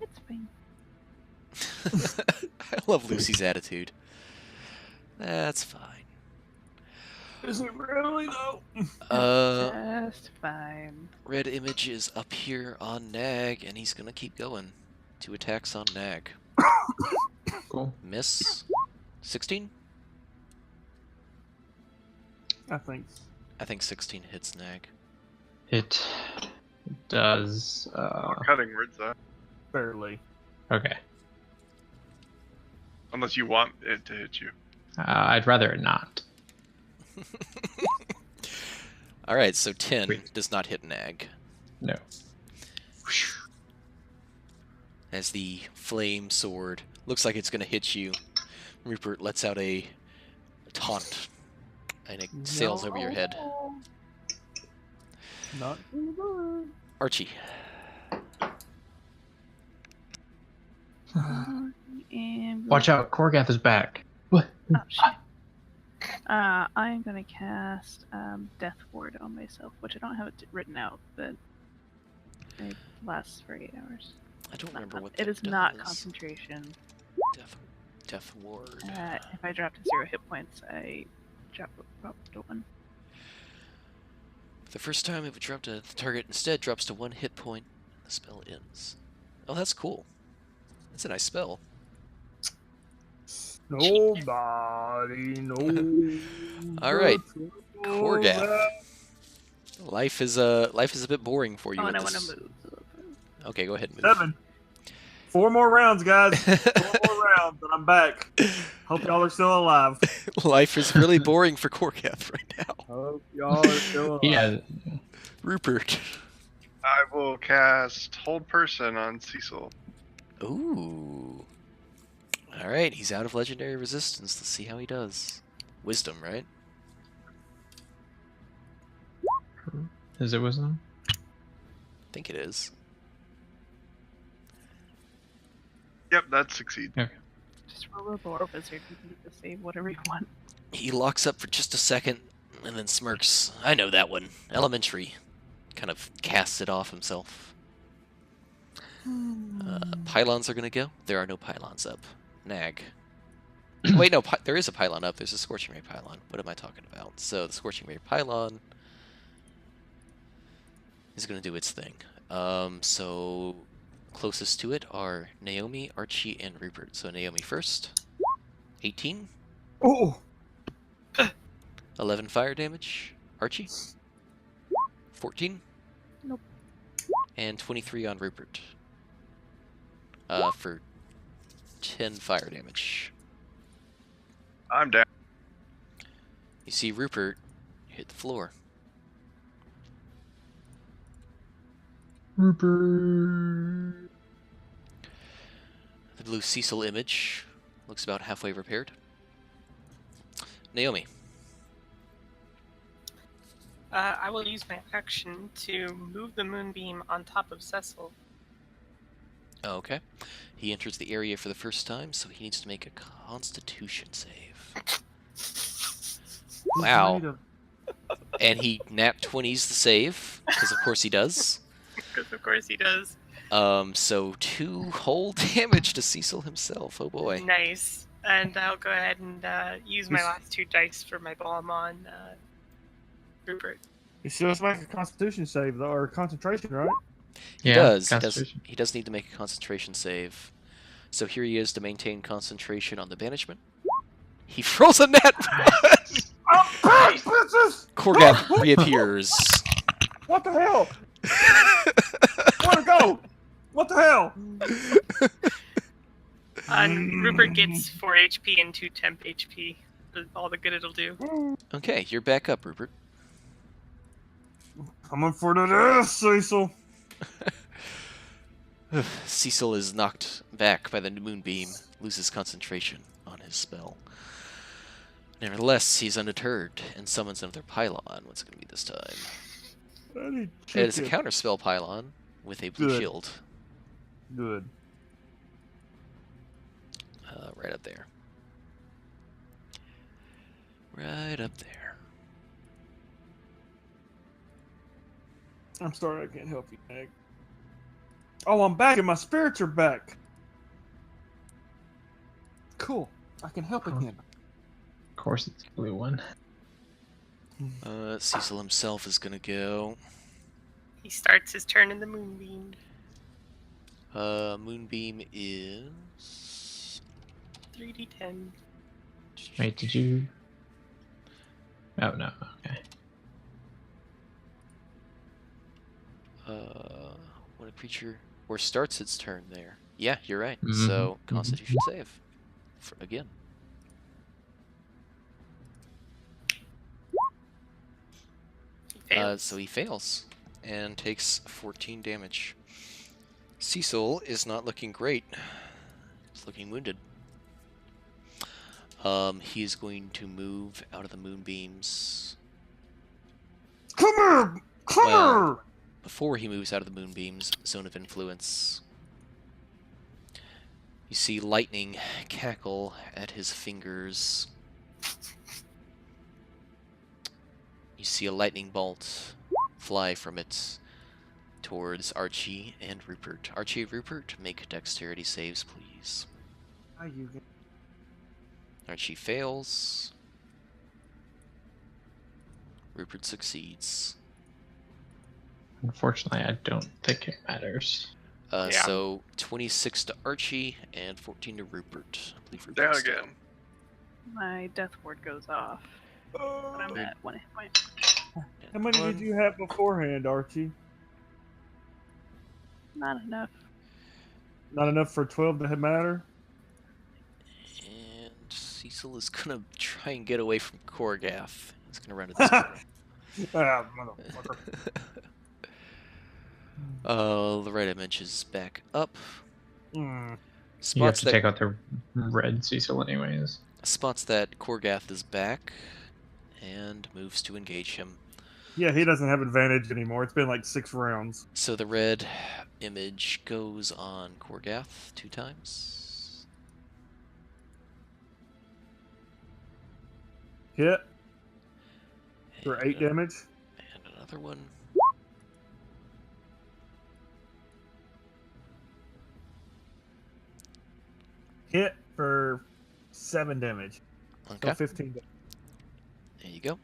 It's fine. I love Lucy's attitude. That's fine. Is it really, though? Just fine. Red image is up here on Nag, and he's gonna keep going. 2 attacks on Nag. Cool. Miss. 16? I think. I think 16 hits Nag. It does. Cutting words, Barely. Okay. unless you want it to hit you. I'd rather it not. Alright, so 10 Wait. does not hit Nag. No. As the flame sword looks like it's going to hit you, Rupert lets out a taunt, and it sails over your head. Not too bad. Archie. And Watch out, Korgath is back. What? Oh, shit. I'm gonna cast Death Ward on myself, which I don't have it written out, but it lasts for 8 hours. I don't remember what It that is not does. concentration. Death Ward. If I drop to 0 hit points, I drop to 1. The first time it would drop to the target instead drops to 1 hit point, and the spell ends. Oh, that's cool. That's a nice spell. Nobody knows. All right, the Korgath. trouble Life is a bit boring for you. Oh, at and I want this- to move. Okay, go ahead and move. that- 7. 4 more rounds, guys. 4 more rounds, and I'm back. Hope y'all are still alive. Life is really boring for Korkath right now. Hope y'all are still alive. Yeah. Rupert. I will cast Hold Person on Cecil. Ooh. Alright, he's out of legendary resistance. Let's see how he does. Wisdom, right? Is it wisdom? I think it is. Yep, that succeeds. Just roll a lore wizard. You can get to save whatever you want. He locks up for just a second and then smirks. I know that one. Elementary. Kind of casts it off himself. Pylons are going to go. There are no pylons up. Nag. Wait, no, there is a pylon up. There's a Scorching Ray pylon. What am I talking about? So the Scorching Ray pylon is going to do its thing. So closest to it are Naomi, Archie, and Rupert. So Naomi first. 18. Oh, 11 fire damage. Archie. 14. Nope. And 23 on Rupert. For 10 fire damage. I'm down. You see Rupert hit the floor. Rupert. The blue Cecil image looks about halfway repaired. Naomi. I will use my action to move the moonbeam on top of Cecil. Oh, okay. He enters the area for the first time, so he needs to make a Constitution save. Wow. And he nat 20s the save, because of course he does. Because of course he does. So 2 whole damage to Cecil himself. Oh boy. Nice. And I'll go ahead and use my last 2 dice for my bomb on Rupert. You still just make a Constitution save, though, or concentration, right? He Yeah, does. Constitution. He does need to make a concentration save. So here he is to maintain concentration on the banishment. He rolls a nat 1! I'm back, bitches! Korgath reappears. What the hell? Where'd it go? What the hell? Rupert gets 4 HP and 2 temp HP. All the good it'll do. Okay, you're back up, Rupert. Coming for that ass, Cecil. Cecil is knocked back by the moonbeam, loses concentration on his spell. Nevertheless, he's undeterred and summons another pylon. What's it going to be this time? It is a counterspell pylon with a blue Good. shield. Good. Right up there. Right up there. I'm sorry I can't help you, Meg. Oh, I'm back and my spirits are back. Cool. I can help again. Of course, it's the blue one. Cecil himself is going to go. He starts his turn in the moonbeam. Moonbeam is... 3d10. Wait, did you? Oh no. Okay. When a creature or starts its turn there. Yeah, you're right. Mhm, So, mhm. Constitution save. Again. He fails. So he fails and takes 14 damage. Cecil is not looking great. He's looking wounded. He is going to move out of the moonbeams. Come here! Come Well, here! Before he moves out of the moonbeams, zone of influence. You see lightning cackle at his fingers. You see a lightning bolt fly from it towards Archie and Rupert. Archie and Rupert, make dexterity saves, please. How you get... Archie fails. Rupert succeeds. Unfortunately, I don't think it matters. Yeah. So 26 to Archie and 14 to Rupert. I believe Down Rupert's again. My death ward goes off. But I'm at 1 hit point. How many did you have beforehand, Archie? Not enough. Not enough for 12 to matter. And Cecil is gonna try and get away from Korgath. He's gonna run to this corner. Ah, motherfucker. The right image is back up. Mm. You have Spots to that take out the red Cecil anyways. spots that Korgath is back, and moves to engage him. Yeah, he doesn't have advantage anymore. It's been like 6 rounds. So the red image goes on Korgath 2 times. Hit for And 8 damage. And another one. Hit for 7 damage. Okay. So 15 damage. There you go.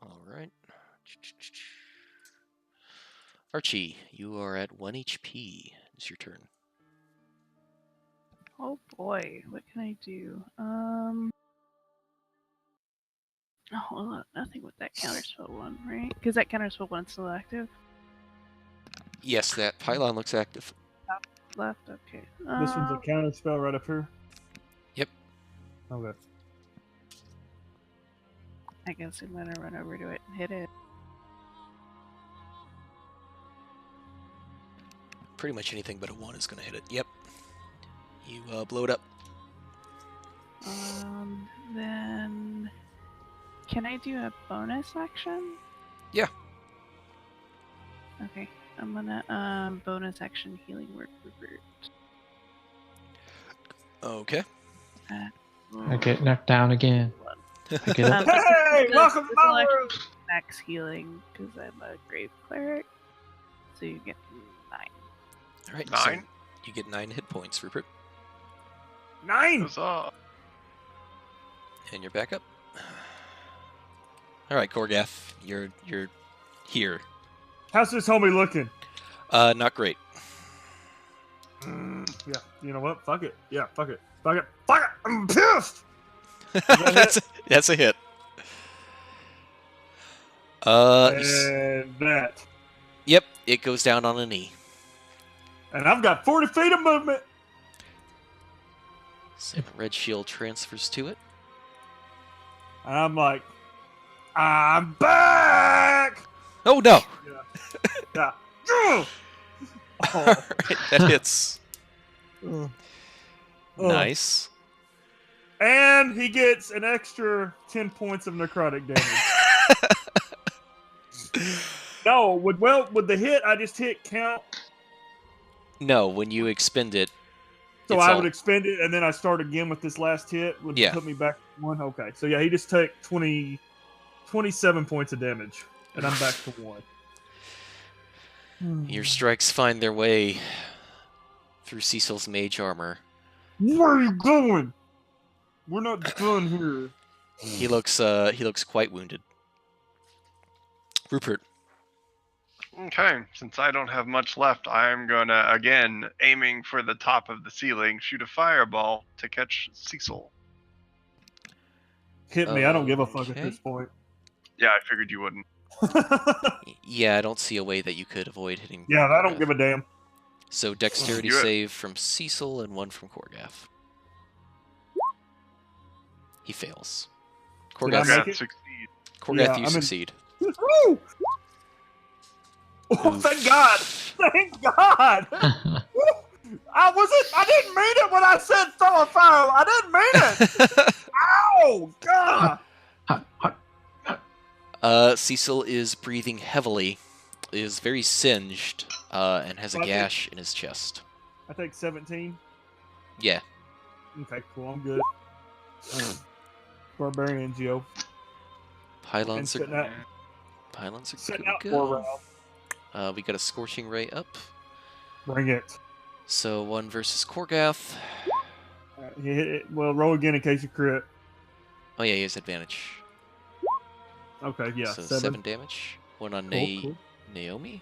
All right. Archie, you are at 1 HP. It's your turn. Oh boy, what can I do? Oh, well, nothing with that counterspell one, right? Because that counterspell one's still active. Yes, that pylon looks active. Left, okay. This one's a counter spell right up here. Yep. Okay. I guess I'm gonna run over to it and hit it. Pretty much anything but a 1 is going to hit it. Yep. You blow it up. Then can I do a bonus action? Yeah. Okay, I'm gonna bonus action healing word Rupert. Okay. I get knocked down again. I get up. Hey, welcome to this my will actually world. be max healing because I'm a grave cleric. So you get 9. All right. 9? So you get 9 hit points, Rupert. 9! Huzzah. And you're back up. All right, Korgath, you're here. How's this homie looking? Not great. Yeah, you know what? Fuck it. Yeah, fuck it. Fuck it. Fuck it! I'm pissed! That's a hit. And that. Yep, it goes down on a knee. And I've got 40 feet of movement. So red shield transfers to it. And I'm like, I'm back! Oh no! Yeah. Oh. All right, that hits. Oh. Nice. And he gets an extra 10 points of necrotic damage. No, would the hit I just hit count? No, when you expend it, So it's I all- would expend it, and then I start again with this last hit. Would Yeah. put me back to 1. Okay, so yeah, he just took 27 points of damage, and I'm back to 1. your strikes find their way through Cecil's mage armor. Where are you going? We're not done here. He looks quite wounded. Rupert. Okay, since I don't have much left, I'm gonna, again, aiming for the top of the ceiling, shoot a fireball to catch Cecil. Hit me. I don't give a fuck at Okay. this point. Yeah, I figured you wouldn't. Yeah, I don't see a way that you could avoid hitting. Yeah, I don't Korgath. give a damn. So dexterity Do it. save from Cecil and 1 from Korgath. He fails. Did I Korgath, make Okay, it? succeed. Korgath, Yeah, you I'm in- succeed. Woo! Oh, thank God! Thank God! I didn't mean it when I said throw a fire. I didn't mean it. Ow! God! Cecil is breathing heavily, is very singed, and has a Okay. gash in his chest. I take 17. Yeah. Okay, cool. I'm good. Barbarian Geo. Pylons sitting out, are sitting good out to 4 go. rounds. We got a Scorching Ray up. Bring it. So 1 versus Korgath. Well, roll again in case you crit. Oh yeah, he has advantage. Okay, yeah, So 7. 7 damage. 1 on Cool. Naomi.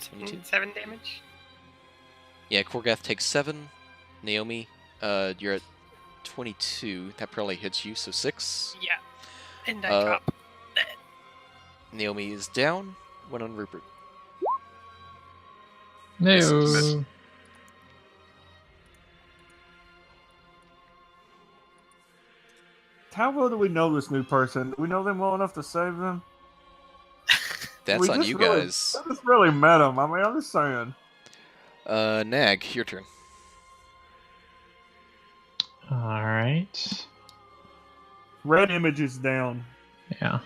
22. 7 damage. Yeah, Korgath takes 7. Naomi, you're at 22. That probably hits you, so 6. Yeah. And I drop. Naomi is down. One on Rupert. No. How well do we know this new person? Do we know them well enough to save them? That's We on just you really- guys. I just really met them. I mean, I'm just saying. Nag, your turn. Alright. Red image is down. Yeah.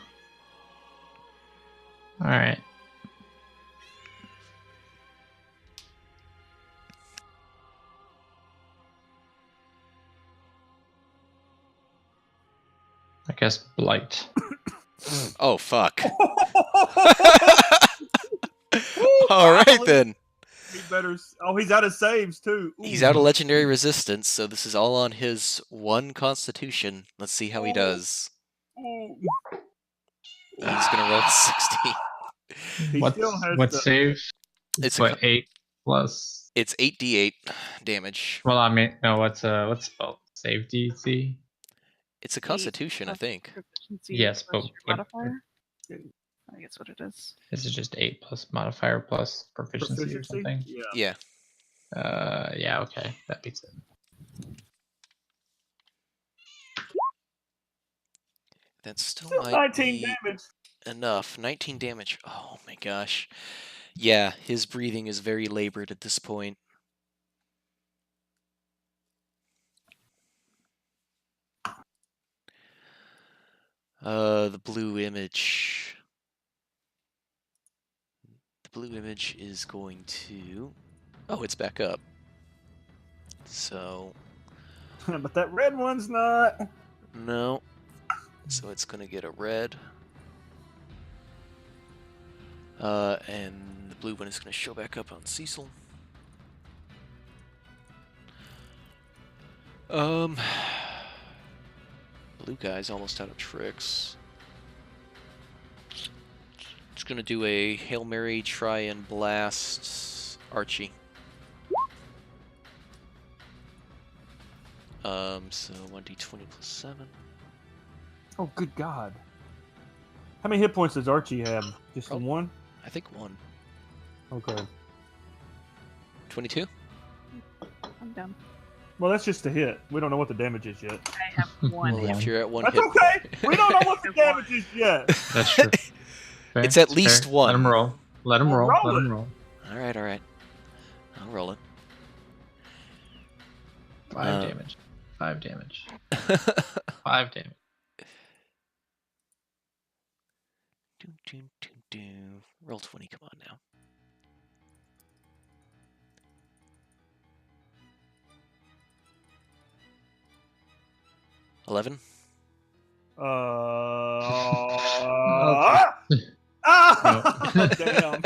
Alright. I guess blight. Oh, fuck. All right, then. He better. Oh, he's out of saves too. Ooh. He's out of legendary resistance, so this is all on his 1 constitution. Let's see how he does. Ooh. He's gonna roll 16. He still has What the- save? It's What, 8 plus? It's 8d8 damage. Well, I mean, no, what's spell? Save DC? It's a constitution, I plus think. proficiency Yes, plus but your what- modifier. I think that's what it is. Is it just 8 plus modifier plus proficiency or something? Yeah. Yeah. Yeah, okay. That beats it. That still Still might 19 be damage. enough. 19 damage. Oh my gosh. Yeah, his breathing is very labored at this point. The blue image. The blue image is going to... Oh, it's back up. So, But that red one's not. no. So it's going to get a red. And the blue one is going to show back up on Cecil. Blue guy's almost out of tricks. Just gonna do a Hail Mary, try and blast Archie. So 1d20 plus 7. Oh, good God. How many hit points does Archie have? Just the Oh. one? I think 1. Okay. 22? I'm done. Well, that's just a hit. We don't know what the damage is yet. I have one. Well, if you're at 1 That's hit... okay. We don't know what the damage is yet. That's true. Fair, It's at fair. least 1. Let him roll. Let him Well, roll. roll Let him it. roll. Alright, alright. I'll roll it. 5 damage. 5 damage. 5 damage. Roll 20, come on now. $11? Damn.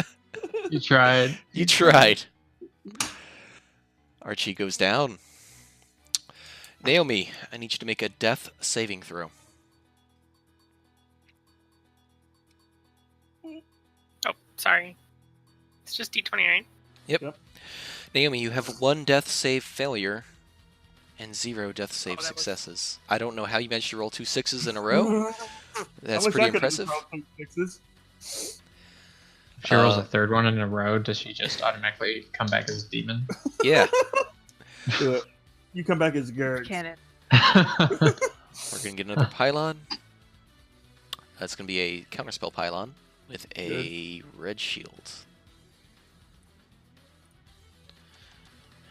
You tried. You tried. Archie goes down. Naomi, I need you to make a death saving throw. Oh, sorry. It's just D29. Naomi, you have 1 death save failure and 0 death save that was- successes. I don't know how you managed to roll 2 6s in a row. That's I wish pretty I could impressive. throw some sixes. If she rolls Uh, a third one in a row, does she just automatically come back as a demon? Yeah, Do it. You come back as Garrett. Cannon. we're gonna get another pylon. That's gonna be a counterspell pylon with a red shield.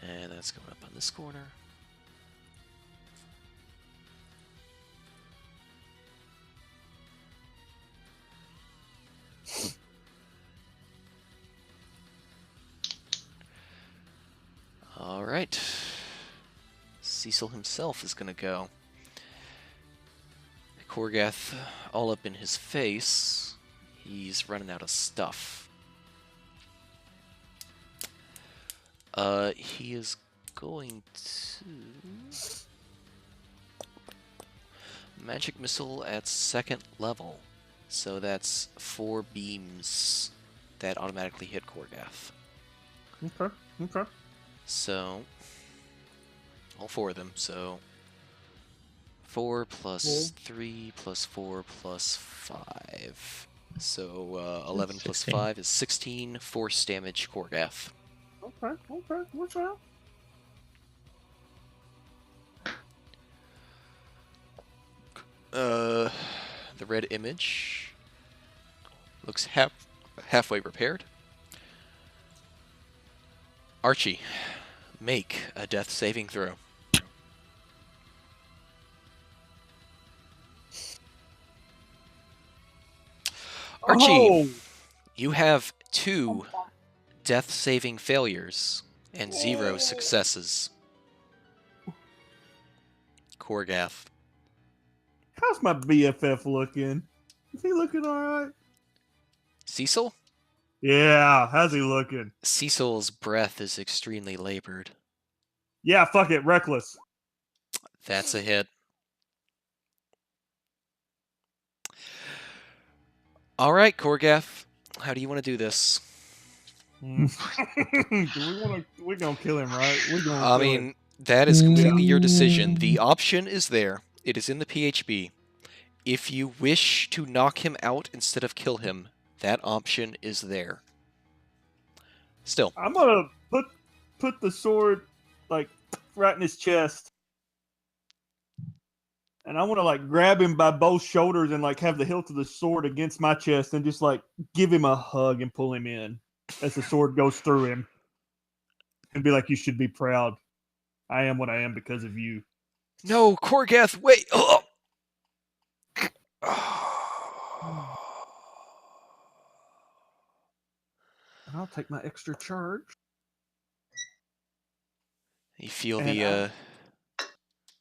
And that's going up on this corner. All right. Cecil himself is gonna go. Korgath all up in his face. He's running out of stuff. He is going to magic missile at 2nd level. So that's 4 beams that automatically hit Korgath. Okay. Okay. So all 4 of them, so 4 plus 3 plus 4 plus 5. So 11 plus 16. 5 is 16 force damage, Korgath. Okay. What's up? The red image looks halfway repaired. Archie, make a death saving throw. Archie, Oh! you have 2 death saving failures and 0 successes. Korgath. How's my BFF looking? Is he looking all right? Cecil? Yeah, how's he looking? Cecil's breath is extremely labored. Yeah, fuck it, reckless. That's a hit. All right, Korgath, how do you want to do this? Do we want to? We're gonna kill him, right? We're gonna I kill him. mean, that is completely your decision. The option is there. It is in the PHB. If you wish to knock him out instead of kill him, that option is there. Still. I'm gonna put the sword like right in his chest, and I want to like grab him by both shoulders and like have the hilt of the sword against my chest and just like give him a hug and pull him in as the sword goes through him, and be like, "You should be proud. I am what I am because of you." No, Korgath, wait! Oh. And I'll take my extra charge. You feel And the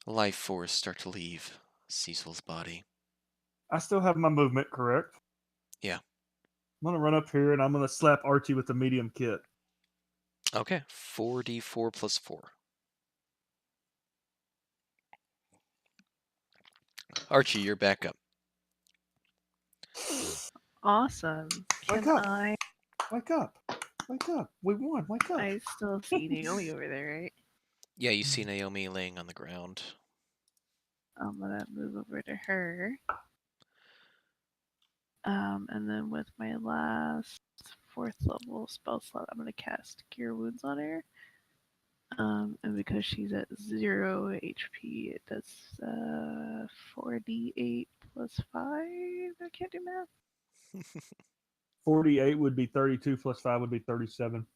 life force start to leave Cecil's body. I still have my movement, correct? Yeah. I'm gonna run up here and I'm gonna slap Archie with the medium kit. Okay, 4d4 plus 4. Archie, you're back up. Awesome. Wake Can up. I? Wake up. Wake up. We won. Wake up. I still see Naomi over there, right? Yeah, you see Naomi laying on the ground. I'm gonna move over to her. And then with my last 4th level spell slot, I'm gonna cast Cure Wounds on her. And because she's at 0 HP, it does 4d8 plus 5. I can't do math. 48 would be 32 plus 5 would be 37.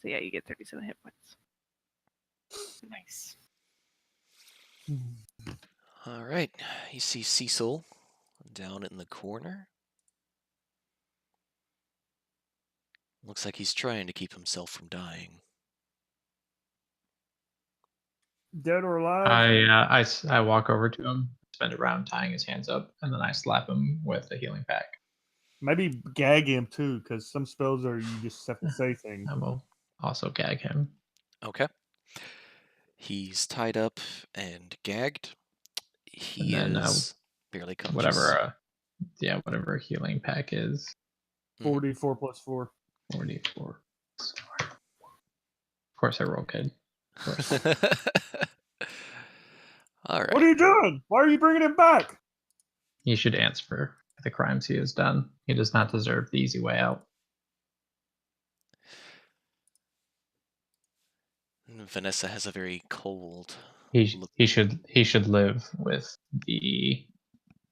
So yeah, you get 37 hit points. Nice. All right, you see Cecil down in the corner. Looks like he's trying to keep himself from dying. Dead or alive? I walk over to him, spend a round tying his hands up, and then I slap him with a healing pack. Maybe gag him too, because some spells are you just have to say things. I will also gag him. Okay. He's tied up and gagged. He And then, is barely conscious. Whatever healing pack is. 44 plus 4. 44. Of course I roll good. All right. What are you doing? Why are you bringing him back? He should answer for the crimes he has done. He does not deserve the easy way out. Vanessa has a very cold look. He should live with the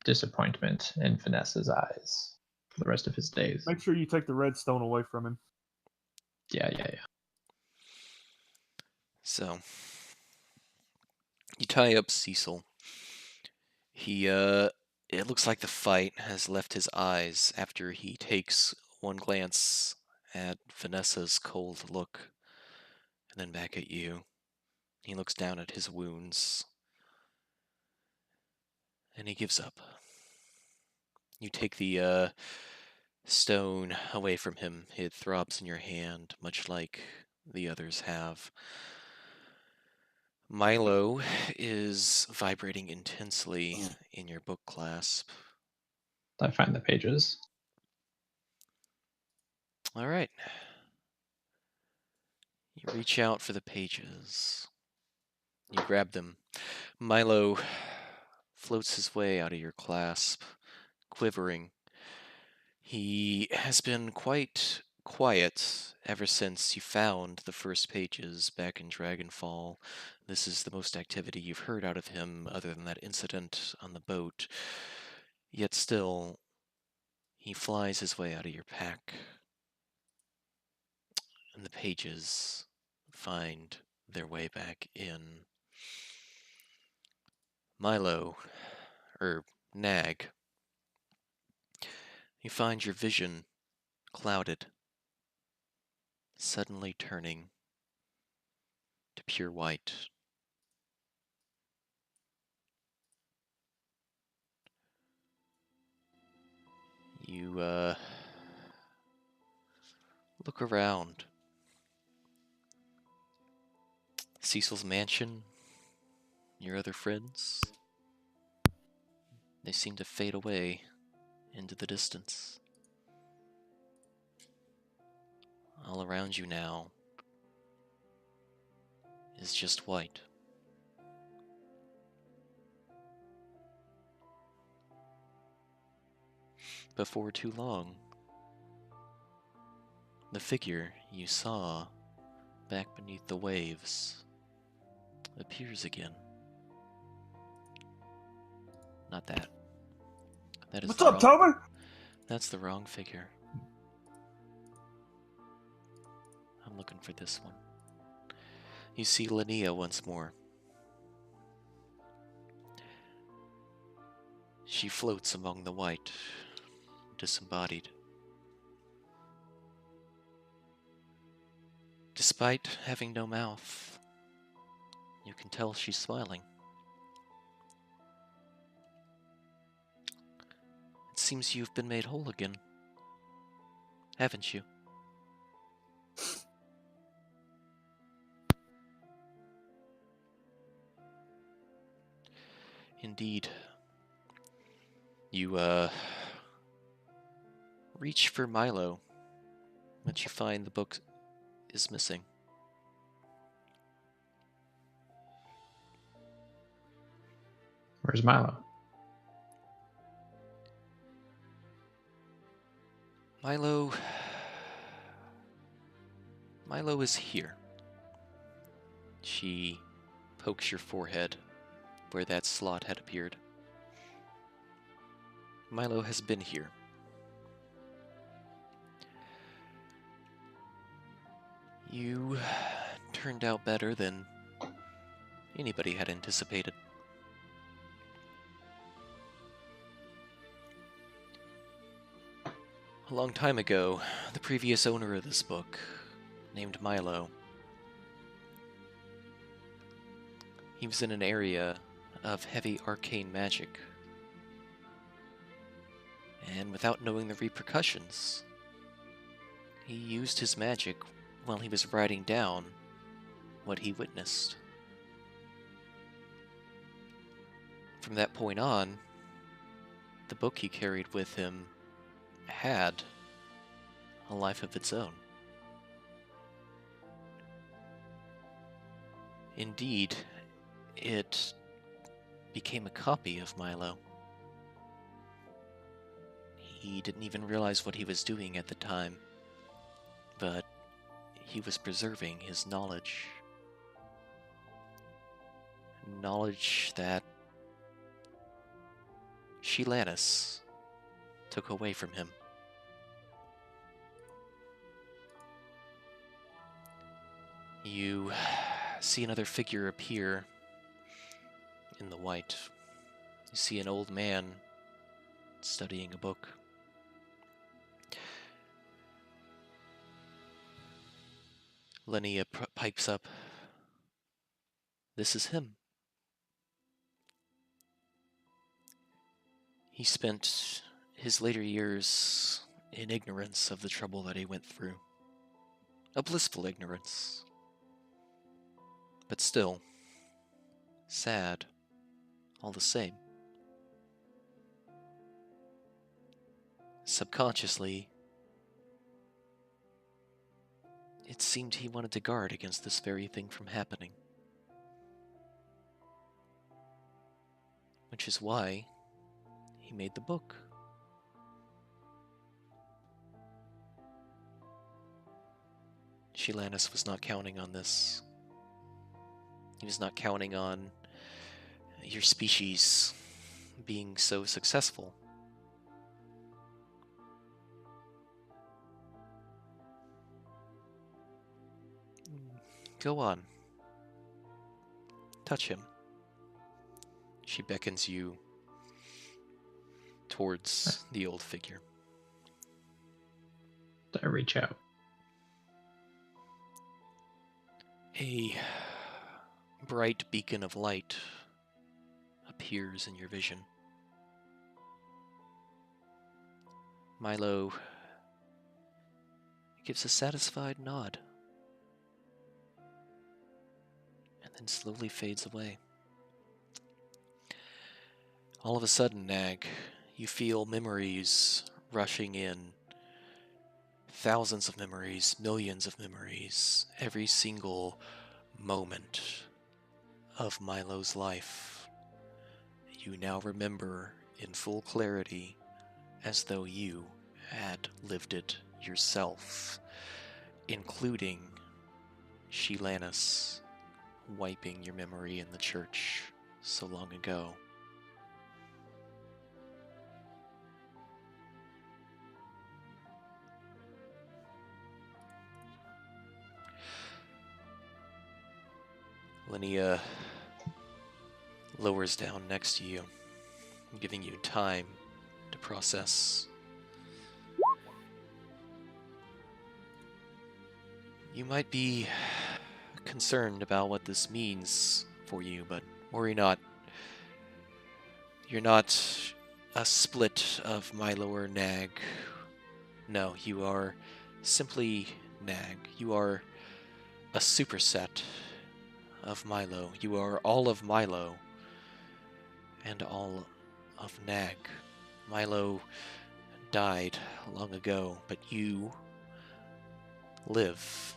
disappointment in Vanessa's eyes for the rest of his days. Make sure you take the red stone away from him. Yeah. So you tie up Cecil. He it looks like the fight has left his eyes after he takes one glance at Vanessa's cold look and then back at you. He looks down at his wounds and he gives up. You take the stone away from him. It throbs in your hand, much like the others have. Milo is vibrating intensely in your book clasp. I find the pages. All right. You reach out for the pages. You grab them. Milo floats his way out of your clasp, quivering. He has been quite quiet ever since you found the first pages back in Dragonfall. This is the most activity you've heard out of him other than that incident on the boat. Yet still, he flies his way out of your pack, and the pages find their way back in. Milo, Nag, you find your vision clouded, suddenly turning to pure white. You, look around. Cecil's mansion, your other friends, they seem to fade away into the distance. All around you now is just white. Before too long, the figure you saw back beneath the waves appears again. Not that. That is What's the up, wrong, Toby? That's the wrong figure. I'm looking for this one. You see Linnea once more. She floats among the white, disembodied. Despite having no mouth, you can tell she's smiling. It seems you've been made whole again, haven't you? Indeed. You, reach for Milo, but you find the book is missing. Where's Milo? Milo is here. She pokes your forehead where that slot had appeared. Milo has been here. You turned out better than anybody had anticipated. A long time ago, the previous owner of this book, named Milo, he was in an area of heavy arcane magic. And without knowing the repercussions, he used his magic while he was writing down what he witnessed. From that point on, the book he carried with him had a life of its own. Indeed, it became a copy of Milo. He didn't even realize what he was doing at the time, but he was preserving his knowledge. Knowledge that Sheelanis took away from him. You see another figure appear in the white. You see an old man studying a book. Linnea pipes up. This is him. He spent his later years in ignorance of the trouble that he went through. A blissful ignorance. But still, sad, all the same. Subconsciously, it seemed he wanted to guard against this very thing from happening. which is why he made the book. Shelanus was not counting on this. He was not counting on your species being so successful. Go on. Touch him. She beckons you towards the old figure. I reach out. A bright beacon of light appears in your vision. Milo gives a satisfied nod and then slowly fades away. All of a sudden, Nag, you feel memories rushing in. Thousands of memories, millions of memories, every single moment of Milo's life. You now remember in full clarity, as though you had lived it yourself, including Shelanus wiping your memory in the church so long ago. Linnea lowers down next to you, giving you time to process. You might be concerned about what this means for you, but worry not. You're not a split of Milo or Nag. No, you are simply Nag. You are a superset of Milo. You are all of Milo and all of Nag. Milo died long ago, but you live.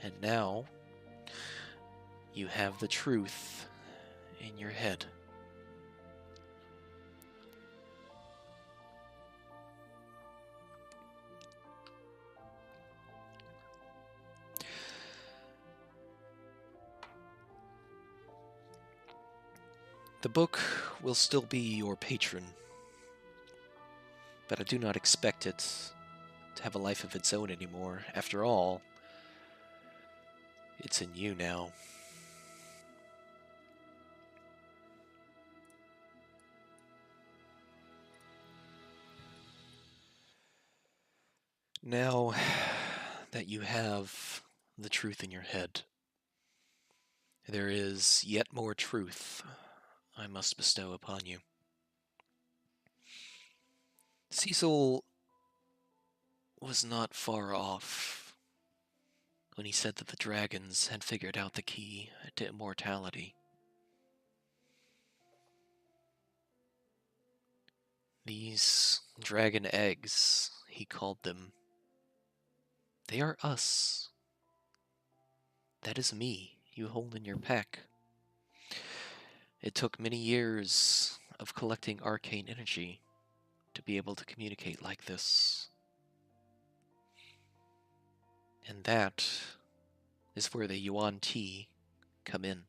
And now you have the truth in your head. The book will still be your patron, but I do not expect it to have a life of its own anymore. After all, it's in you now. Now that you have the truth in your head, there is yet more truth I must bestow upon you. Cecil was not far off when he said that the dragons had figured out the key to immortality. These dragon eggs, he called them, they are us. That is me you hold in your pack. It took many years of collecting arcane energy to be able to communicate like this. And that is where the Yuan Ti come in.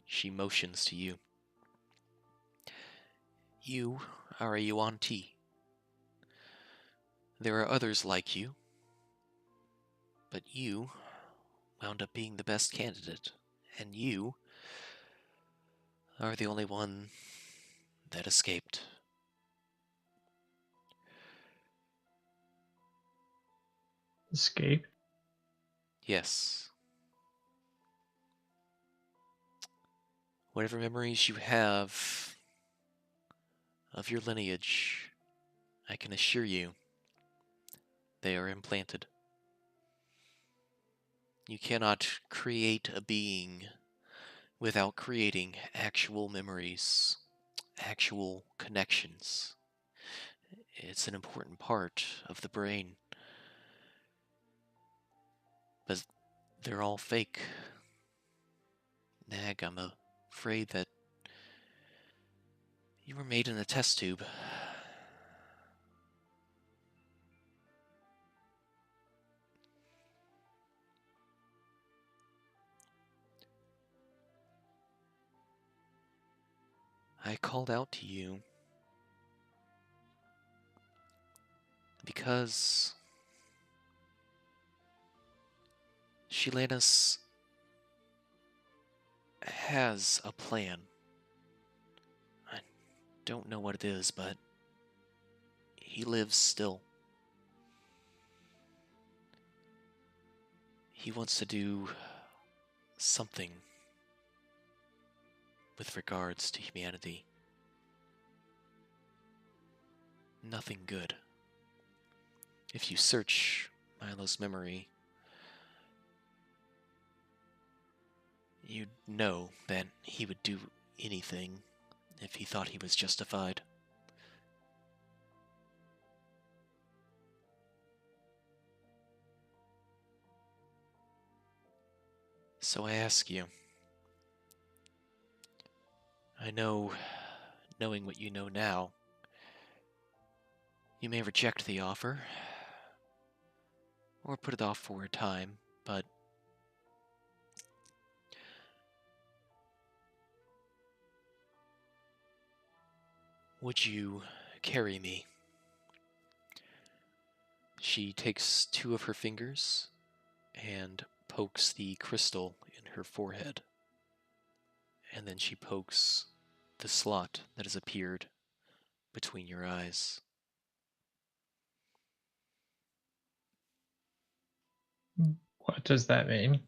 She motions to you. You are a Yuan Ti. There are others like you, but you wound up being the best candidate, and you are the only one that escaped. Escape? Yes. Whatever memories you have of your lineage, I can assure you, they are implanted. You cannot create a being without creating actual memories, actual connections. It's an important part of the brain. But they're all fake. Nag, I'm a afraid that you were made in a test tube. I called out to you because Shilenus has a plan. I don't know what it is, but he lives still. He wants to do something with regards to humanity. Nothing good. If you search Milo's memory, you'd know that he would do anything if he thought he was justified. So I ask you, I know, knowing what you know now, you may reject the offer, or put it off for a time, but would you carry me? She takes two of her fingers and pokes the crystal in her forehead. And then she pokes the slot that has appeared between your eyes. What does that mean?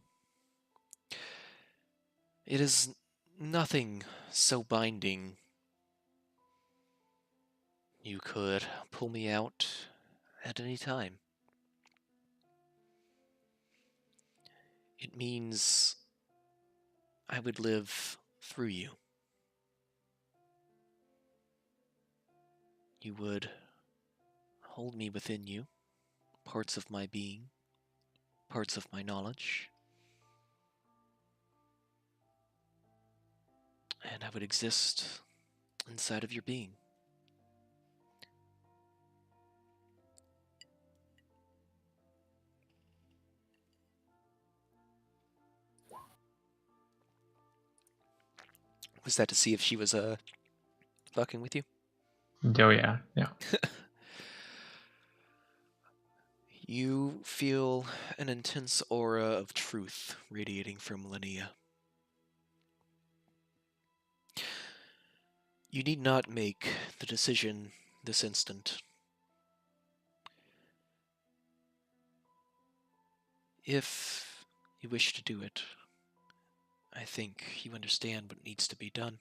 It is nothing so binding. You could pull me out at any time. It means I would live through you. You would hold me within you, parts of my being, parts of my knowledge, and I would exist inside of your being. Was that to see if she was fucking with you? Oh yeah, yeah. You feel an intense aura of truth radiating from Linnea. You need not make the decision this instant. If you wish to do it, I think you understand what needs to be done.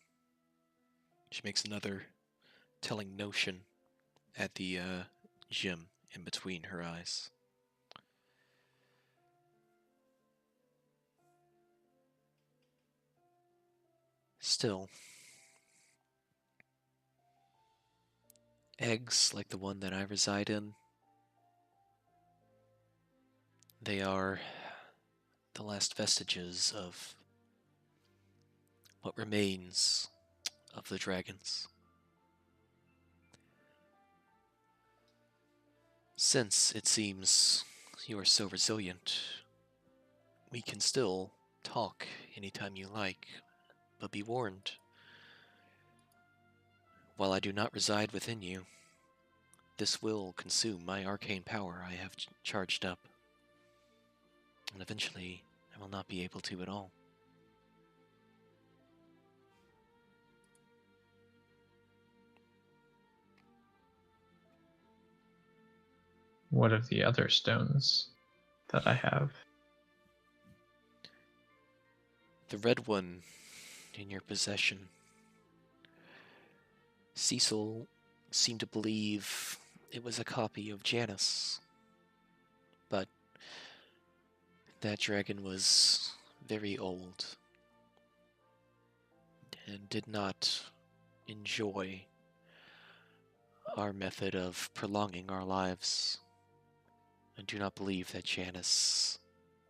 She makes another telling notion at the gem in between her eyes. Still, eggs like the one that I reside in, they are the last vestiges of what remains of the dragons. Since it seems you are so resilient, we can still talk anytime you like, but be warned. While I do not reside within you, this will consume my arcane power I have charged up, and eventually I will not be able to at all. What of the other stones that I have? The red one in your possession. Cecil seemed to believe it was a copy of Janus, but that dragon was very old and did not enjoy our method of prolonging our lives. I do not believe that Janus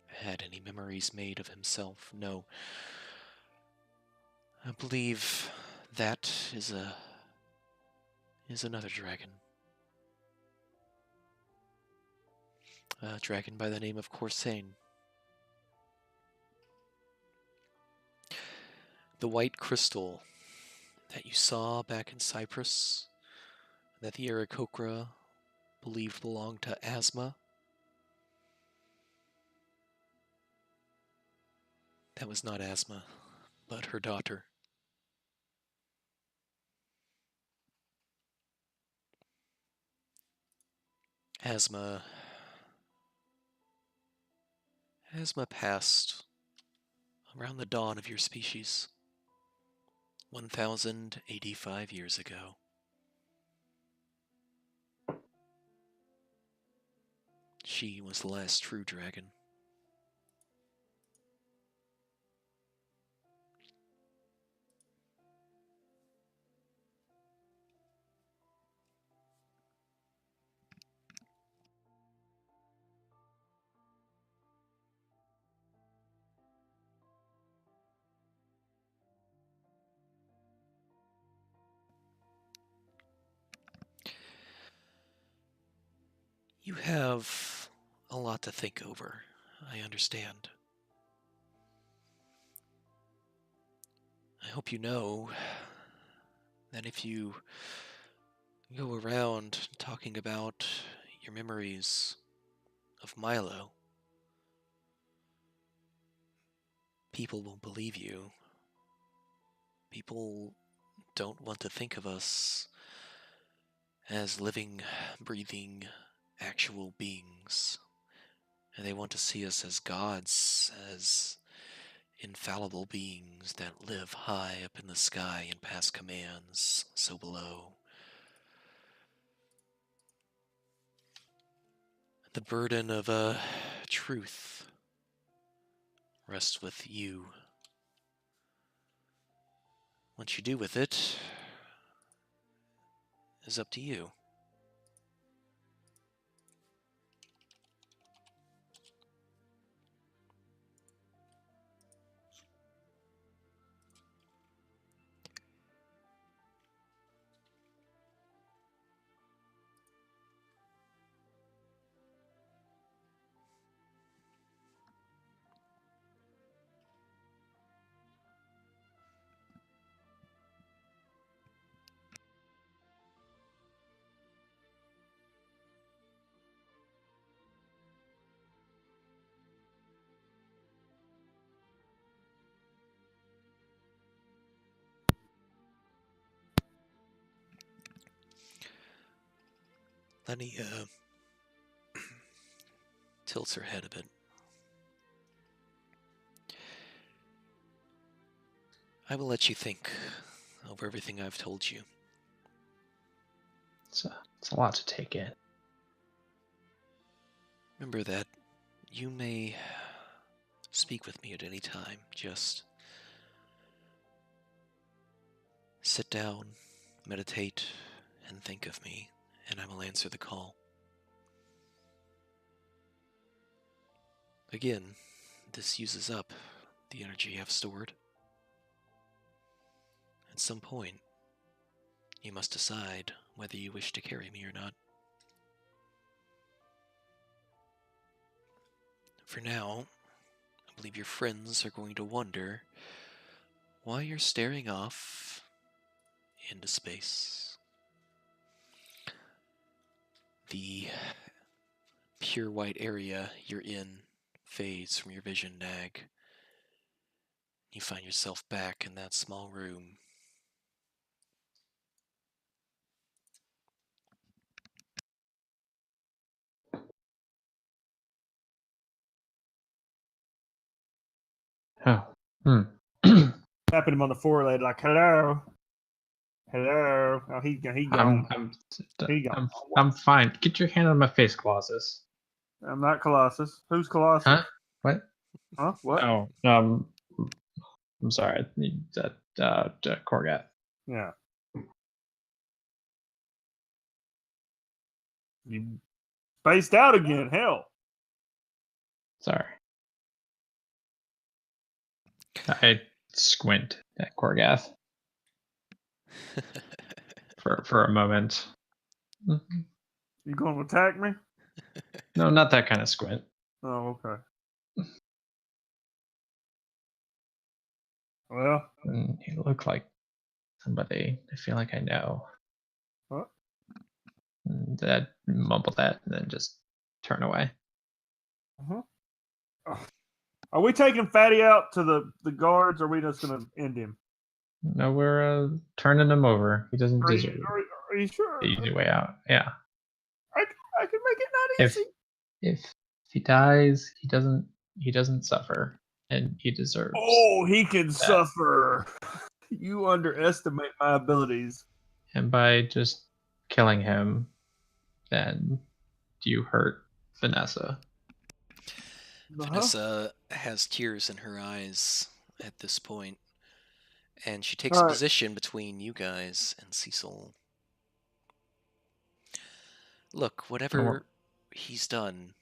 had any memories made of himself. No. I believe that is another dragon. A dragon by the name of Corsain. The white crystal that you saw back in Cyprus, that the Aarakocra believed belonged to Asma, that was not Asma, but her daughter. Asma passed around the dawn of your species, 1,085 years ago. She was the last true dragon. You have a lot to think over, I understand. I hope you know that if you go around talking about your memories of Milo, people won't believe you. People don't want to think of us as living, breathing, actual beings. And they want to see us as gods, as infallible beings that live high up in the sky and pass commands so below. The burden of truth rests with you. What you do with it is up to you. Lenny tilts her head a bit. I will let you think over everything I've told you. It's a lot to take in. Remember that you may speak with me at any time. Just sit down, meditate, and think of me, and I will answer the call. Again, this uses up the energy you have stored. At some point, you must decide whether you wish to carry me or not. For now, I believe your friends are going to wonder why you're staring off into space. The pure white area you're in fades from your vision, Nag. You find yourself back in that small room. Oh. Tapping him on the forehead like, hello. Hello. Oh, he gone. He gone. I'm fine. Get your hand on my face, Colossus. I'm not Colossus. Who's Colossus? Huh? What? Huh? What? Oh, I'm sorry. Korgat. Yeah. You spaced out again. Hell. Sorry. I squint at Korgath for a moment. You going to attack me? No, not that kind of squint. Oh, okay. Well, And he looked like somebody I feel like I know. what? And I'd mumble that and then just turn away. Are we taking Fatty out to the guards, or are we just going to end him? No, we're turning him over. He doesn't Are deserve you sure? the easy way out. Yeah. I can make it not If easy. if he dies, he doesn't suffer, and he deserves. Oh, he can suffer. You underestimate my abilities. And by just killing him, then you hurt Vanessa. Vanessa has tears in her eyes at this point, and she takes All a right. position between you guys and Cecil. Look, whatever he's done,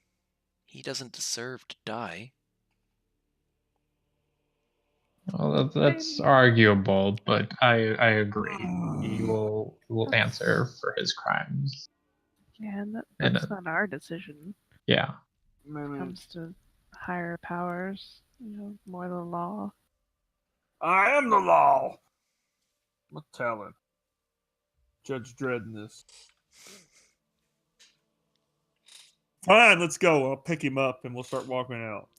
he doesn't deserve to die. Well, that's arguable, but I agree. He will answer for his crimes. Yeah, and that's not our decision. Yeah. When it comes to higher powers, more the law. I am the law. I'm telling Judge Dredd in this. Fine, let's go. I'll pick him up and we'll start walking out.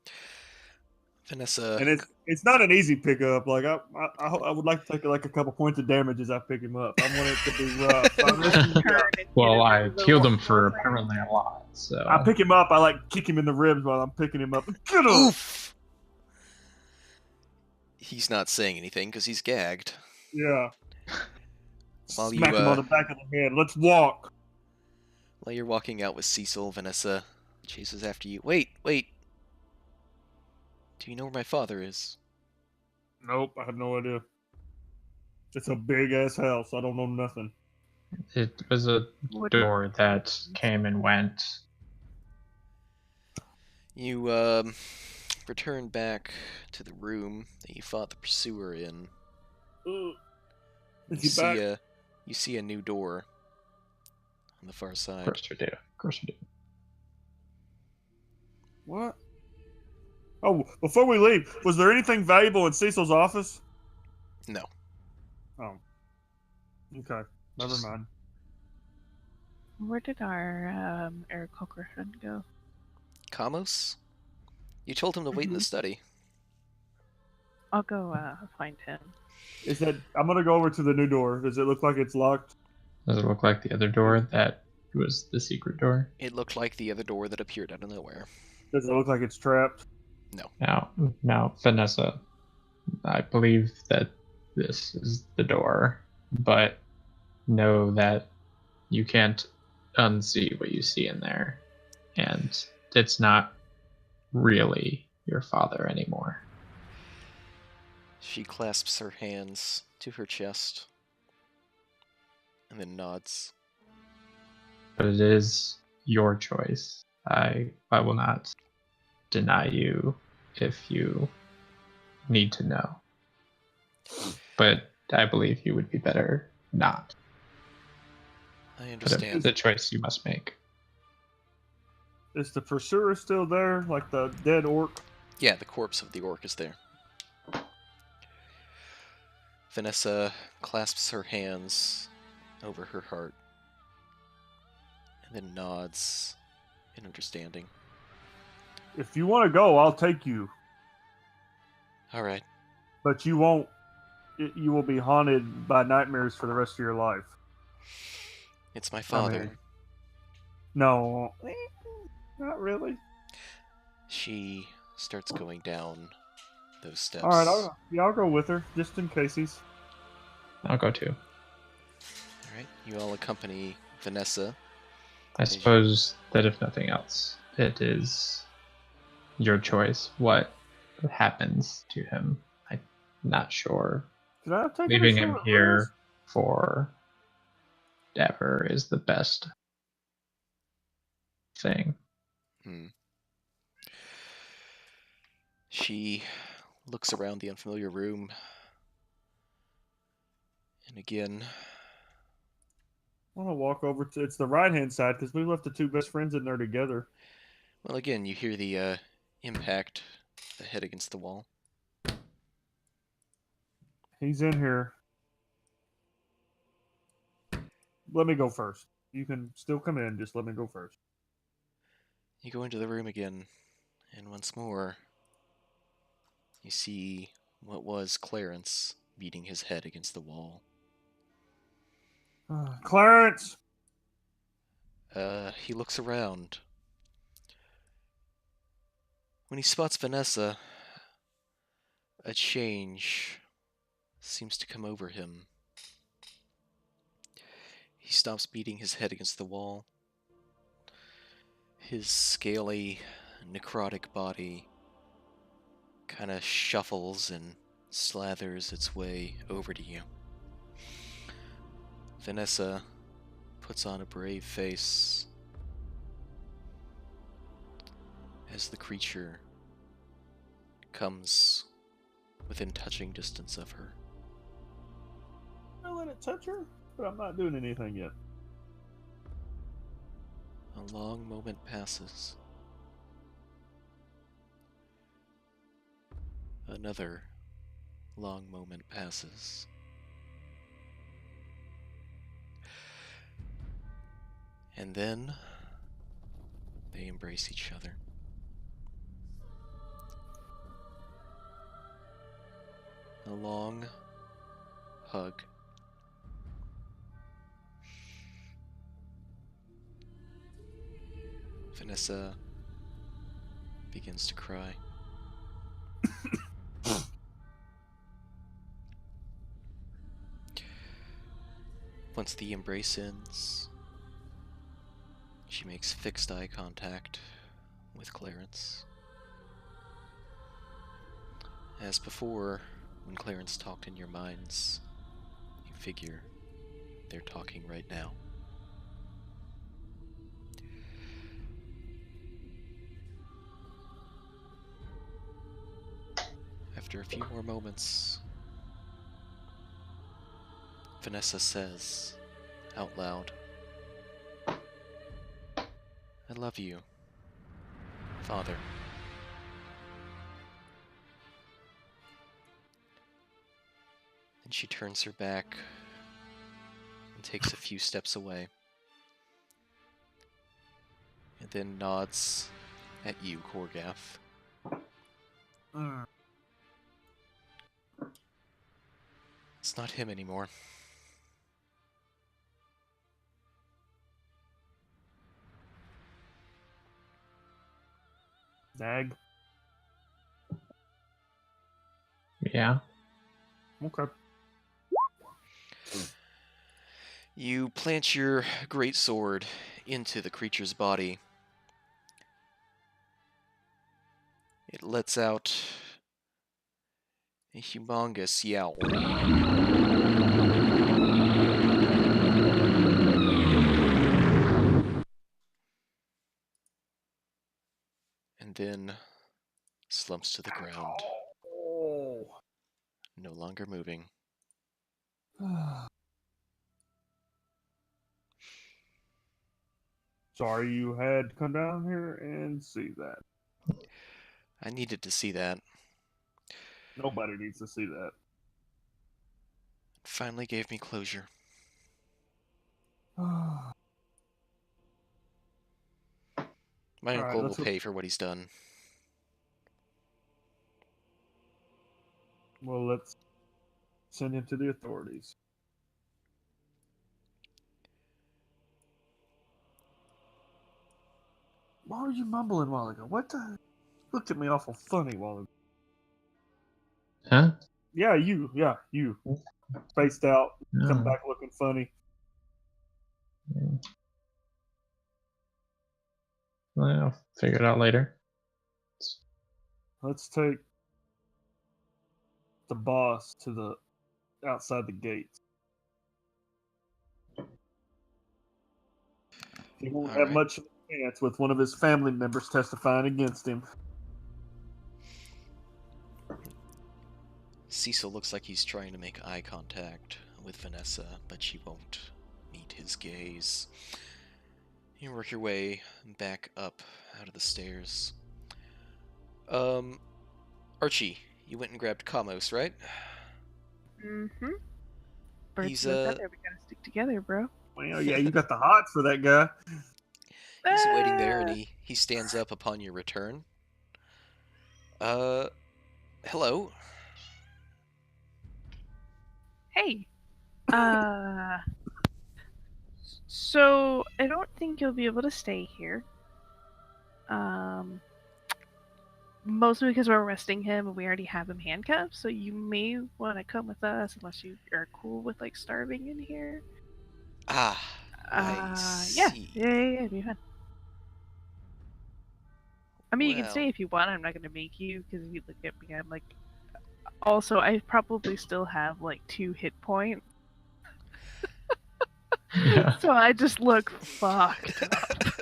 Vanessa. And it's not an easy pickup. Like I would like to take like a couple points of damage as I pick him up. I want it to be rough. Well, I healed him for apparently a lot. So I pick him up. I like kick him in the ribs while I'm picking him up. Get up! Oof! He's not saying anything because he's gagged. Yeah. While Smack him on the back of the head. Let's walk. While you're walking out with Cecil, Vanessa chases after you. Wait. Do you know where my father is? Nope, I have no idea. It's a big ass house. I don't know nothing. It was a door that came and went. You return back to the room that you fought the pursuer in. Is he back? You see a new door on the far side. Of course you do. What? Oh, before we leave, was there anything valuable in Cecil's office? No. Oh. Okay. Never mind. Where did our Aarakocra go? Kamos? You told him to wait in the study. I'll go find him. Is that? I'm gonna go over to the new door. Does it look like it's locked? Does it look like the other door that was the secret door? It looked like the other door that appeared out of nowhere. Does it look like it's trapped? No. Now, Vanessa, I believe that this is the door, but know that you can't unsee what you see in there, and it's not really your father anymore. She clasps her hands to her chest and then nods. But it is your choice. I will not deny you if you need to know. But I believe you would be better not. I But understand. it's a choice you must make. Is the pursuer still there? Like the dead orc? Yeah, the corpse of the orc is there. Vanessa clasps her hands over her heart and then nods in understanding. If you want to go, I'll take you. All right. But you won't. You will be haunted by nightmares for the rest of your life. It's my father. I mean, no, not really. She starts going down those steps. All right, I'll go with her just in case. I'll go too. All right. You all accompany Vanessa. I suppose that if nothing else, it is your choice what happens to him. I'm not sure. Can I take Leaving him here for ever is the best thing. She looks around the unfamiliar room. And again, I want to walk over to it's the right hand side because we left the two best friends in there together. well, again, you hear the impact, the head against the wall. He's in here. Let me go first. You can still come in. Just let me go first. You go into the room again, and once more, you see what was Clarence beating his head against the wall. Clarence! He looks around. When he spots Vanessa, a change seems to come over him. He stops beating his head against the wall. His scaly, necrotic body kind of shuffles and slathers its way over to you. Vanessa puts on a brave face as the creature comes within touching distance of her. I let it touch her, but I'm not doing anything yet. A long moment passes. Another long moment passes. And then they embrace each other. A long hug. Vanessa begins to cry. Once the embrace ends, she makes fixed eye contact with Clarence. As before, when Clarence talked in your minds, you figure they're talking right now. After a few more moments, Vanessa says out loud, "I love you, Father." And she turns her back and takes a few steps away, and then nods at you, Korgath. It's not him anymore. Dag. Yeah. Okay. You plant your great sword into the creature's body. It lets out a humongous yowl. And then slumps to the ground, Oh. no longer moving. Sorry you had to come down here and see that. I needed to see that. Nobody needs to see that. It finally gave me closure. My All right, uncle will let's pay for what he's done. Well, let's send him to the authorities. Why were you mumbling a while ago? What the? Looked at me awful funny while ago. Huh? Yeah, you. Yeah, you. Spaced out. Come No. back looking funny. Well, I'll figure it out later. Let's take the boss to the outside the gates. He won't All have right. much chance with one of his family members testifying against him. Cecil looks like he's trying to make eye contact with Vanessa, but she won't meet his gaze. You work your way back up out of the stairs. Archie, you went and grabbed Kamos, right? Mm-hmm. Birds He's of a feather, we gotta stick together, bro. Well, yeah, you got the hots for that guy. he's waiting there, and Ah! he stands up upon your return. Hello. Hey. So I don't think you'll be able to stay here. Mostly because we're arresting him and we already have him handcuffed, so you may want to come with us unless you are cool with like starving in here. I Yeah, see. it'd be fun. I mean, you can Well, stay if you want. I'm not gonna make you because if you look at me, I'm like. Also, I probably still have like 2 hit points, Yeah. so I just look fucked up.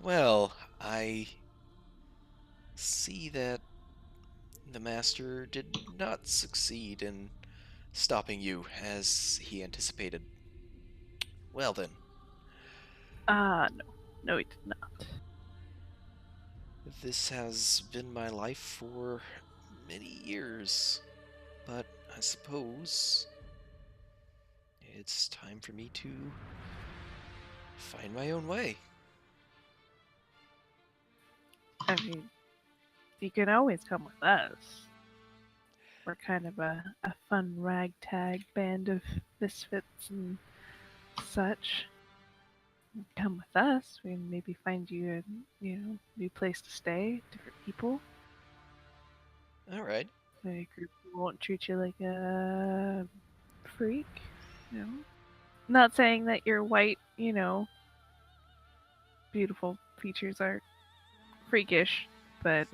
well, I see that the master did not succeed in stopping you as he anticipated. Well then, No, he did not. this has been my life for many years, but I suppose it's time for me to find my own way. I mean, you can always come with us. We're kind of a fun ragtag band of misfits and such. Come with us. We can maybe find you a new place to stay, different people. All right. A group who won't treat you like a freak. You know, not saying that your white, beautiful features are freakish, but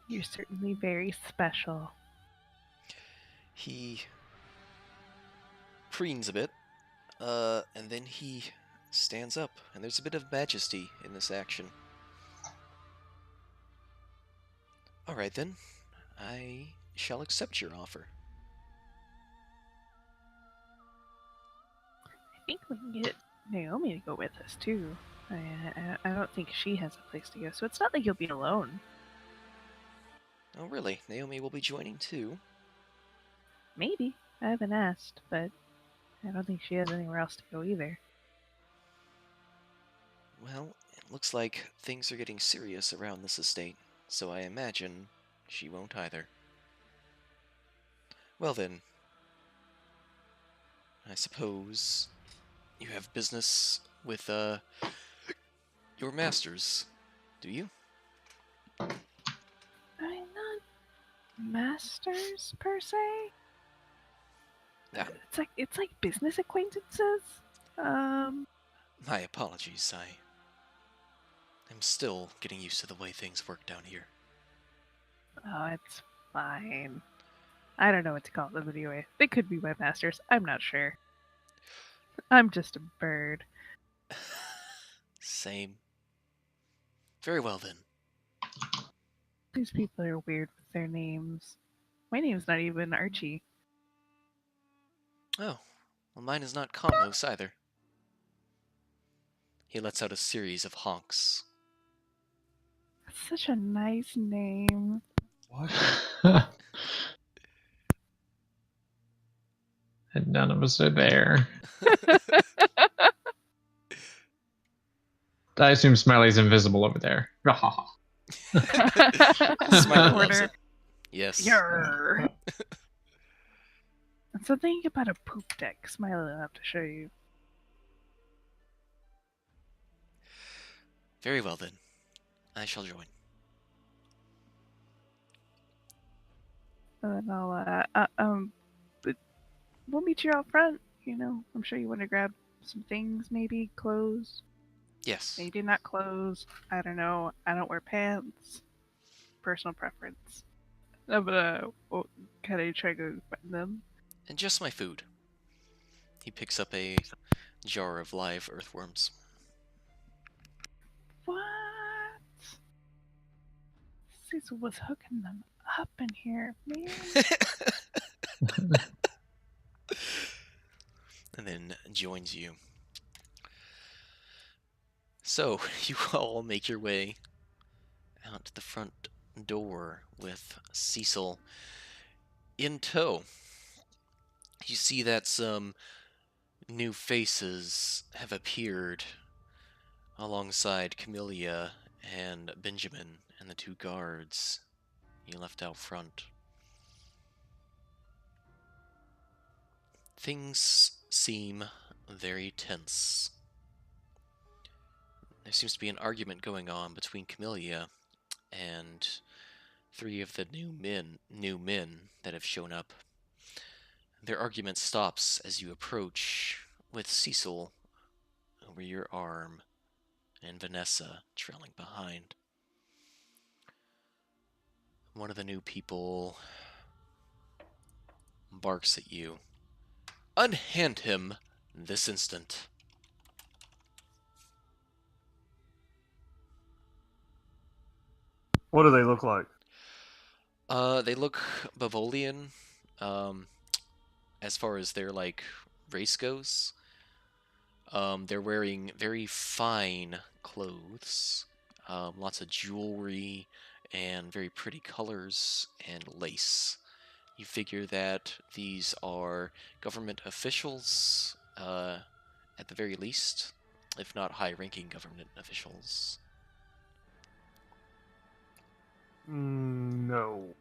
you're certainly very special. He preens a bit, and then he stands up, and there's a bit of majesty in this action. All right then, I shall accept your offer. I think we can get Naomi to go with us too. I don't think she has a place to go, so it's not like you'll be alone. Oh really? Naomi will be joining too? Maybe. I haven't asked, but I don't think she has anywhere else to go either. Well, it looks like things are getting serious around this estate, so I imagine she won't either. Well then, I suppose you have business with, your masters, do you? I'm not masters per se. Ah, It's like business acquaintances. my apologies, I'm still getting used to the way things work down here. Oh, it's fine. I don't know what to call them anyway. They could be my masters. I'm not sure. I'm just a bird. Same. Very well then. These people are weird with their names. My name's not even Archie. Oh, well mine is not Combos either. He lets out a series of honks. That's such a nice name. What? And none of us are there. I assume Smiley's invisible over there. Smiley loves Order. it. Yes. Yarr. And so think about a poop deck. Smiley will have to show you. Very well then. I shall join. And then but we'll meet you out front. I'm sure you want to grab some things, maybe clothes. Yes. Maybe not clothes. I don't know. I don't wear pants. Personal preference. I'm gonna kind of try to find them. And just my food. He picks up a jar of live earthworms. What? Cecil was hooking them up in here, man. And then joins you. So, you all make your way out to the front door with Cecil in tow. You see that some new faces have appeared alongside Camellia and Benjamin and the two guards you left out front. Things seem very tense. There seems to be an argument going on between Camellia and three of the new men that have shown up. Their argument stops as you approach, with Cecil over your arm and Vanessa trailing behind. One of the new people barks at you. Unhand him this instant. What do they look like? They look Bavolian, as far as their, race goes. They're wearing very fine clothes, lots of jewelry, and very pretty colors and lace. You figure that these are government officials, at the very least, if not high-ranking government officials. No.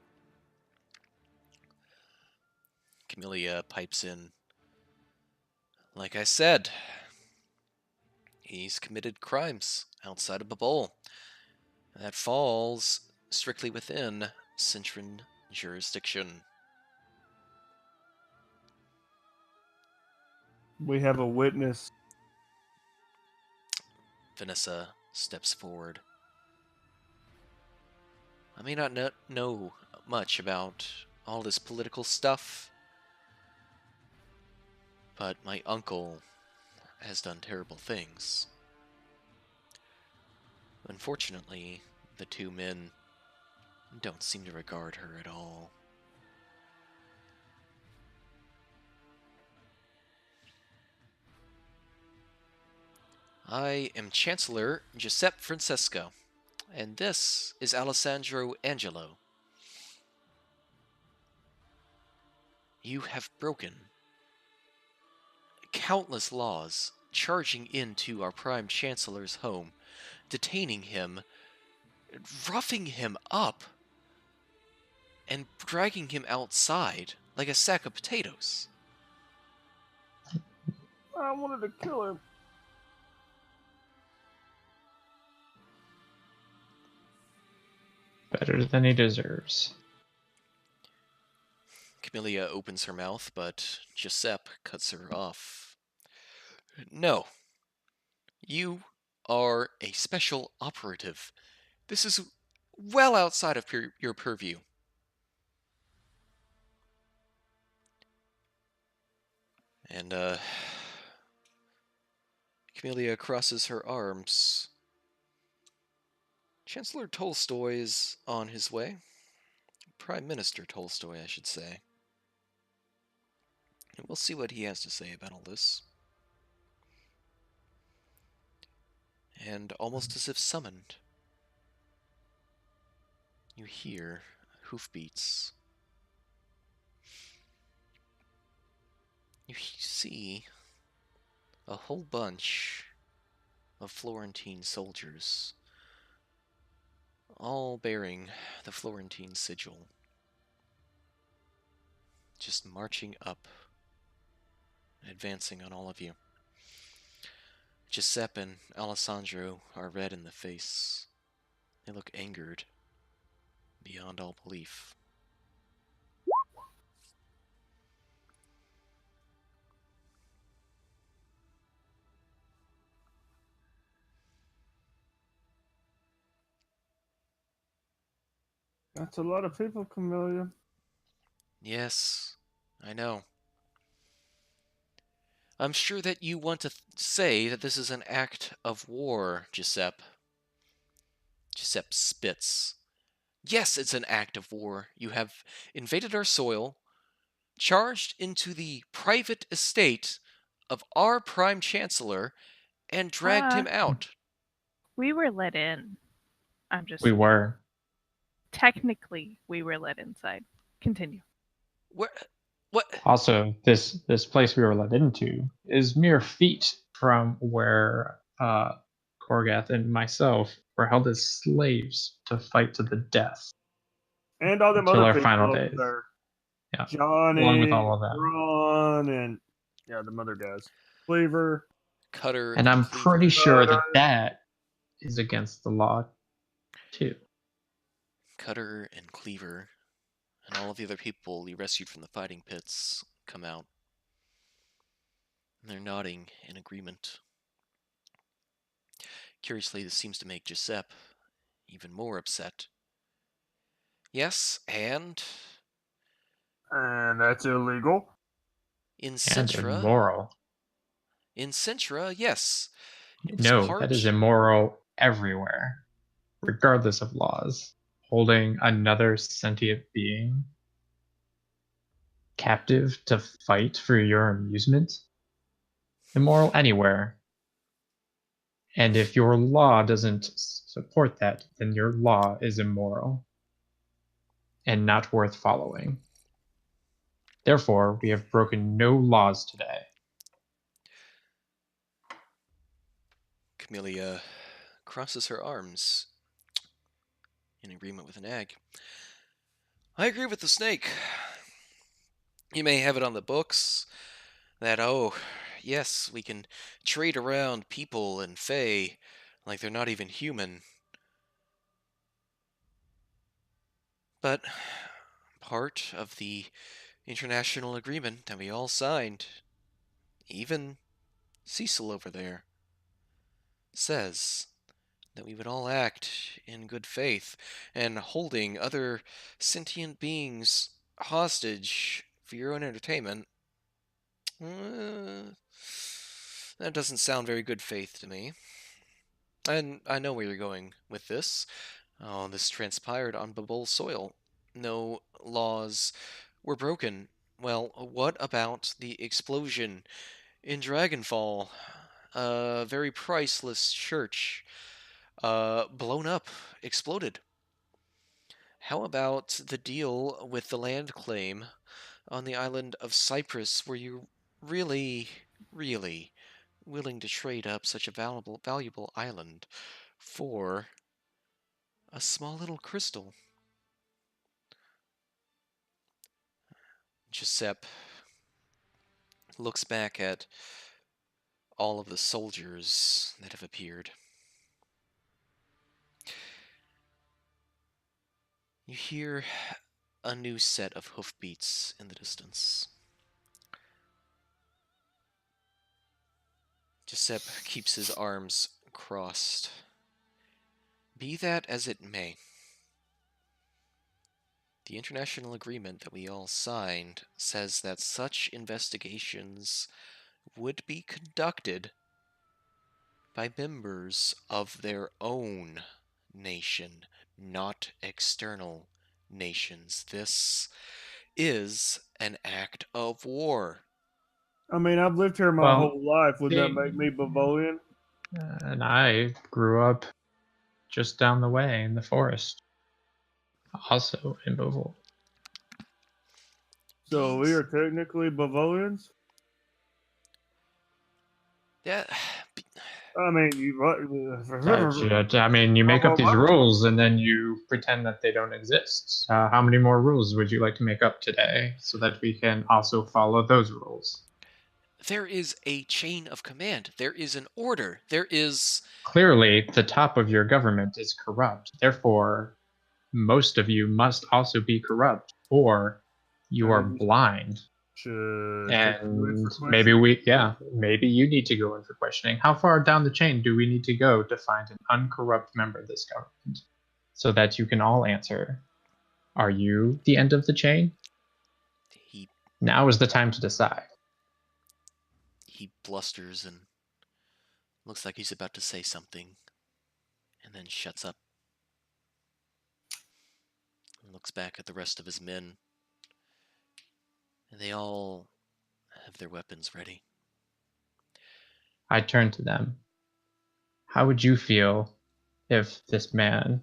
Camellia pipes in. Like I said, he's committed crimes outside of Babol. That falls strictly within Cintran jurisdiction. We have a witness. Vanessa steps forward. I may not know much about all this political stuff, but my uncle has done terrible things. Unfortunately, the two men don't seem to regard her at all. I am Chancellor Giuseppe Francesco, and this is Alessandro Angelo. You have broken countless laws, charging into our Prime Chancellor's home, detaining him, roughing him up, and dragging him outside like a sack of potatoes. I wanted to kill him. Better than he deserves. Camellia opens her mouth, but Giuseppe cuts her off. No. You are a special operative. This is well outside of your purview. And, Camellia crosses her arms. Chancellor Tolstoy is on his way. Prime Minister Tolstoy, I should say. And we'll see what he has to say about all this. And almost as if summoned, you hear hoofbeats. You see a whole bunch of Florentine soldiers, all bearing the Florentine sigil, just marching up, advancing on all of you. Giuseppe and Alessandro are red in the face. They look angered beyond all belief. That's a lot of people, Camellia. Yes, I know. I'm sure that you want to say that this is an act of war, Giuseppe. Giuseppe spits. Yes, it's an act of war. You have invaded our soil, charged into the private estate of our Prime Chancellor, and dragged him out. We were let in. I'm just. We were. Technically, we were let inside. Continue. Where? What? Also, this place we were let into is mere feet from where Korgath and myself were held as slaves to fight to the death And all them until other our people final over days. there. Yeah, Johnny, along with all of them. Ron, and the other guys. Cleaver. Cutter And I'm Cleaver. pretty sure Cutter. that is against the law too. Cutter and Cleaver and all of the other people you rescued from the fighting pits come out. And they're nodding in agreement. Curiously, this seems to make Giuseppe even more upset. Yes, and And that's illegal. in And Sintra, immoral. Yes. It was No, part... that is immoral everywhere, regardless of laws. Holding another sentient being captive to fight for your amusement? Immoral anywhere. And if your law doesn't support that, then your law is immoral and not worth following. Therefore, we have broken no laws today. Camellia crosses her arms in agreement with an egg. I agree with the snake. You may have it on the books that, oh, yes, we can trade around people and fae like they're not even human. But part of the international agreement that we all signed, even Cecil over there, says that we would all act in good faith, and holding other sentient beings hostage for your own entertainment, that doesn't sound very good faith to me. And I know where you're going with this. Oh, this transpired on Babul soil. No laws were broken. Well, what about the explosion in Dragonfall? A very priceless church. Blown up, exploded. How about the deal with the land claim on the island of Cyprus? Were you really, really willing to trade up such a valuable island for a small little crystal? Giuseppe looks back at all of the soldiers that have appeared. You hear a new set of hoofbeats in the distance. Giuseppe keeps his arms crossed. Be that as it may, the international agreement that we all signed says that such investigations would be conducted by members of their own nation, not external nations. This is an act of war. I mean, I've lived here my Well, whole life. Would that see- make me Bavolian? And I grew up just down the way in the forest, also in Beauvais. So we are technically Bavolians? Yeah, I mean, you. I mean, you make up these rules and then you pretend that they don't exist. How many more rules would you like to make up today so that we can also follow those rules? there is a chain of command. There is an order. There is... Clearly, the top of your government is corrupt. Therefore, most of you must also be corrupt, or you are blind. And maybe maybe you need to go in for questioning. How far down the chain do we need to go to find an uncorrupt member of this government so that you can all answer? Are you the end of the chain? Now is the time to decide. He blusters and looks like he's about to say something, and then shuts up. and looks back at the rest of his men. And they all have their weapons ready. I turn to them. How would you feel if this man,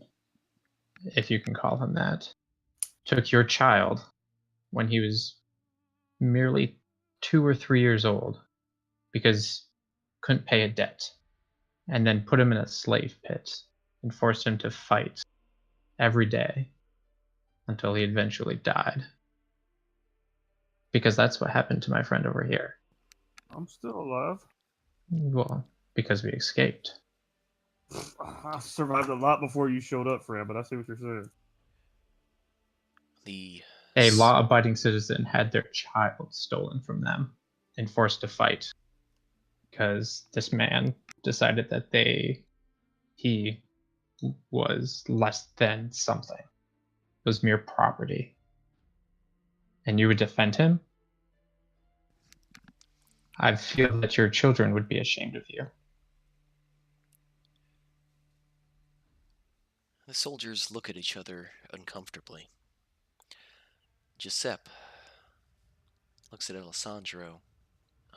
if you can call him that, took your child when he was merely 2 or 3 years old because couldn't pay a debt, and then put him in a slave pit and forced him to fight every day until he eventually died? Because that's what happened to my friend over here. I'm still alive. Well, because we escaped. I survived a lot before you showed up, Fred, but I see what you're saying. A law-abiding citizen had their child stolen from them and forced to fight because this man decided that he was less than something. It was mere property. And you would defend him? I feel that your children would be ashamed of you. The soldiers look at each other uncomfortably. Giuseppe looks at Alessandro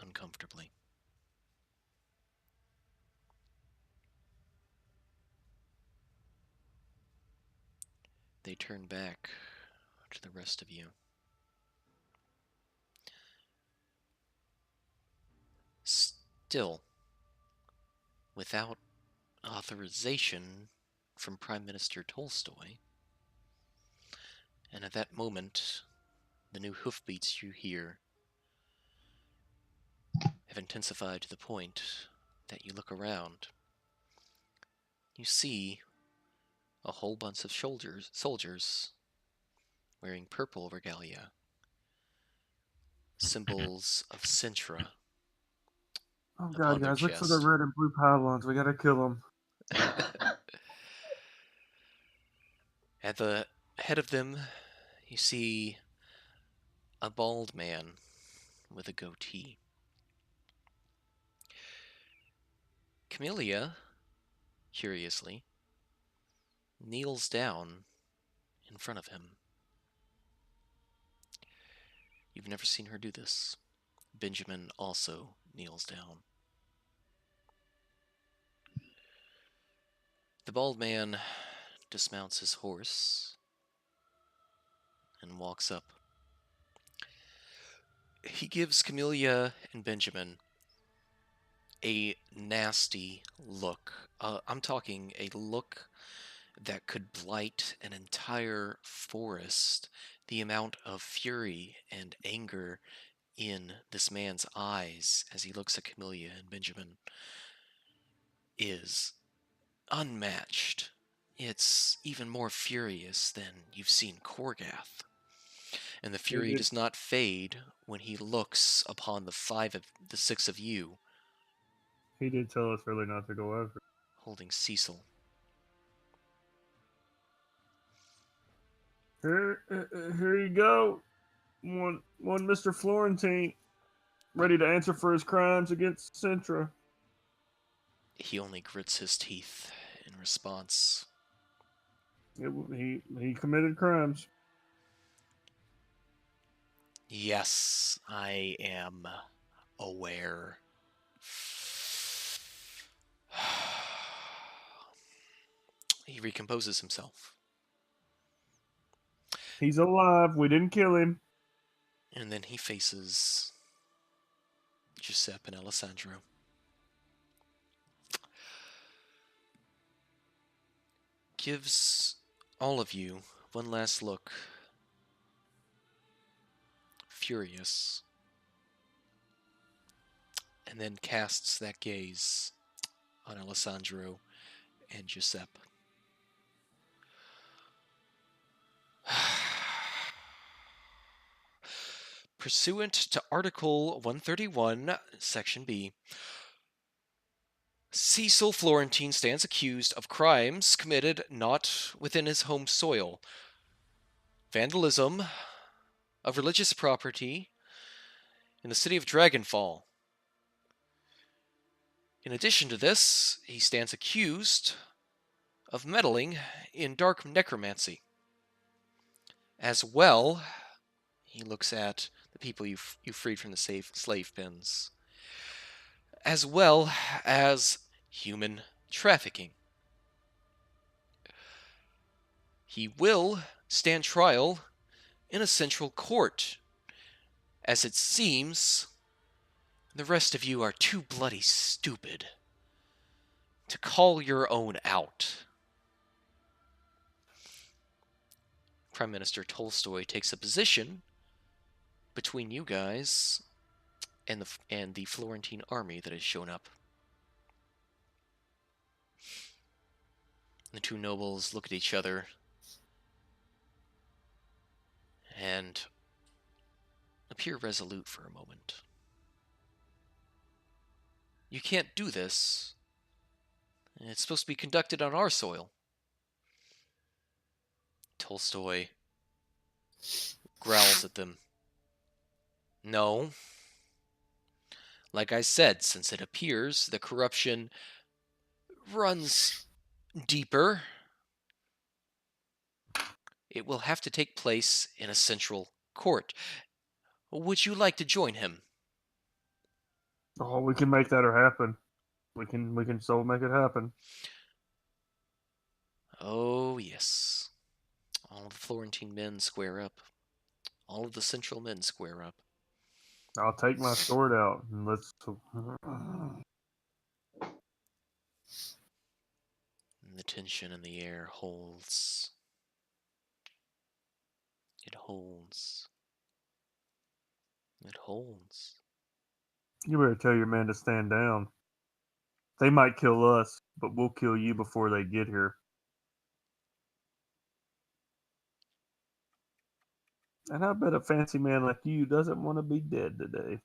uncomfortably. They turn back to the rest of you. Still, without authorization from Prime Minister Tolstoy, and at that moment, the new hoofbeats you hear have intensified to the point that you look around. You see a whole bunch of soldiers wearing purple regalia, symbols of Sintra. Oh God, guys, look for the red and blue pylons. We gotta kill them. At the head of them, you see a bald man with a goatee. Camellia, curiously, kneels down in front of him. You've never seen her do this. Benjamin also kneels down. The bald man dismounts his horse and walks up. He gives Camellia and Benjamin a nasty look. I'm talking a look that could blight an entire forest. The amount of fury and anger in this man's eyes as he looks at Camellia and Benjamin is unmatched. It's even more furious than you've seen Korgath. And the fury does not fade when he looks upon the six of you. He did tell us really not to go after. Holding Cecil. Here you go. One Mr. Florentine, ready to answer for his crimes against Sintra. He only grits his teeth in response. He committed crimes. Yes, I am aware. He recomposes himself. He's alive. We didn't kill him. And then he faces Giuseppe and Alessandro. Gives all of you one last look. Furious. And then casts that gaze on Alessandro and Giuseppe. Pursuant to Article 131, Section B, Cecil Florentine stands accused of crimes committed not within his home soil, vandalism of religious property in the city of Dragonfall. In addition to this, he stands accused of meddling in dark necromancy. As well, he looks at the people you freed from the slave pens, as well as human trafficking. He will stand trial in a central court, as it seems the rest of you are too bloody stupid to call your own out. Prime Minister Tolstoy takes a position between you guys and the Florentine army that has shown up. The two nobles look at each other and appear resolute for a moment. You can't do this. It's supposed to be conducted on our soil. Tolstoy growls at them. No. Like I said, since it appears the corruption runs deeper, it will have to take place in a central court. Would you like to join him? Oh, we can make that happen. We can so make it happen. Oh, yes. All of the Florentine men square up. All of the central men square up. I'll take my sword out and let's. And the tension in the air holds. It holds. It holds. You better tell your men to stand down. They might kill us, but we'll kill you before they get here. And I bet a fancy man like you doesn't want to be dead today.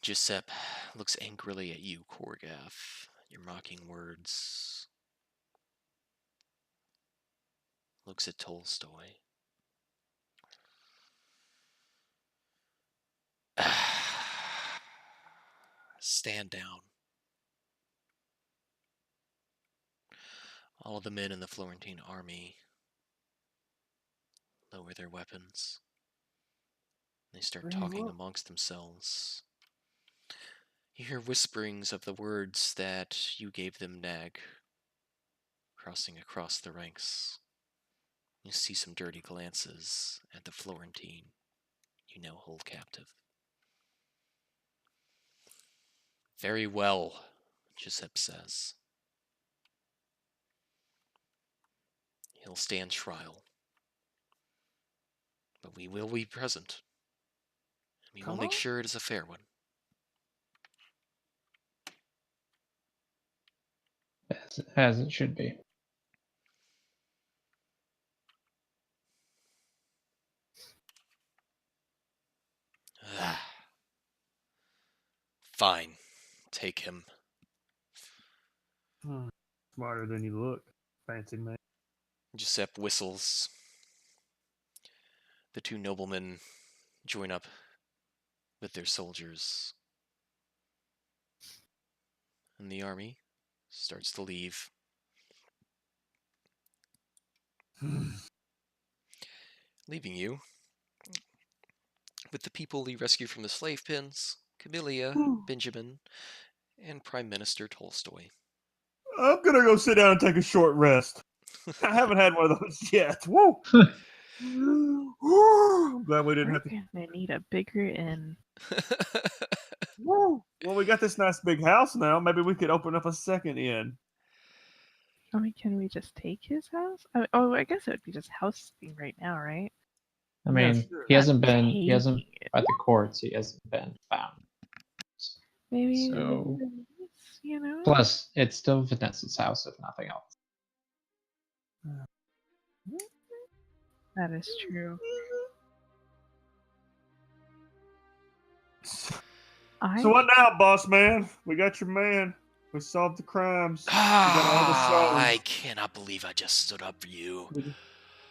Giuseppe looks angrily at you, Korgath. Your mocking words. Looks at Tolstoy. Stand down. All of the men in the Florentine army lower their weapons. They start talking amongst themselves. You hear whisperings of the words that you gave them, Nag, crossing across the ranks. You see some dirty glances at the Florentine you now hold captive. Very well, Giuseppe says. He'll stand trial. But we will be present. We will make sure it is a fair one. As it should be. Fine. Take him. Smarter than you look, fancy man. Giuseppe whistles. The two noblemen join up with their soldiers. And the army starts to leave. Leaving you with the people you rescued from the slave pens, Camellia, Benjamin, and Prime Minister Tolstoy. I'm gonna go sit down and take a short rest. I haven't had one of those yet. Woo! I'm glad we didn't have to. They need a bigger inn. Woo! Well, we got this nice big house now. Maybe we could open up a second inn. I mean, can we just take his house? I guess it would be just housekeeping right now, right? I mean, Yeah, sure. he hasn't at It. the courts. He hasn't been found. Maybe, So- you know. Plus, it's still Vanessa's house, if nothing else. That is true. So what now, boss man? We got your man. We solved the crimes. We got all the souls. I cannot believe I just stood up for you.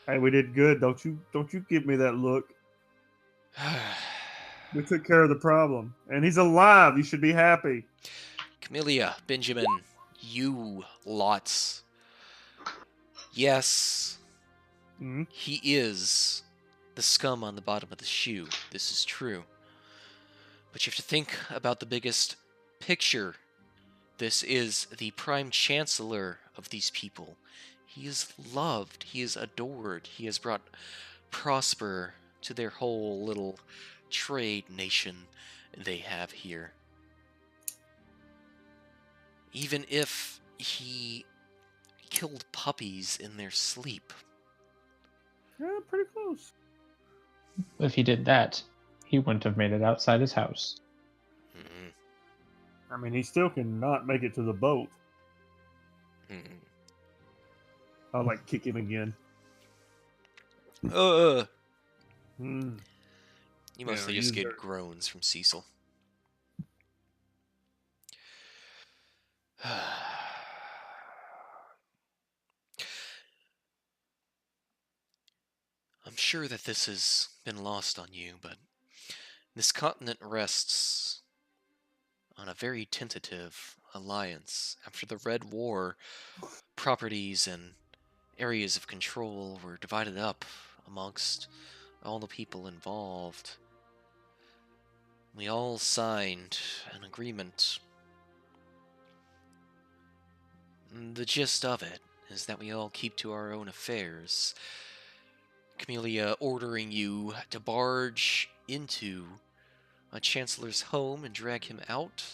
Hey, we did good. Don't you give me that look. We took care of the problem. And he's alive. You should be happy. Camellia, Benjamin, you lots. Yes, Hmm? he is the scum on the bottom of the shoe. This is true. But you have to think about the biggest picture. This is the prime chancellor of these people. He is loved. He is adored. He has brought prosper to their whole little trade nation they have here. Even if he killed puppies in their sleep. Yeah, pretty close. If he did that, he wouldn't have made it outside his house. Mm-mm, I mean, he still can not make it to the boat. mm-mm. I'll like kick him again. Hmm. You mostly Yeah, just use get her. groans from Cecil. I'm sure that this has been lost on you, but this continent rests on a very tentative alliance. After the Red War, properties and areas of control were divided up amongst all the people involved. We all signed an agreement. The gist of it is that we all keep to our own affairs. Camellia ordering you to barge into a chancellor's home and drag him out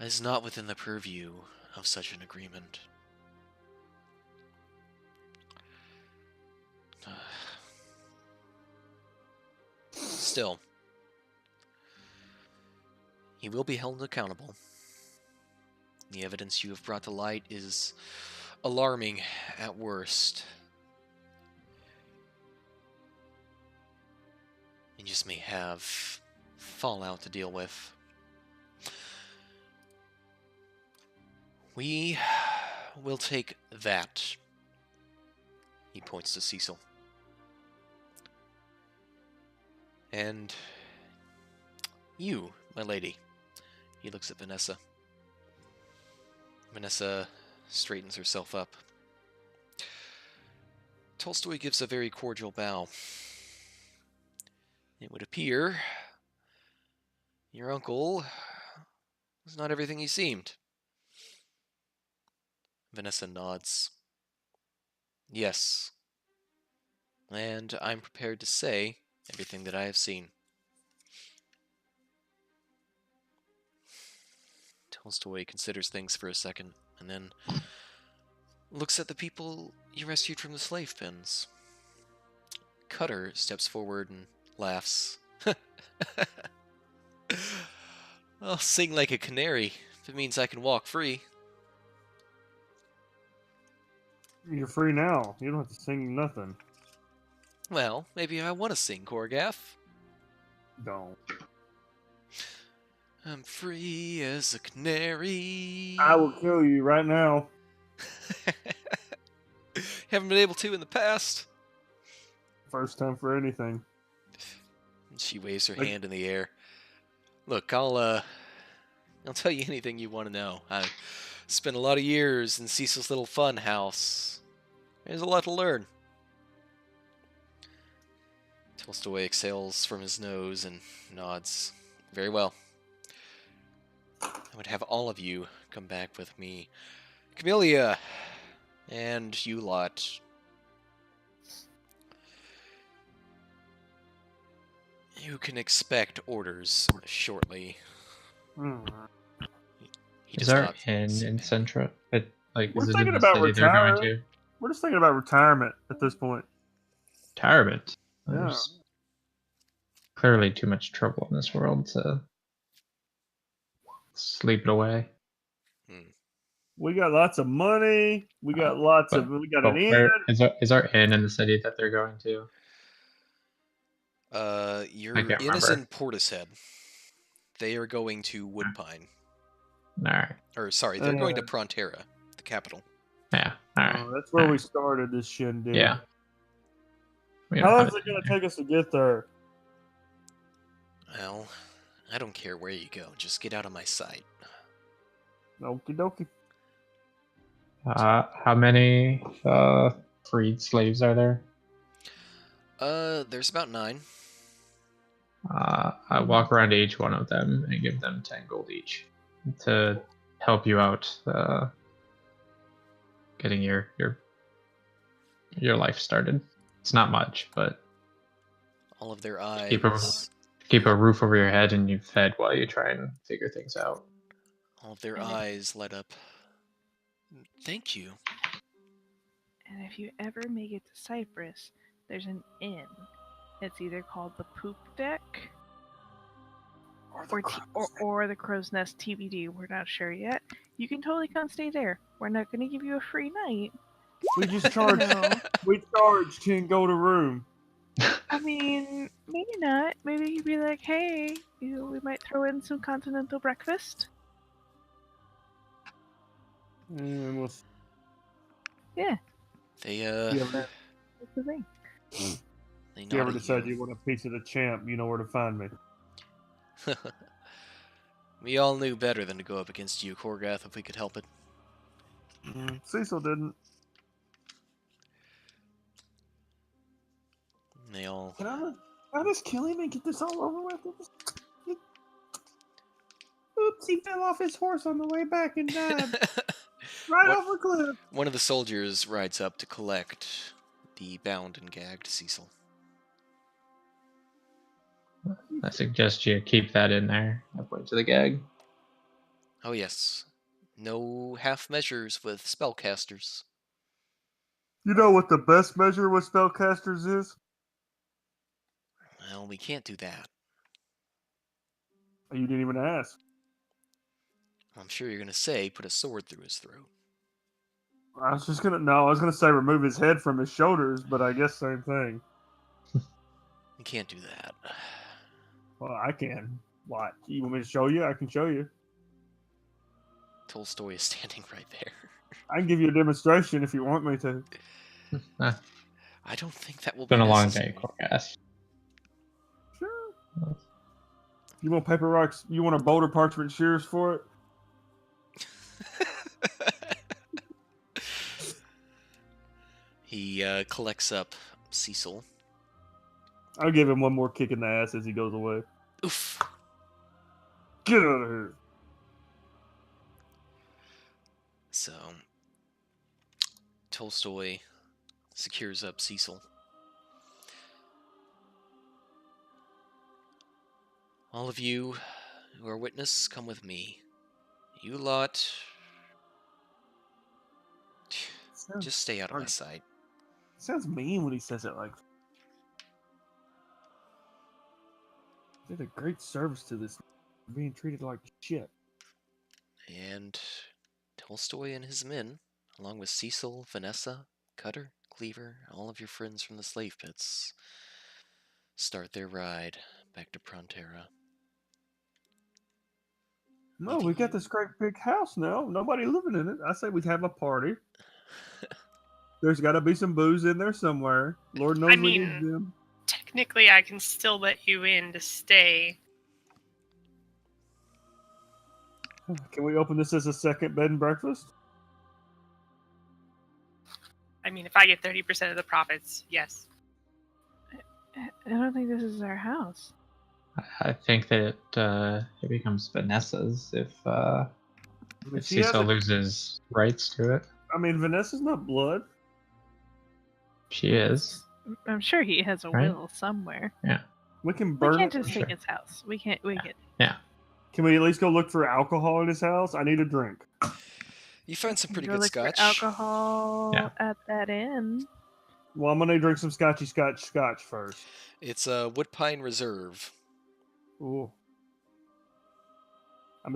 is not within the purview of such an agreement. Still, he will be held accountable. The evidence you have brought to light is alarming at worst. You just may have fallout to deal with. We will take that. He points to Cecil. And you, my lady. He looks at Vanessa. Vanessa straightens herself up. Tolstoy gives a very cordial bow. It would appear your uncle was not everything he seemed. Vanessa nods. Yes. And I'm prepared to say everything that I have seen. Tolstoy considers things for a second, and then looks at the people you rescued from the slave pens. Cutter steps forward and laughs. I'll sing like a canary if it means I can walk free. You're free now. You don't have to sing nothing. Well, maybe I want to sing, Korgath. Don't. I'm free as a canary. I will kill you right now. Haven't been able to in the past. First time for anything. She waves her Like- hand in the air. Look, I'll tell you anything you want to know. I spent a lot of years in Cecil's little fun house. There's a lot to learn. Tolstoy exhales from his nose and nods. Very well. I would have all of you come back with me. Camellia, and you lot. You can expect orders shortly. Hmm. He Is does our not inn say in that. Centra? Like, We're is it thinking in the about city they're going retiring. to? We're just thinking about retirement at this point. Retirement. Yeah. There's clearly too much trouble in this world to sleep it away. We got lots of money. We got lots But- of. We got But an inn. where is our inn in the city that they're going to? Your I can't inn is remember. in Portishead. They are going to Woodpine. All right. Or, sorry, they're going to Prontera, the capital. Yeah. All right. That's where we Alright. started this shindig. Yeah. We How don't long have is it in going to there. take us to get there? Well, I don't care where you go. Just get out of my sight. Okie dokie. How many freed slaves are there? There's about 9. I walk around to each one of them and give them 10 gold each to help you out, getting your life started. It's not much, but All of their keep a eyes. keep a roof over your head and you fed while you try and figure things out. All of their And eyes light up. Thank you. And if you ever make it to Cyprus, there's an inn. It's either called the Poop Deck or the Crow's Nest TBD. We're not sure yet. You can totally come stay there. We're not going to give you a free night. We just charge. No. We charge 10 gold a room. I mean, maybe not. Maybe you'd be like, hey, we might throw in some continental breakfast. And we'll Yeah, They ever, that's the thing. they if you ever nod at decide you want a piece of the champ, you know where to find me. We all knew better than to go up against you, Korgath, if we could help it. Cecil didn't. And they all. Can I just kill him and get this all over with? Oops, he fell off his horse on the way back and died. Right What- off a cliff. One of the soldiers rides up to collect the bound and gagged Cecil. I suggest you keep that in there. I point to the gag. Oh yes. No half measures with spellcasters. You know what the best measure with spellcasters is? Well, we can't do that. You didn't even ask. I'm sure you're gonna say put a sword through his throat. I was gonna say remove his head from his shoulders, but I guess same thing. You can't do that. Well, I can. What? You want me to show you? I can show you. Tolstoy is standing right there. I can give you a demonstration if you want me to. I don't think that will It's been be a long necessary. day, Corgas. Sure. You want paper rocks? You want a boulder parchment shears for it? He collects up Cecil. I'll give him one more kick in the ass as he goes away. Oof. Get out of here. So, Tolstoy secures up Cecil. All of you who are witness, come with me. You lot, just stay out of my sight. Sounds mean when he says it like that. Did a great service to this, being treated like shit. And Tolstoy and his men, along with Cecil, Vanessa, Cutter, Cleaver, all of your friends from the slave pits, start their ride back to Prontera. No, we got this great big house now. Nobody living in it. I say we have a party. There's got to be some booze in there somewhere. Lord knows I we mean- need them. Technically, I can still let you in to stay. Can we open this as a second bed and breakfast? I mean, if I get 30% of the profits, yes. I don't think this is our house. I think that it becomes Vanessa's if I mean, she Cecil hasn't- loses rights to it. I mean, Vanessa's not blood. She is. I'm sure he has a Right? will somewhere. We can We burn can't it. just Sure. take his house. We can't. Can we at least go look for alcohol in his house? I need a drink. You find some pretty Go good look for scotch. alcohol Yeah. at that inn. Well, I'm gonna drink some scotch first. It's a Woodpine Reserve. Ooh. I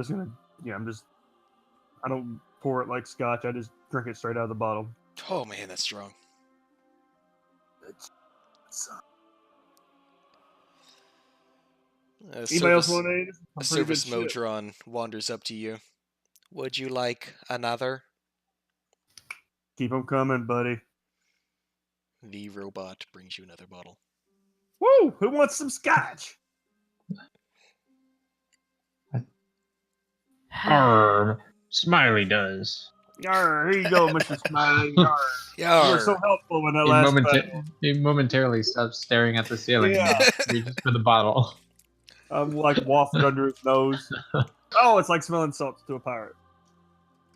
don't pour it like scotch. I just drink it straight out of the bottle. Oh man, that's strong. Anybody else want to eat? A service Modron wanders up to you. Would you like another? Keep them coming, buddy. The robot brings you another bottle. Woo! Who wants some scotch? Smiley does. Yarr, here you go, Mr. Smiley. Yarr. You were so helpful in that He, last battle. he momentarily stops staring at the ceiling Yeah. and reaches for the bottle. I'm like wafted under his nose. Oh, it's like smelling salts to a pirate.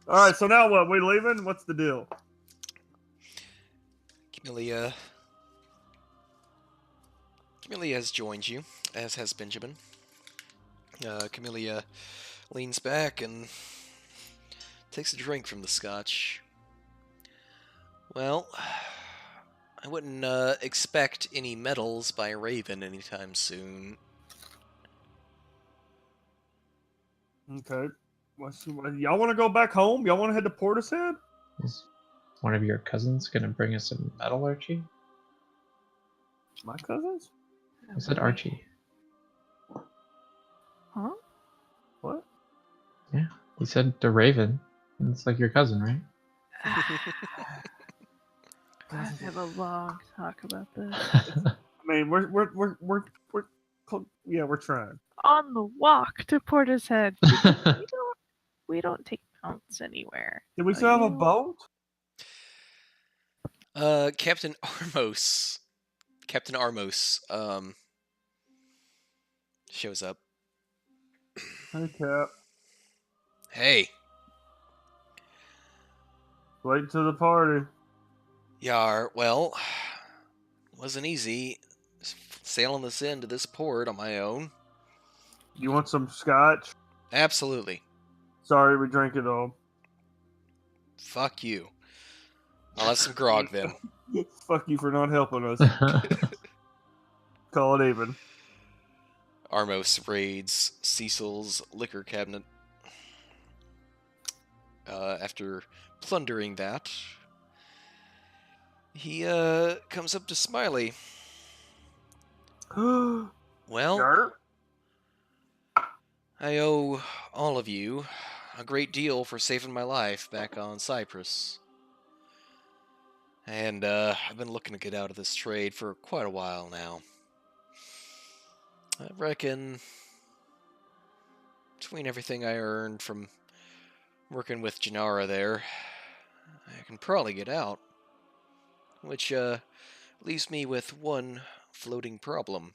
All right, so now what? We leaving? What's the deal? Camellia has joined you, as has Benjamin. Camellia leans back and takes a drink from the scotch. Well, I wouldn't expect any medals by Raven anytime soon. Okay. Y'all want to go back home? Y'all want to head to Portishead? Is one of your cousins gonna bring us some metal, Archie? My cousins? I said Archie. Huh? What? Yeah, he said the Raven. It's like your cousin, right? I have a long talk about this. I mean, we're trying. On the walk to Portishead. We don't take mounts anywhere. Did we So still have a you- boat? Captain Armos. Captain Armos, shows up. Hey, Cap. Hey, Late to the party. Yar, well, wasn't easy sailing this into this port on my own. You want some scotch? Absolutely. Sorry, we drank it all. Fuck you. I'll have some grog then. Fuck you for not helping us. Call it even. Armos raids Cecil's liquor cabinet. After plundering that, he comes up to Smiley. Well, Yarp. I owe all of you a great deal for saving my life back on Cyprus. And I've been looking to get out of this trade for quite a while now. I reckon between everything I earned from working with Janara there, I can probably get out. Which leaves me with one floating problem.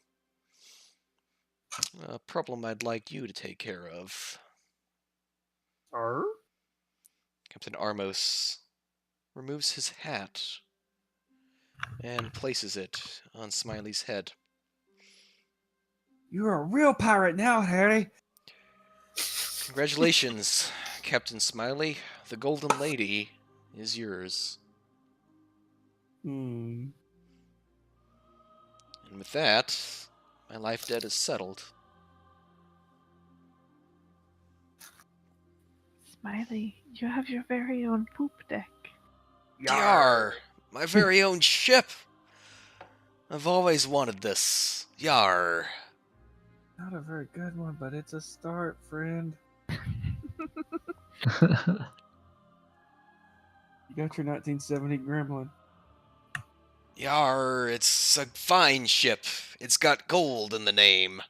A problem I'd like you to take care of. Arr? Captain Armos removes his hat and places it on Smiley's head. You're a real pirate now, Harry. Congratulations, Captain Smiley. The Golden Lady is yours. Hmm. And with that, my life debt is settled. Smiley, you have your very own poop deck. Yar! My very own ship! I've always wanted this. Yar! Not a very good one, but it's a start, friend. You got your 1970 Gremlin. Yar, it's a fine ship. It's got gold in the name.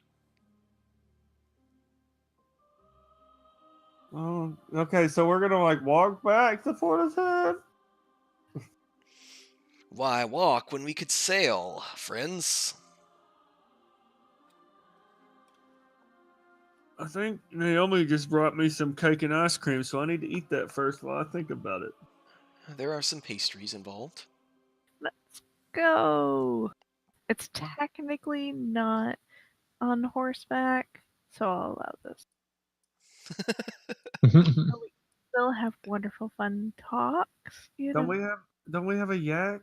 Oh, okay, so we're gonna like walk back to Portishead? Why walk when we could sail, friends? I think Naomi just brought me some cake and ice cream, so I need to eat that first while I think about it. There are some pastries involved. Let's go. It's technically not on horseback, so I'll allow this. We still have wonderful fun talks. You know? Don't we have a yak?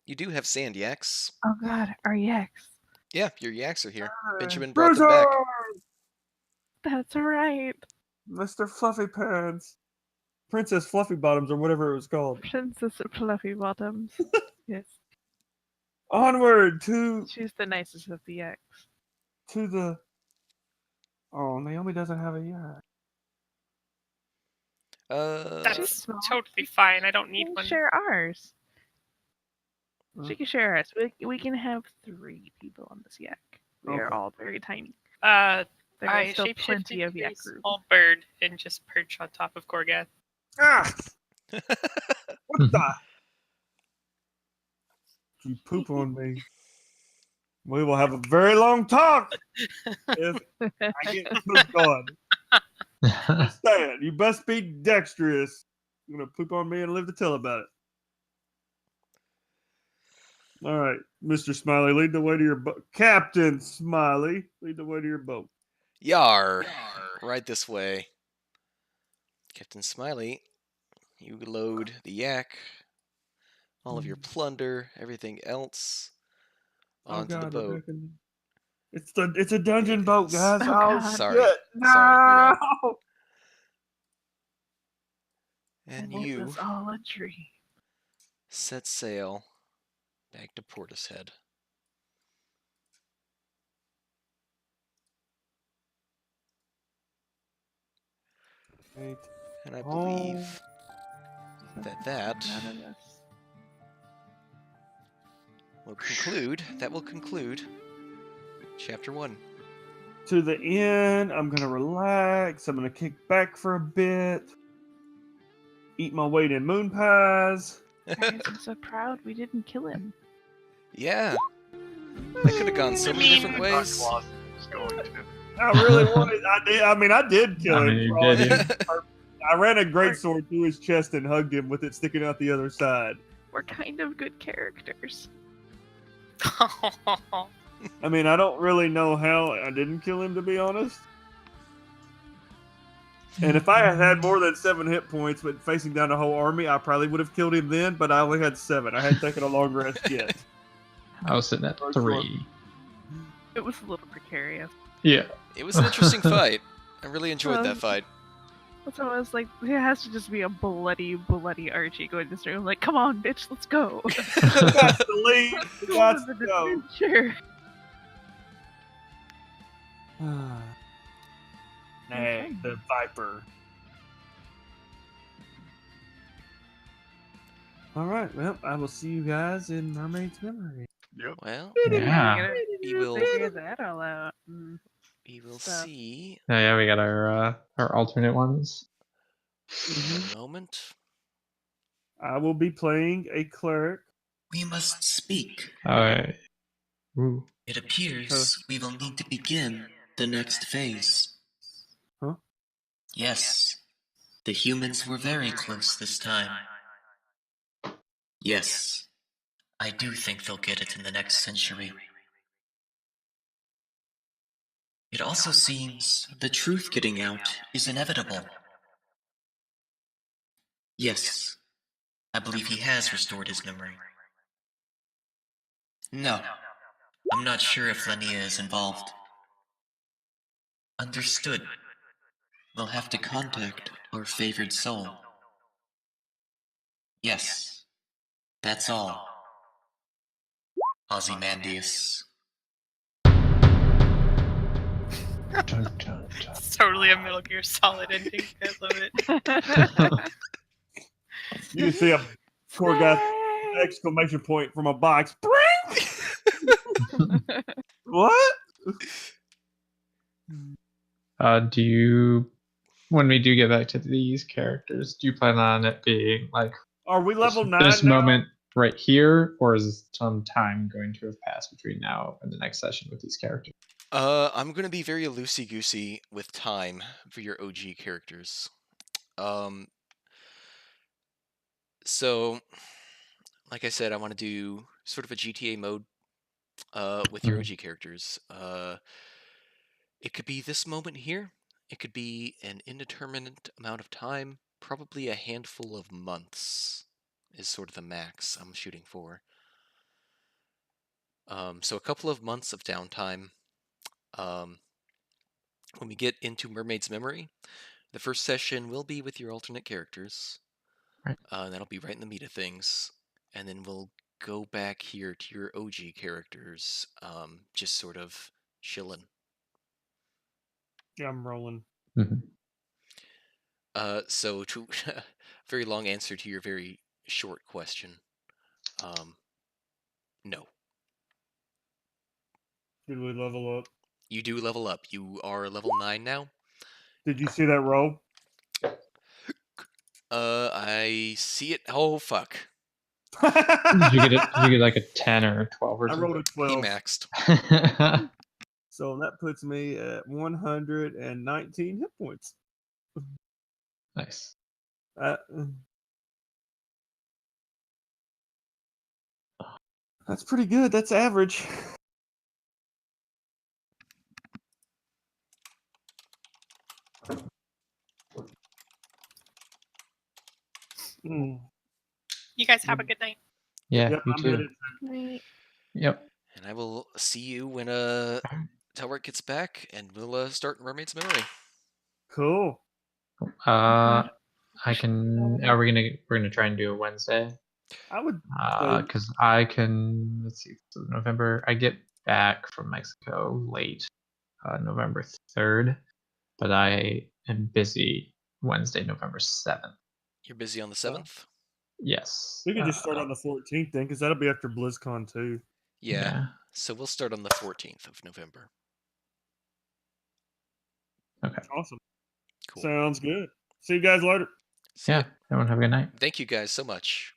You do have sand yaks. Oh god, our yaks. Yeah, your yaks are here. Benjamin brought them back. That's right. Mr. Fluffy Pants. Princess Fluffy Bottoms, or whatever it was called. Princess of Fluffy Bottoms. Yes. Onward to She's the nicest of the yaks. the. Oh, Naomi doesn't have a yak. That's small. totally fine. I don't need We can one. share ours. Mm. She can share ours. We can have 3 people on this yak. We are Okay. all very tiny. I There are still shapeshift plenty into of a yak room. small bird and just perch on top of Gorgat. Ah! What the? You poop on me. We will have a very long talk if I get pooped on. Understand? You best be dexterous. You're gonna poop on me and live to tell about it. All right, Mr. Smiley, lead the way to your boat. Captain Smiley, lead the way to your boat. Yar! Right this way. Captain Smiley, you load the yak, all of your plunder, everything else, onto the boat. Rebecca. It's a dungeon boat, guys. Oh, Oh, God. Sorry. shit. No! Sorry, you're right. And And it you was all a dream. set sail back to Portishead. Right. And I Oh. believe that None of this. will conclude chapter 1. To the end, I'm gonna relax. I'm gonna kick back for a bit. Eat my weight in moon pies. Guys, I'm so proud we didn't kill him. Yeah. That could have gone so many different I thought ways. Clausen was going to. I really wanted. I did kill I him. mean, you for all did, intents and purposes. I ran a great sword through his chest and hugged him with it sticking out the other side. We're kind of good characters. I mean, I don't really know how I didn't kill him, to be honest. And if I had had more than 7 hit points, but facing down a whole army, I probably would have killed him then. But I only had 7. I hadn't taken a long rest yet. I was sitting at 3. It was a little precarious. Yeah. It was an interesting fight. I really enjoyed that fight. So I was like, it has to just be a bloody, bloody Archie going this room. Like, come on, bitch, let's go. Got to leave. Got to go. Sure. Nay, the Viper. All right. Well, I will see you guys in Mermaid's Memory. Yep. Well, Yeah. we will Figure that all out. we will Stuff. see Oh, yeah, we got our alternate ones. in a moment. I will be playing a cleric. We must speak. Alright. Ooh. It appears we will need to begin the next phase. Huh? Yes. The humans were very close this time. Yes. I do think they'll get it in the next century. It also seems the truth getting out is inevitable. Yes. I believe he has restored his memory. No. I'm not sure if Lenia is involved. Understood. We'll have to contact our favored soul. Yes. That's all. Ozymandias. Dun, dun, dun. It's totally a Metal Gear Solid ending. I love it. You see a poor guy exclamation point from a box. What? Do you, when we do get back to these characters, do you plan on it being like Are we level 9 this now? moment right here, or is some time going to have passed between now and the next session with these characters? I'm gonna be very loosey-goosey with time for your OG characters. So, like I said, I want to do sort of a GTA mode with your OG characters. It could be this moment here. It could be an indeterminate amount of time. Probably a handful of months is sort of the max I'm shooting for. So a couple of months of downtime. When we get into Mermaid's Memory, the first session will be with your alternate characters. Right. That'll be right in the meat of things. And then we'll go back here to your OG characters, just sort of chilling. Yeah, I'm rolling. So to very long answer to your very short question. No. Did we level up? You do level up. You are level 9 now. Did you see that roll? I see it. Oh fuck! Did you get like a 10 or a 12 or I rolled a He 12. maxed. So that puts me at 119 hit points. Nice. That's pretty good. That's average. Mm. You guys have a good night. Yeah, Yep, you I'm too. headed. Right. Yep. And I will see you when Telric gets back, and we'll start Mermaid's Memory. Cool. I can. We're gonna try and do a Wednesday. I would say Because I can. Let's see. So November. I get back from Mexico late, November 3rd, but I am busy Wednesday, November 7th. You're busy on the 7th? Yes. we could just start on the 14th then, because that'll be after BlizzCon too. Yeah. So we'll start on the 14th of November. Okay. Awesome. Cool. Sounds good. See you guys later. See ya. Yeah. Everyone have a good night. Thank you guys so much.